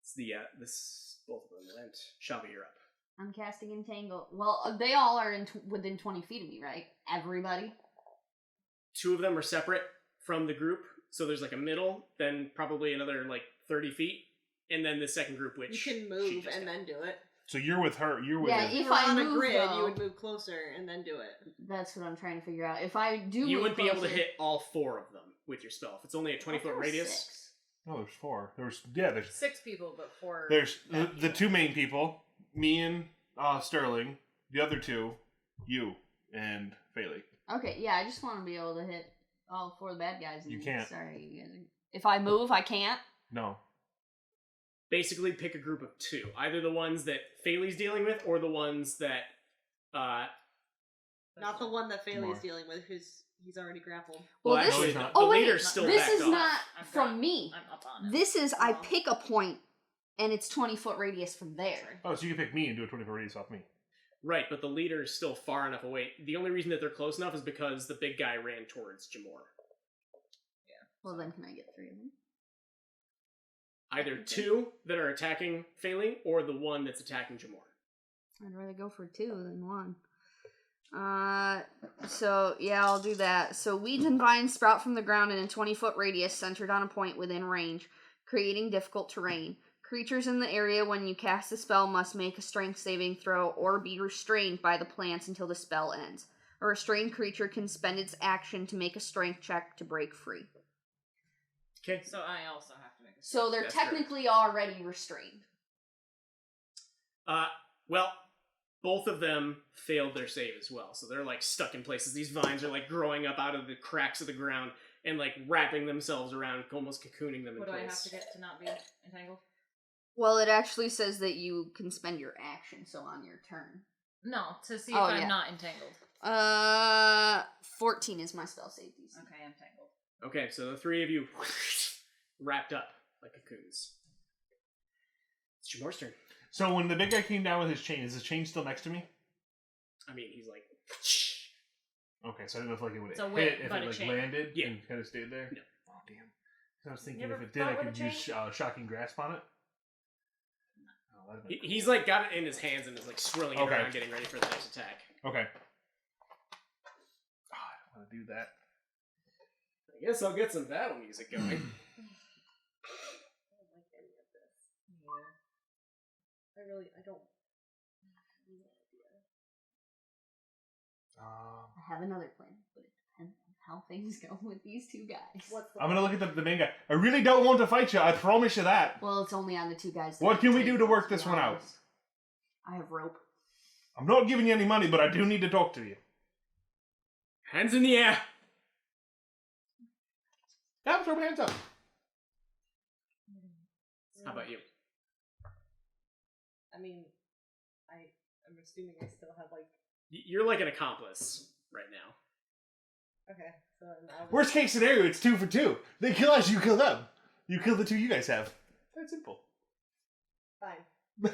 It's this both of them went. Shelby, you're up. I'm casting Entangle. Well, they all are within 20 feet of me, right? Everybody? 2 of them are separate from the group. So there's like a middle, then probably another like 30 feet. And then the second group, which You can move and then do it. So you're with her. You're with Yeah, her. If if you were I on a move, grid, though- you would move closer and then do it. That's what I'm trying to figure out. If I do you move wouldn't be able to closer- hit all 4 of them with your spell. If it's only a 20-foot radius. 6. No, there's 4. There's 6 people, but 4. There's the 2 main people, me and Sterling. The other 2, you and Bailey. Okay, yeah, I just want to be able to hit all 4 of the bad guys. You can't. Sorry, you guys. If I move, I can't. No. Basically, pick a group of 2. Either the ones that Faley's dealing with, or the ones that Not the one that More. Faley's dealing with, he's already grappled. Well, well, this actually, is not. the Oh, wait, leader's still this backed is off. not I've from got- me. I'm up on it. This is I Oh. pick a point, and it's 20-foot radius from there. Oh, so you can pick me and do a 24 radius off me. Right, but the leader is still far enough away. The only reason that they're close enough is because the big guy ran towards Jamor. Well, then can I get 3 of them? Either 2 that are attacking Faley, or the one that's attacking Jamor. I'd rather go for 2 than 1. So yeah, I'll do that. So weeds and vines sprout from the ground in a 20-foot radius centered on a point within range, creating difficult terrain. Creatures in the area when you cast the spell must make a strength saving throw or be restrained by the plants until the spell ends. A restrained creature can spend its action to make a strength check to break free. Okay. So I also have to make a So they're That's technically already restrained. Well, both of them failed their save as well, so they're like stuck in places. These vines are like growing up out of the cracks of the ground and like wrapping themselves around, almost cocooning them in What do place. I have to get to not be entangled? Well, it actually says that you can spend your action, so on your turn. No, to see Oh, if I'm yeah. not entangled. 14 is my spell save DC. Okay, I'm tangled. Okay, so the 3 of you wrapped up like cocoons. It's Jamor's turn. So when the big guy came down with his chain, is his chain still next to me? I mean, he's like, Okay, so I didn't know if like it would It's a hit whip, if but it a like chain. landed Yeah. and kind of stayed there. No. Oh damn! I was thinking You if ever it did, I fought with could a use shocking grasp on it. Oh, that'd been he's like got it in his hands and is like swirling it Okay. around, getting ready for the next attack. cool. Okay. Oh, I don't want to do that. I guess I'll get some battle music going. I don't like any of this. Yeah. I don't. I have another plan, but it depends on how things go with these 2 guys. What's the I'm gonna look at the main guy. I really don't want to fight you. I promise you that. Well, it's only on the 2 guys. that What can we take do to work those this one out? rounds. I have rope. I'm not giving you any money, but I do need to talk to you. Hands in the air. Yeah, throw my hands up. How about you? I mean, I'm assuming I still have like. You're like an accomplice right now. Okay, so I'll Worst case scenario, it's 2 for 2. They kill us, you kill them. You kill the 2 you guys have. That's simple. fine.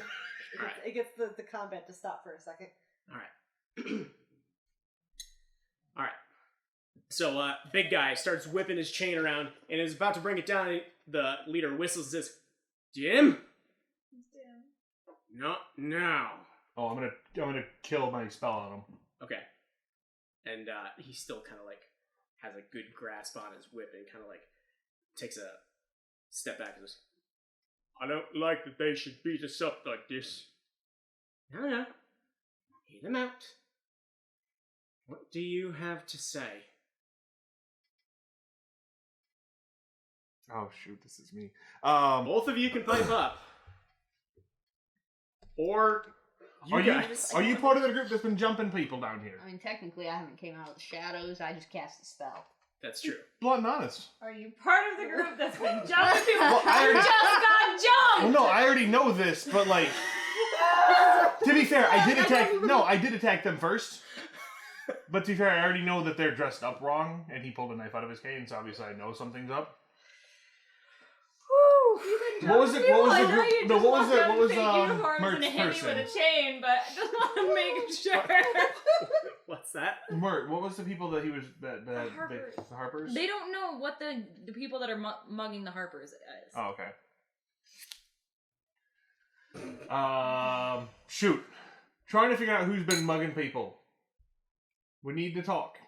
It gets the combat to stop for a second. Alright. Alright. So, big guy starts whipping his chain around and is about to bring it down. And the leader whistles and says, Jim? Not now. Oh, I'm gonna kill my spell on him. Okay. And he still kind of like has a good grasp on his whip and kind of like takes a step back and says, I don't like that they should beat us up like this. No. Hear them out. What do you have to say? Oh shoot, this is me. Both of you can pipe up. Or you guys. Are you part of the group that's been jumping people down here? I mean, technically, I haven't came out of the shadows. I just cast a spell. That's true. Blunt and honest. Are you part of the group that's been jumping people Well, I who already- just got jumped? Well, no, I already know this, but like, to be fair, I did attack. No, I did attack them first. But to be fair, I already know that they're dressed up wrong, and he pulled a knife out of his cane, so obviously I know something's up. What was it? What was the group? No, what was it? What was uniforms and Mert's hit you with a person? chain, but just want to make sure. What's that? Mert, what was the people that he was the Harpers. the Harpers? They don't know what the people that are mugging the Harpers is. Oh, okay. Shoot. Trying to figure out who's been mugging people. We need to talk.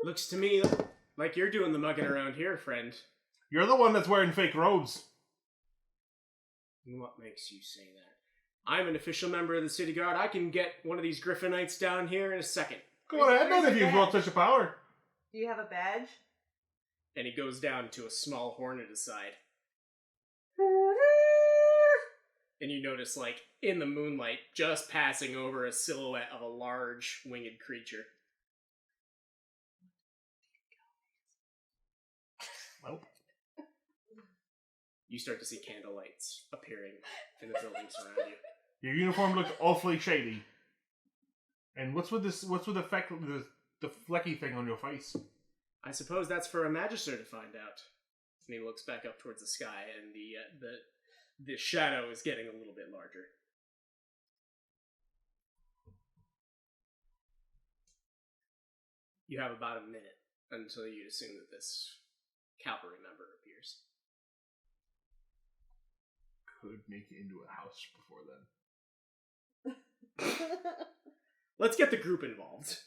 Looks to me like you're doing the mugging around here, friend. You're the one that's wearing fake robes. What makes you say that? I'm an official member of the city guard. I can get one of these Griffinites down here in a second. Go ahead, then, if you've got such a power. Do you have a badge? And he goes down to a small horn at his side. And you notice, like, in the moonlight, just passing over a silhouette of a large winged creature. Well, You start to see candlelights appearing in the buildings around you. your uniform looks awfully shady. And what's with this? What's with the flecky thing on your face? I suppose that's for a magister to find out. And he looks back up towards the sky, and the shadow is getting a little bit larger. You have about a minute until you assume that this cavalry member appears. Could make it into a house before then. Let's get the group involved.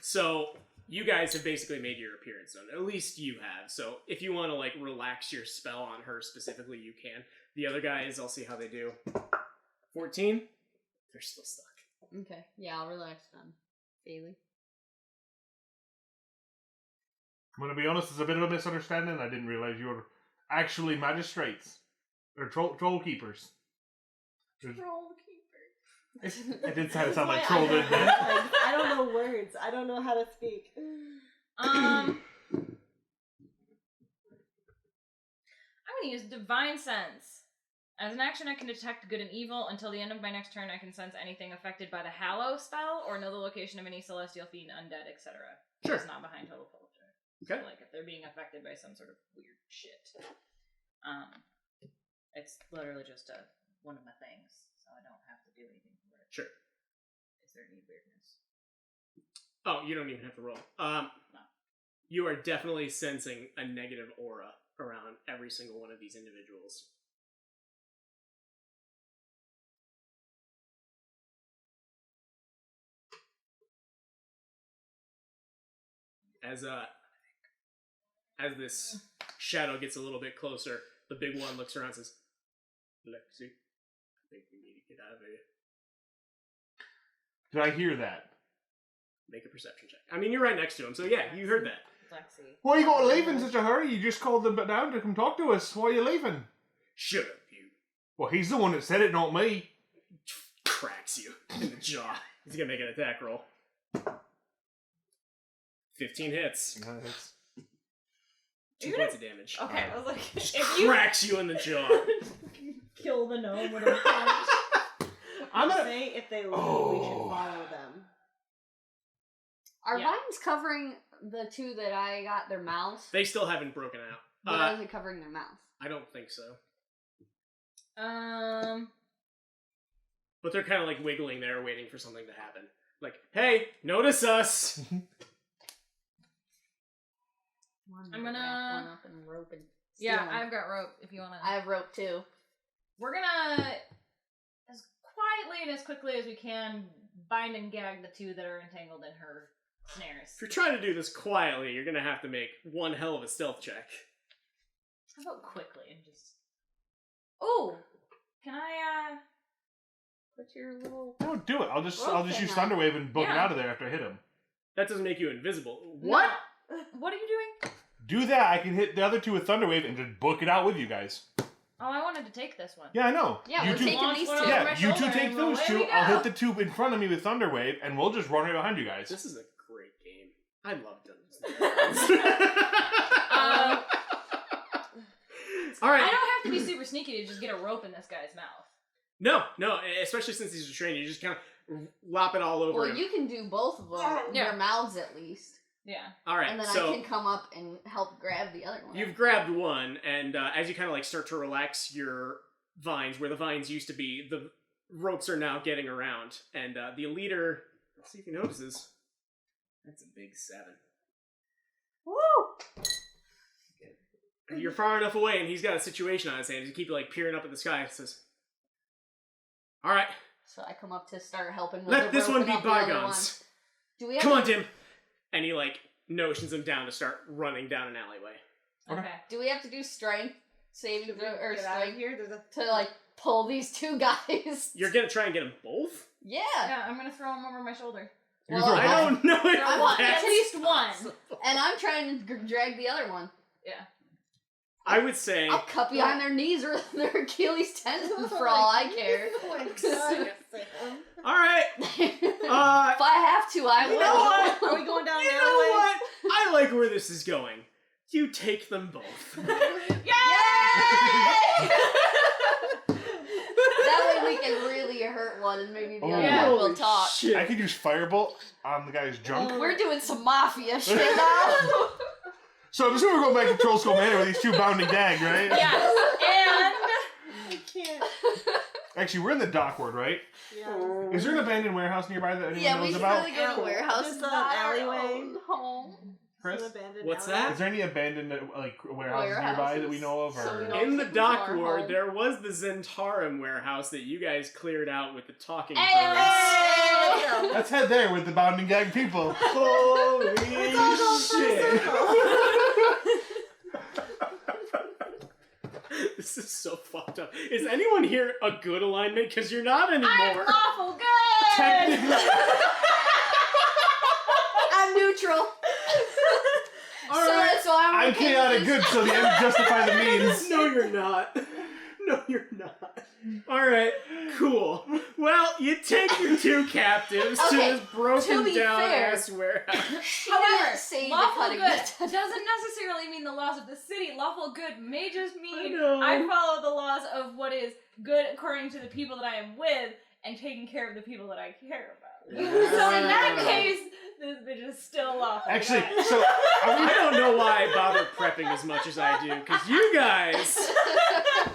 So, you guys have basically made your appearance known. At least you have. So, if you want to, like, relax your spell on her specifically, you can. The other guys, I'll see how they do. 14? They're still stuck. Okay. Yeah, I'll relax on Bailey. I'm gonna be honest, it's a bit of a misunderstanding. I didn't realize you were actually magistrates. Or troll keepers. Troll keeper. It did sound like That's troll, why didn't it? I don't know words. I don't know how to speak. I'm gonna use Divine Sense. As an action, I can detect good and evil. Until the end of my next turn, I can sense anything affected by the Hallow spell, or know the location of any celestial fiend, undead, etc. Sure. It's not behind total culture. Okay. So, like, if they're being affected by some sort of weird shit. It's literally just one of my things, so I don't have to do anything for it. Sure. Is there any weirdness? Oh, you don't even have to roll. No. You are definitely sensing a negative aura around every single one of these individuals. As this shadow gets a little bit closer, the big one looks around and says, Lexi, I think we need to get out of here. Did I hear that? Make a perception check. I mean, you're right next to him, so yeah, you heard that. Lexi. Why you got to leave in such a hurry? You just called them down to come talk to us. Why are you leaving? Shut up, you. Well, he's the one that said it, not me. Cracks you in the jaw. He's gonna make an attack roll. 15 hits. 2 points of damage. Okay, I was like, Just if you cracks you in the jaw. Kill the gnome with a punch. I'm gonna... Say if they leave, we should follow them. Are Yeah. vines covering the two that I got their mouths? They still haven't broken out. Why is it covering their mouths? I don't think so. But But they're kind of like wiggling there, waiting for something to happen. Like, hey, notice us! I'm gonna- one up and rope and yeah, steal 'em. I've got rope if you wanna. I have rope too. We're gonna, as quietly and as quickly as we can, bind and gag the two that are entangled in her snares. If you're trying to do this quietly, you're gonna have to make one hell of a stealth check. How about quickly and just. Oh, can I? Put your little. No, do it. I'll just Rope use thing on. Thunderwave and book it Yeah. out of there after I hit him. That doesn't make you invisible. What? What are you doing? Do that. I can hit the other two with Thunderwave and just book it out with you guys. Oh, I wanted to take this one. Yeah, I know. Yeah, you we're two. taking Launch these one two. over Yeah, my you two shoulder take and those away two. we I'll go. hit the two in front of me with Thunderwave, and we'll just run right behind you guys. This is a great game. I love Dungeons. All right. I don't have to be super sneaky to just get a rope in this guy's mouth. No, especially since he's a trainer, you just kind of lop it all over Well, him. you can do both of them. Yeah. Their mouths at least. Yeah. All right, And then so I can come up and help grab the other one. you've grabbed one, and as you kind of like start to relax your vines, where the vines used to be, the ropes are now getting around, and the leader, let's see if he notices. That's a big 7. Woo! You're far enough away, and he's got a situation on his hands. You keep like peering up at the sky. And says, "All right, So I come up to start helping with let the this rope one and be help the other bygones. one. Do we have Come to, on, Tim." And he like notions him down to start running down an alleyway. Okay. Do we have to do strength saving Should we throw or get out of strength here? There's a to like pull these two guys? You're gonna try and get them both? Yeah. Yeah, I'm gonna throw him over my shoulder. You Well, throw I don't know if I want At that's least one. possible. And I'm trying to drag the other one. Yeah. I would say I'll cut behind their knees or their Achilles tendon for all I care. Oh my God, Sam. all right. If I have to, I will. You know what? Are we going down You an know alleyway? what? I like where this is going. You take them both. That way we can really hurt one and maybe the Oh. other Yeah. one will talk. Shit. I could use firebolt on the guy's junk. We're doing some mafia shit now. So I'm assuming we're going back to Troll Skull Manor with these two bound and gagged, right? Yes. I can't. Actually, we're in the dock ward, right? Yeah. Is there an abandoned warehouse nearby that anyone Yeah, we knows should about? really go to warehouse. Just It's an not our alleyway. own home. Chris? An abandoned What's alleyway. that? Is there any abandoned warehouses nearby that we know of? So we Or... don't- In the Too dock far ward, home. there was the Zentarum warehouse that you guys cleared out with the talking Hey! birds. Let's head there with the bound and gagged people. Holy shit! This is so fucked up. Is anyone here a good alignment? Because you're not I'm anymore. lawful good. Technically. I'm neutral. Alright. So I'm I'm okay chaotic with good, this. so the ends justify the means. No, you're not. No, you're not. Alright, cool. Well, you take your two captives to Okay, this broken to be down fair- ass warehouse. She However, didn't say the lawful cutting good method. doesn't necessarily mean the laws of the city. Lawful good may just mean know. I follow the laws of what is good according to the people that I am with and taking care of the people that I care about. Yeah. So in that case, this bitch is still lawful Actually, good. so I don't know why I bother prepping as much as I do, because you guys...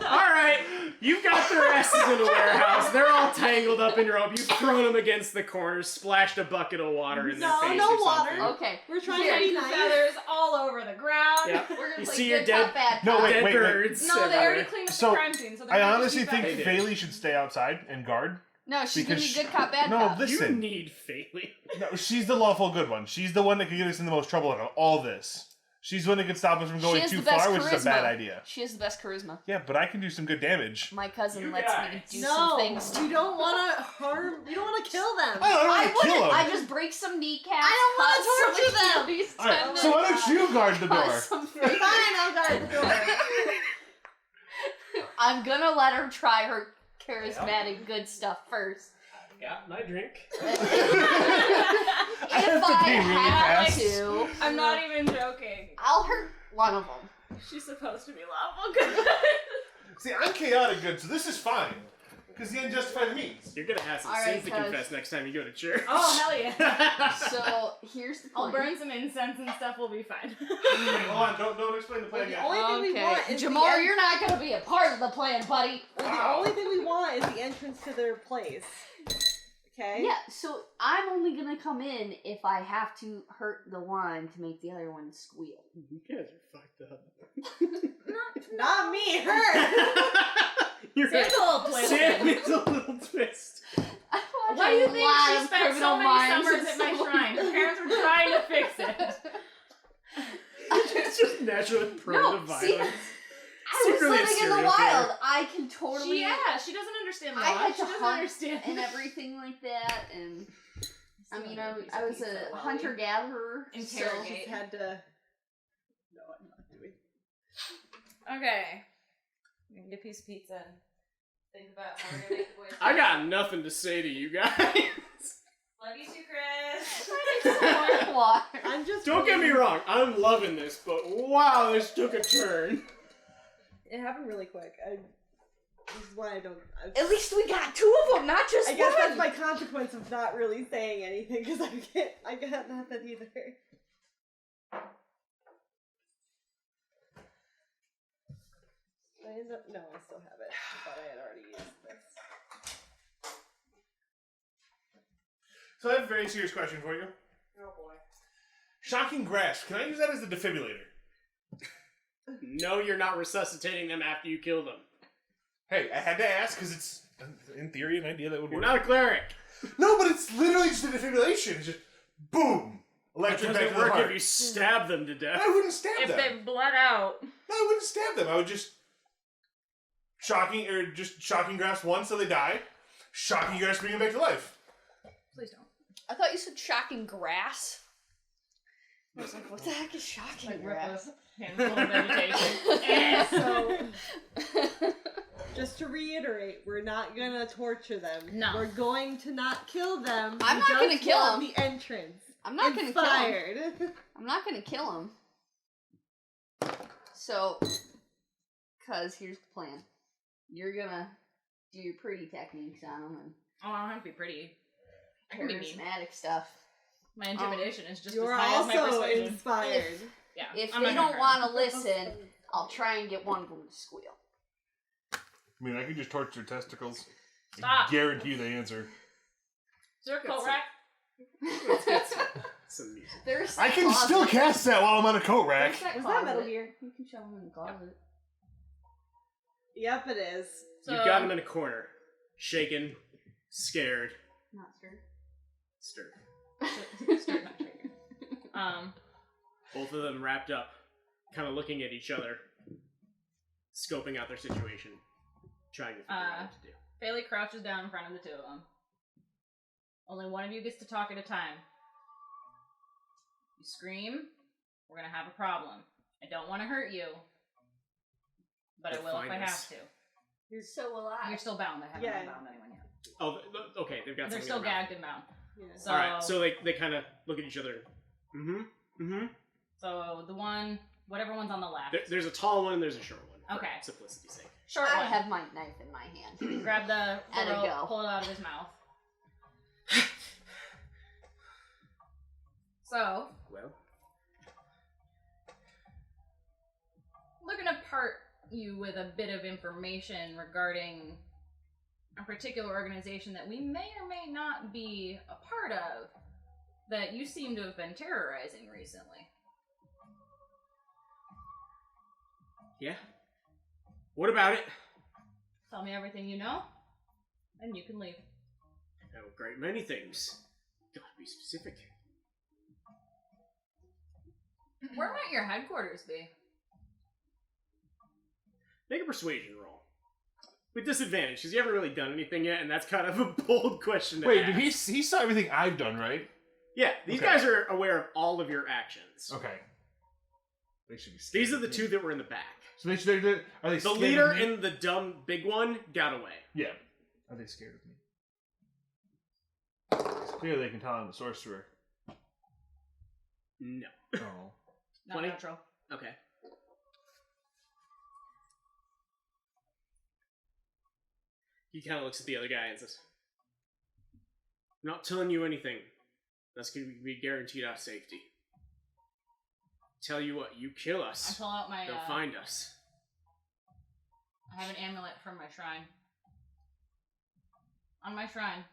Alright, you've got their asses in a warehouse, they're all tangled up in rope, you've thrown them against the corners, splashed a bucket of water in their No, face no or water. something. Okay. We're trying Here. to be The nice. feathers all over the ground. Yeah. We're gonna You play see good your cop, bad No, cop. wait, Dead wait, wait. birds No, they already everywhere. cleaned up So, the crime scene, so they're I gonna honestly just be think fine. Bailey should stay outside and guard. No, she's gonna be Because good cop, bad no, cop. this- You Listen. need Failing. No, she's the lawful good one. She's the one that could get us in the most trouble out of all this. She's the one that could stop us from She going has too the best far, which is a bad charisma. idea. She has the best charisma. Yeah, but I can do some good damage. My cousin You lets guys. me do No, some things. you don't want to harm. You don't want to kill them. I don't I want to kill wouldn't. him. I just break some kneecaps. I don't wanna cut some torture them. Achilles All right, tendons, so why don't you guard the cut door? some Fine, I'll guard the door. I'm gonna let her try her charismatic good stuff first. Got my drink. If I have to pee really have fast. to, I'm not even joking. I'll hurt one of them. She's supposed to be lawful good. See, I'm chaotic good, so this is fine. Because the end justify the means. You're gonna have some All right, sins to cuz- confess next time you go to church. Oh, hell yeah. So here's the I'll plan. burn some incense and stuff, we'll be fine. Wait, hold on, don't explain the Well, plan the yet. only thing we want is Jamar, the you're not gonna be a part of the plan, buddy. The only thing we want is the entrance to their place. Okay. Yeah, so I'm only gonna come in if I have to hurt the one to make the other one squeal. You guys are fucked up. Not me. Her. You're Sam's a little twisted. Sam is a little twist. Why do you think she of spent Criminal so many Minds summers at my and shrine? Her parents were trying to fix it. It's just naturally prone No, to see, violence. I was Secretly a living in the serial wild. killer. I can totally She doesn't understand I law. had She to doesn't hunt understand. and everything like that, and I mean, I was a hunter gatherer. Interrogate. She's had to. No, I'm not doing. Okay. We can get a piece of pizza and think about how we're gonna make the boys. I got nothing to say to you guys. Love you too, Chris. More water. I'm just. Don't get me wrong, I'm loving this, but wow, this took a turn. It happened really quick. This is why I don't. At least we got 2 of them, not just I guess one. that's my consequence of not really saying anything because I got nothing either. I end up, no, I still have it. I thought I had already used this. So I have a very serious question for you. Oh boy. Shocking grasp. Can I use that as a defibrillator? No, you're not resuscitating them after you kill them. Hey, I had to ask because it's, in theory, an idea that would You're work. not a cleric. No, but it's literally just a defibrillation. It's just boom, It electric back doesn't to the work heart. if you stab them to death. I wouldn't stab If them. they bled out. No, I wouldn't stab them. I would just shocking grasp once so they die. Shocking grasp bring them back to life. Please don't. I thought you said shocking grass. I was like, what the heck is shocking Like grass? handful of vegetation. So, just to reiterate, we're not gonna torture them. No. We're going to not kill them. I'm We not gonna just kill want them. the entrance. I'm not gonna kill him. Inspired. I'm not gonna kill him. So, cause here's the plan. You're gonna do your pretty techniques on them and Oh, I don't have to be pretty. I can be mean. charismatic stuff. My intimidation is just You're as high as my also persuasion. inspired. Yeah. If I'm they not gonna don't hurt want to listen, I'll try and get one of them to squeal. I mean, I could just torch their testicles. Stop. Guarantee you they answer. Is there a coat That's rack? Let's get some music. There's I that can still closet. cast that while I'm on a coat rack. There's that Was that Metal closet. Gear? You can show them in the closet. Yep, it is. So, You've got him in a corner, shaken, scared, Not sure. stirred. Start not trigger. Both of them wrapped up, kind of looking at each other, scoping out their situation, trying to figure out what to do. Bailey crouches down in front of the two of them. Only one of you gets to talk at a time. You scream, we're gonna have a problem. I don't want to hurt you, but I will if I Define have this. to. So will I. You're still bound. I haven't Yeah. unbound anyone yet. Oh, okay, they've got They're something still in their mouth. gagged and bound. Yeah. So, Alright, so they kind of look at each other. so the one, whatever one's on the left. There's a tall one and there's a short one. For Okay. simplicity's sake. Short I one. have my knife in my hand. Grab the At a rope, go. pull it out of his mouth. So, Well, we're gonna part you with a bit of information regarding a particular organization that we may or may not be a part of that you seem to have been terrorizing recently. yeah. What about it? Tell me everything you know, and you can leave. I know a great many things. Gotta be specific. Where might your headquarters be? Make a persuasion roll. With disadvantage, because you haven't really done anything yet, and that's kind of a bold question to Wait, ask. did he saw everything I've done, right? Yeah, these Okay. guys are aware of all of your actions. Okay. They should be scared These are of the me. two that were in the back. So are they The scared leader of me? and the dumb big one got away. Yeah. Are they scared of me? It's clear they can tell I'm the sorcerer. No. Oh. Not 20? neutral. Okay. He kind of looks at the other guy and says, I'm not telling you anything. That's going to be guaranteed our safety. Tell you what, you kill I us, pull out my. they'll find us. I have an amulet from my shrine. On my shrine,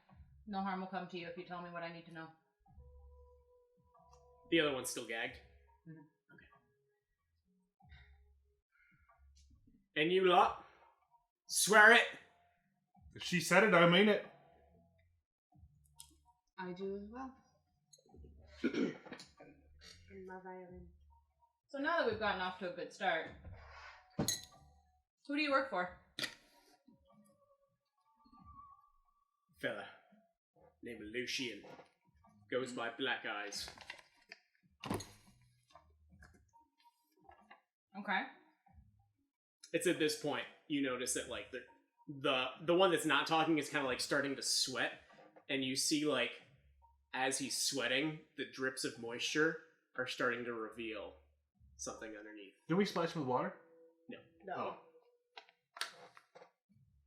no harm will come to you if you tell me what I need to know. The other one's still gagged. Mhm. Okay. And you lot, swear it. If she said it, I mean it. I do as well. In my violin. So now that we've gotten off to a good start, who do you work for? Fella named Lucian. Goes by Black Eyes. Okay. It's at this point you notice that like the one that's not talking is kind of like starting to sweat, and you see like as he's sweating, the drips of moisture are starting to reveal something underneath. Can we splash him with water? No. Oh.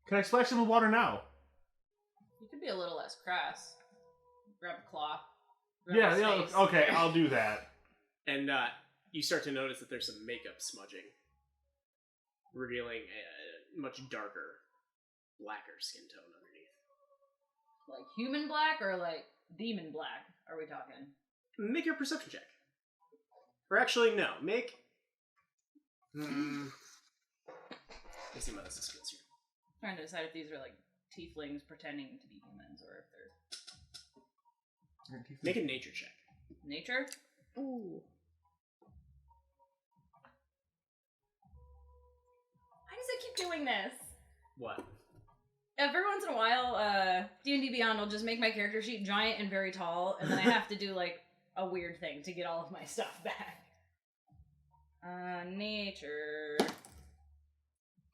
Can I splash him with water now? You could be a little less crass. Grab a claw. Yeah, okay, I'll do that. And you start to notice that there's some makeup smudging, revealing a much darker, blacker skin tone underneath. Like human black or like demon black? Are we talking? Make your perception check. Or actually, no. Make... Let me see my list of skills here. Trying to decide if these are like tieflings pretending to be humans or if they're Make a nature check. nature. Ooh. Why does it keep doing this? What? Every once in a while, D&D Beyond will just make my character sheet giant and very tall, and then I have to do like a weird thing to get all of my stuff back. Nature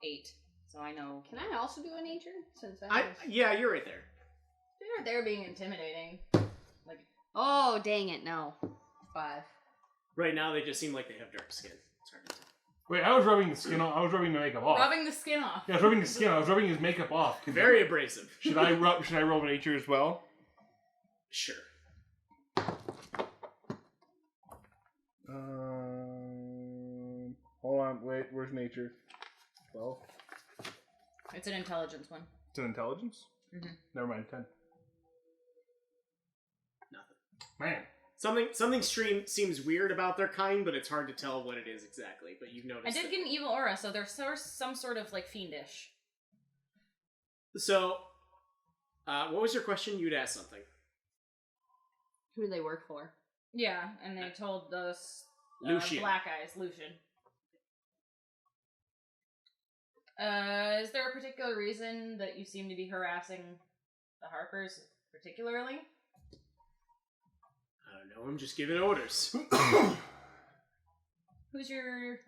8. So I know. Can I also do a nature? Since Yeah, you're right there. They're being intimidating. Like, Oh, dang it, no. 5. Right now, they just seem like they have dark skin. It's hard to tell. Wait, I was rubbing the skin off. I was rubbing the makeup off. rubbing the skin off. Yeah, I was rubbing the skin. I was rubbing his makeup off. Very abrasive. Should I roll nature as well? Sure. Hold on. Wait. Where's nature? 12. It's an intelligence one. It's an intelligence. Mhm. Never mind. 10. Nothing. Man. Something seems weird about their kind, but it's hard to tell what it is exactly. But you've noticed. I did get an evil aura, so there's some sort of like fiendish. So, what was your question? You'd asked something. Who do they work for? Yeah, and they told us Lucian. Black Eyes, Lucian. Is there a particular reason that you seem to be harassing the Harpers particularly? I don't know. I'm just giving orders. Who's your...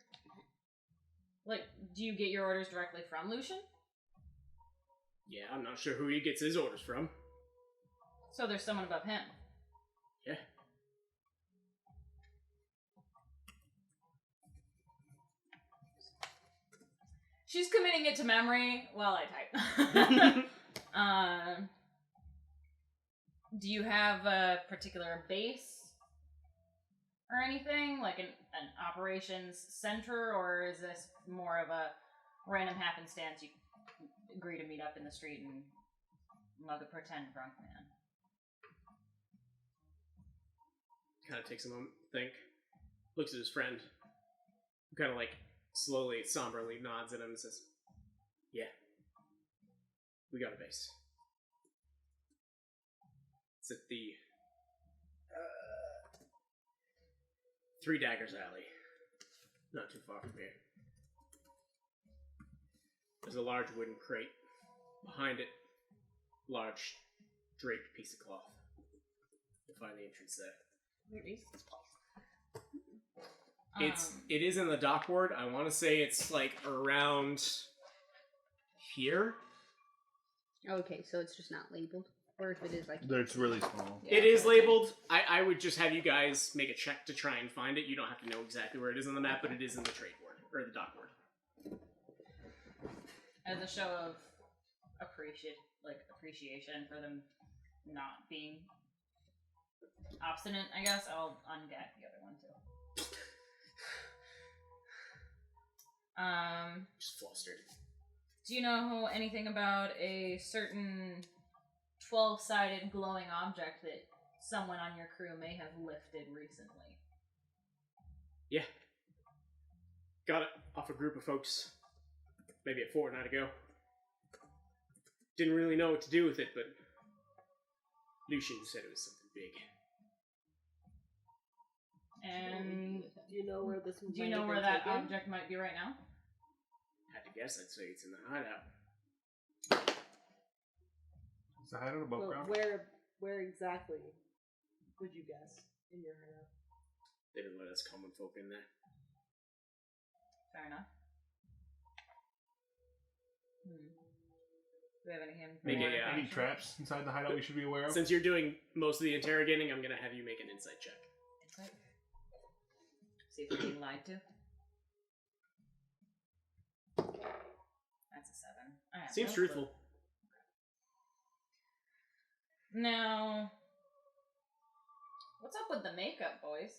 Like, do you get your orders directly from Lucian? Yeah, I'm not sure who he gets his orders from. So there's someone above him. Yeah. She's committing it to memory while I type. Do you have a particular base or anything? Like an operations center? Or is this more of a random happenstance you agree to meet up in the street and mug a pretend drunk man? Kind of takes a moment to think. Looks at his friend. Kind of like slowly, somberly nods at him and says, "Yeah, we got a base. It's at the Three Daggers Alley. Not too far from here. There's a large wooden crate. Behind it, large draped piece of cloth. You'll find the entrance there. It is in the dock ward. I want to say it's like around here. Okay, so it's just not labeled. Or if it is, like... It's really small. Yeah, It is okay. labeled. I would just have you guys make a check to try and find it. You don't have to know exactly where it is on the map, but it is in the trade ward or the dock ward. As a show of appreciation for them not being obstinate, I guess, I'll undeck the other one too. Just flustered. Do you know anything about a certain 12-sided glowing object that someone on your crew may have lifted recently? Yeah. Got it off a group of folks maybe a fortnight ago. Didn't really know what to do with it, but Lucian said it was something big. And Do you know where this? do you know where that object might be right now? Had to guess, I'd say it's in the hideout. Is the hideout above Well, ground? where exactly would you guess in your hideout? They didn't let us common folk in there. Fair enough. we have any hand? Make more it, yeah. Any action? traps inside the hideout we should be aware of? Since you're doing most of the interrogating, I'm gonna have you make an insight check. Insight? See if you're being lied to. That's a 7. I have Seems no truthful. clue. Now, what's up with the makeup, boys?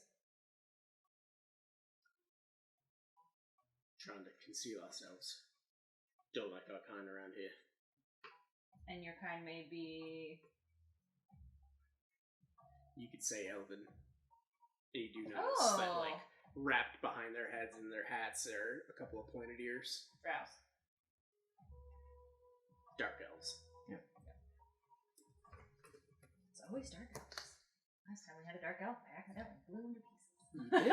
Trying to conceal ourselves. Don't like our kind around here. And your kind may be... You could say elven. You do notice that, like, wrapped behind their heads and their hats are a couple of pointed ears. Rouse. Dark elves. It's always dark elves. Last time we had a dark elf, I accidentally blew him to You pieces. did.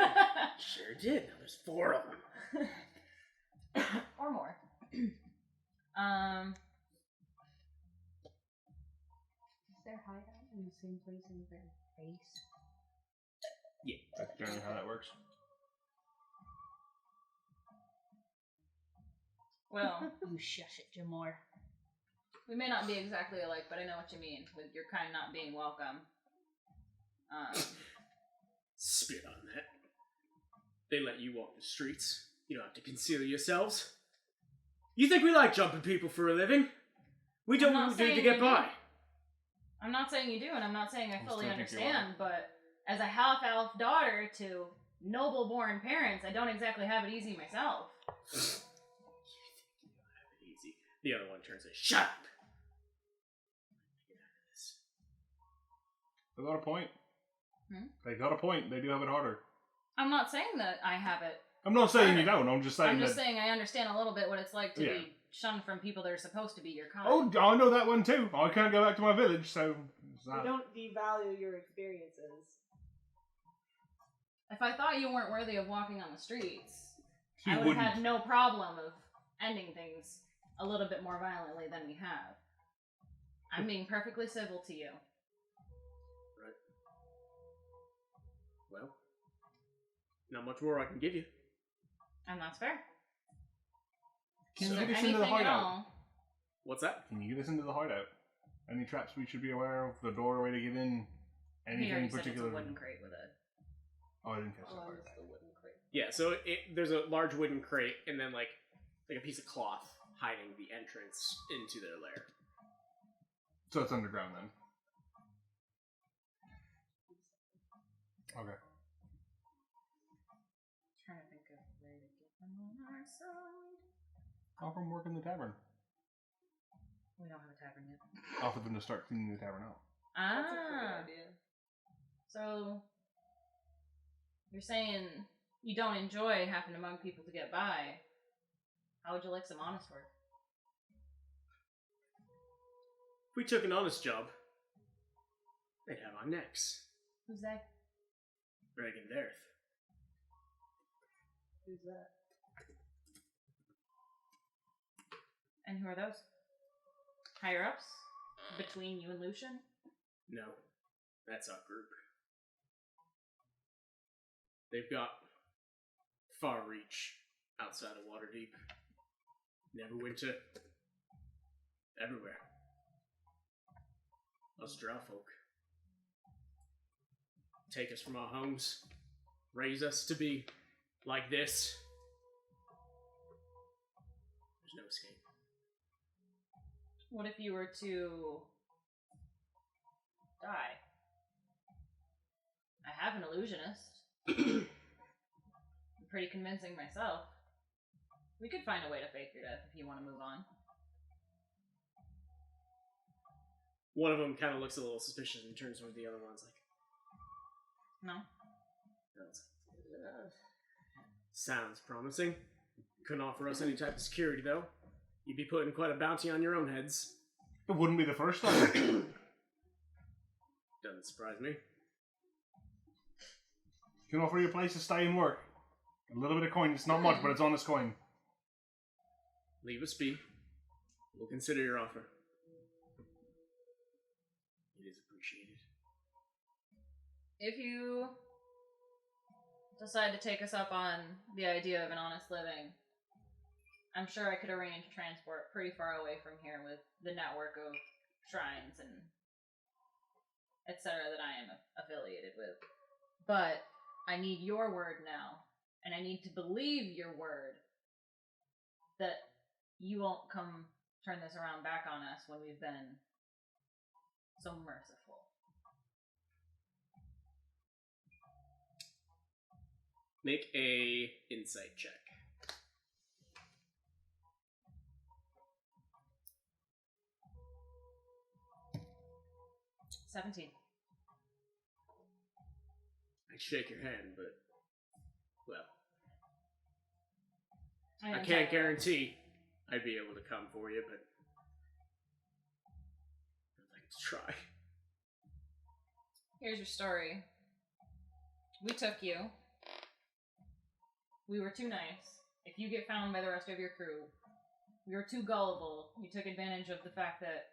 Sure did. There's 4 of them. Or more. Is their hideout in the same place as their base? That's generally how that works. Well, You shush it, Jamor. we may not be exactly alike, but I know what you mean with your kind not being welcome. Spit on that. They let you walk the streets. You don't have to conceal yourselves. You think we like jumping people for a living? We do I'm what not we do to saying get we by. do. I'm not saying you do, and I'm not saying I I fully still think you understand, but as a half-elf daughter to noble-born parents, I don't exactly have it easy myself. Easy. The other one turns to shut up. They got a point. Hmm? They got a point. They do have it harder. I'm not saying that I have it. I'm not saying you don't. I'm just saying I'm just that. saying I understand a little bit what it's like to Yeah. be shunned from people that are supposed to be your kind. Oh, I know that one too. I can't go back to my village, so. It's We not- don't devalue your experiences. If I thought you weren't worthy of walking on the streets, You I would have wouldn't. had no problem of ending things a little bit more violently than we have. I'm being perfectly civil to you. Right. Well, not much more I can give you. And that's fair. Can Is you there get us into the anything at hideout? all? What's that? Can you get us into the hideout? Any traps we should be aware of? The doorway to get in? He Anything already said particular? it's a wooden crate with a... Oh, I didn't catch that Oh, part. it's the wooden crate. Yeah, so there's a large wooden crate and then like a piece of cloth hiding the entrance into their lair. So it's underground then. Okay. Trying to think of where to get them on our side. Offer them work in the tavern. We don't have a tavern yet. Offer them to start cleaning the tavern out. That's a Ah, great idea. so you're saying you don't enjoy having to mug people to get by. How would you like some honest work? If we took an honest job, they'd have our necks. Who's that? Dragon Dareth. Who's that? And who are those? Higher ups? Between you and Lucian? No, that's our group. They've got far reach outside of Waterdeep. Neverwinter. Everywhere. Us drow folk. Take us from our homes. Raise us to be like this. There's no escape. What if you were to die? I have an illusionist. I'm pretty convincing myself. We could find a way to fake your death if you want to move on. One of them kind of looks a little suspicious and turns toward the other one's like, No? no, it's like, sounds promising. Couldn't offer us any type of security, though. You'd be putting quite a bounty on your own heads. It wouldn't be the first time. Doesn't surprise me. Can offer you a place to stay and work. A little bit of coin. It's not much, but it's honest coin. Leave us be. We'll consider your offer. It is appreciated. If you decide to take us up on the idea of an honest living, I'm sure I could arrange transport pretty far away from here with the network of shrines and etc. that I am affiliated with. But I need your word now, and I need to believe your word that you won't come turn this around back on us when we've been so merciful. Make a insight check. 17. I'd shake your hand, but well, I am can't tired. guarantee I'd be able to come for you, but I'd like to try. Here's your story. We took you. We were too nice. If you get found by the rest of your crew, we were too gullible. You took advantage of the fact that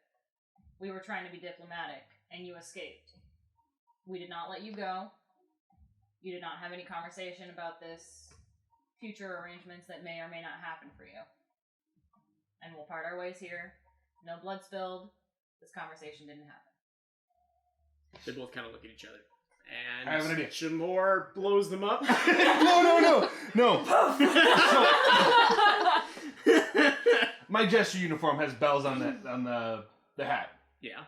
we were trying to be diplomatic, and you escaped. We did not let you go. You did not have any conversation about this future arrangements that may or may not happen for you. And we'll part our ways here. No blood spilled. This conversation didn't happen. They both kind of look at each other. And I have an idea. Shamor blows them up. No. My jester uniform has bells on the hat. Yeah.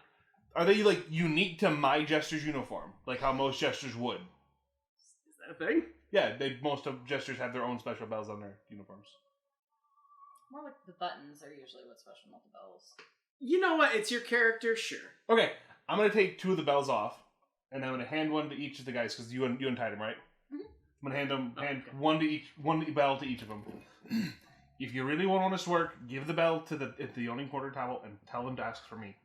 Are they like unique to my jester's uniform, like how most jesters would? Is that a thing? Yeah, most of jesters have their own special bells on their uniforms. More like the buttons are usually what's special, not the bells. You know what? It's your character, sure. Okay, I'm gonna take 2 of the bells off, and I'm gonna hand one to each of the guys because you untied them, right? Mhm. I'm gonna hand okay. one bell to each of them. If you really want this to work, give the bell to the yawning porter towel and tell them to ask for me.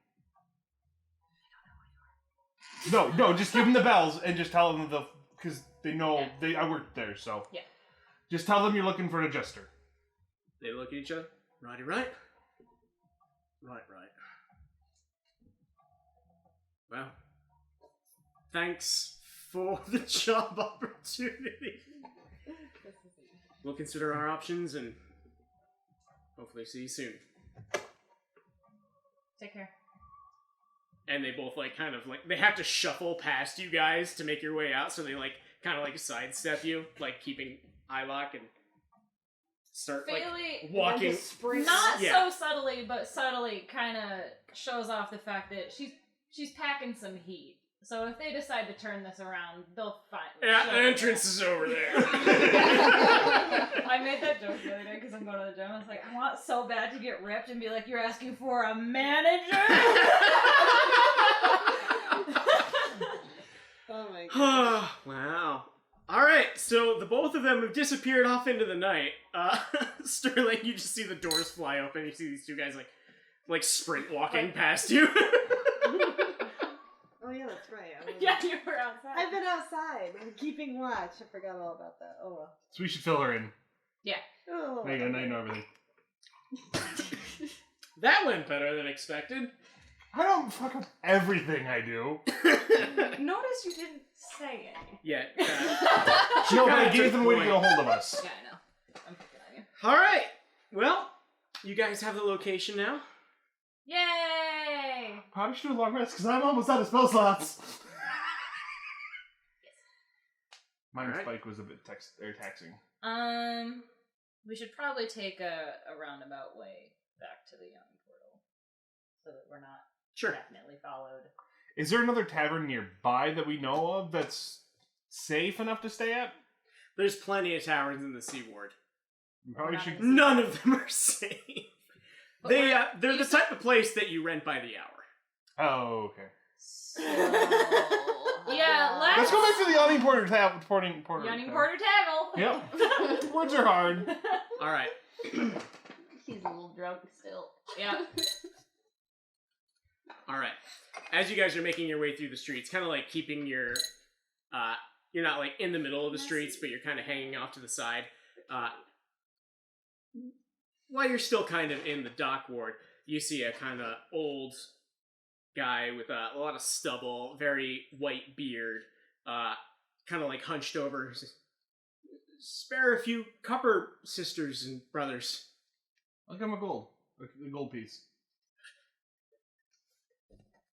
No, just give them the bells and just tell them because they know I worked there, so yeah. Just tell them you're looking for an adjuster. They look at each other. Righty, right. Right. Well, thanks for the job opportunity. We'll consider our options and hopefully see you soon. Take care. And they both they have to shuffle past you guys to make your way out, so they kind of sidestep you, keeping eye lock and start Bailey, walking. Not Yeah. so subtly, but subtly kind of shows off the fact that she's packing some heat. So if they decide to turn this around, they'll find. Yeah, the entrance is over there. I made that joke the other day because I'm going to the gym. I was like, I want so bad to get ripped and be like, you're asking for a manager? Oh my god. Wow. Alright, so the both of them have disappeared off into the night. Sterling, you just see the doors fly open. You see these two guys sprint walking past you. Oh yeah, that's right. Yeah, you were outside. I've been outside. I'm keeping watch. I forgot all about that. Oh well. So we should fill her in. Yeah. Oh. Now you know everything. That went better than expected. I don't fuck up everything I do. Notice you didn't say anything. Yeah. No, but I took gave them a way to point. get a hold of us. Yeah, I know. I'm picking on you. Alright. Well, you guys have the location now. Yay! Probably should do a long rest because I'm almost out of spell slots. Mine Alright. spike was a bit taxing. We should probably take a roundabout way back to the young portal so that we're not definitely followed. Is there another tavern nearby that we know of that's safe enough to stay at? There's plenty of taverns in the Seaward. We probably should. None of them are safe. But They're the type of place that you rent by the hour. Oh, okay. Yeah, Let's go back to the yawning porter Yawning Porter Taggle. Yep. Words are hard. All right. He's a little drunk still. Yeah. All right. As you guys are making your way through the streets, kind of keeping your, you're not in the middle of the streets, but you're kind of hanging off to the side. While you're still kind of in the dock ward, you see a kind of old guy with a lot of stubble, very white beard, kind of hunched over. He says, "Spare a few copper, sisters and brothers." I'll give him a gold. A gold piece.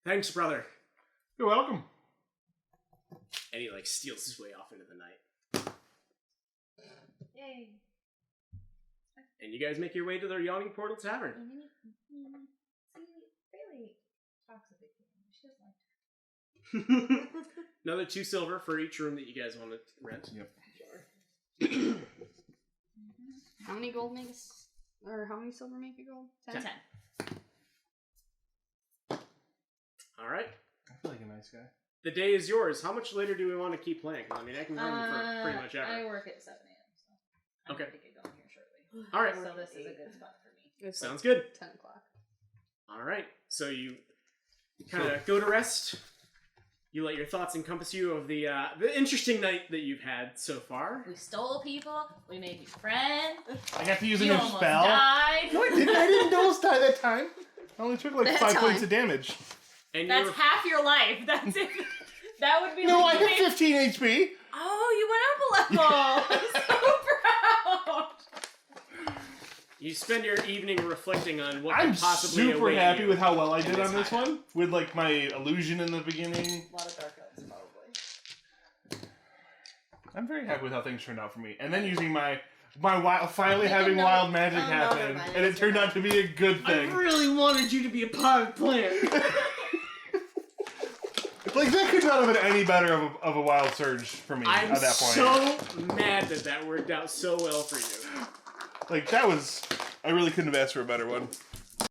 Thanks, brother. You're welcome. And he like steals his way off into the night. Yay. And you guys make your way to the Yawning Portal Tavern. See, really talks a big game. She doesn't like Another 2 silver for each room that you guys want to rent. Yep. Sure. How many gold makes, or how many silver make a gold? 10. All right. I feel like a nice guy. The day is yours. How much later do we want to keep playing? 'Cause, I mean, I can run for pretty much ever. I work at 7 a.m., so I'm Okay. going to get going here shortly. All right. So this is a good spot for me. It's Sounds good. like 10 o'clock. All right. So you kind of go to rest. You let your thoughts encompass you of the interesting night that you've had so far. We stole people. We made new friends. I got to use a You new almost spell. died. No, I didn't. I didn't almost die that time. I only took like That 5 time. points of damage. And That's you're half your life. That's it. That would be No, I like had 15 HP. Oh, you went up a level. I'm so proud. you spend your evening reflecting on what I'm could possibly super await happy you with how well I in did on this hideout. one. With like my illusion in the beginning. A lot of dark elves, probably. I'm very happy with how things turned out for me. And then using my finally Make a having note. wild magic Oh, no, happen, never mind. and it turned out to be a good thing. really wanted you to be a part of the plan. Like that could not have been any better of a wild surge for me I'm at that point. so mad that worked out so well for you. Like that was, I really couldn't have asked for a better one.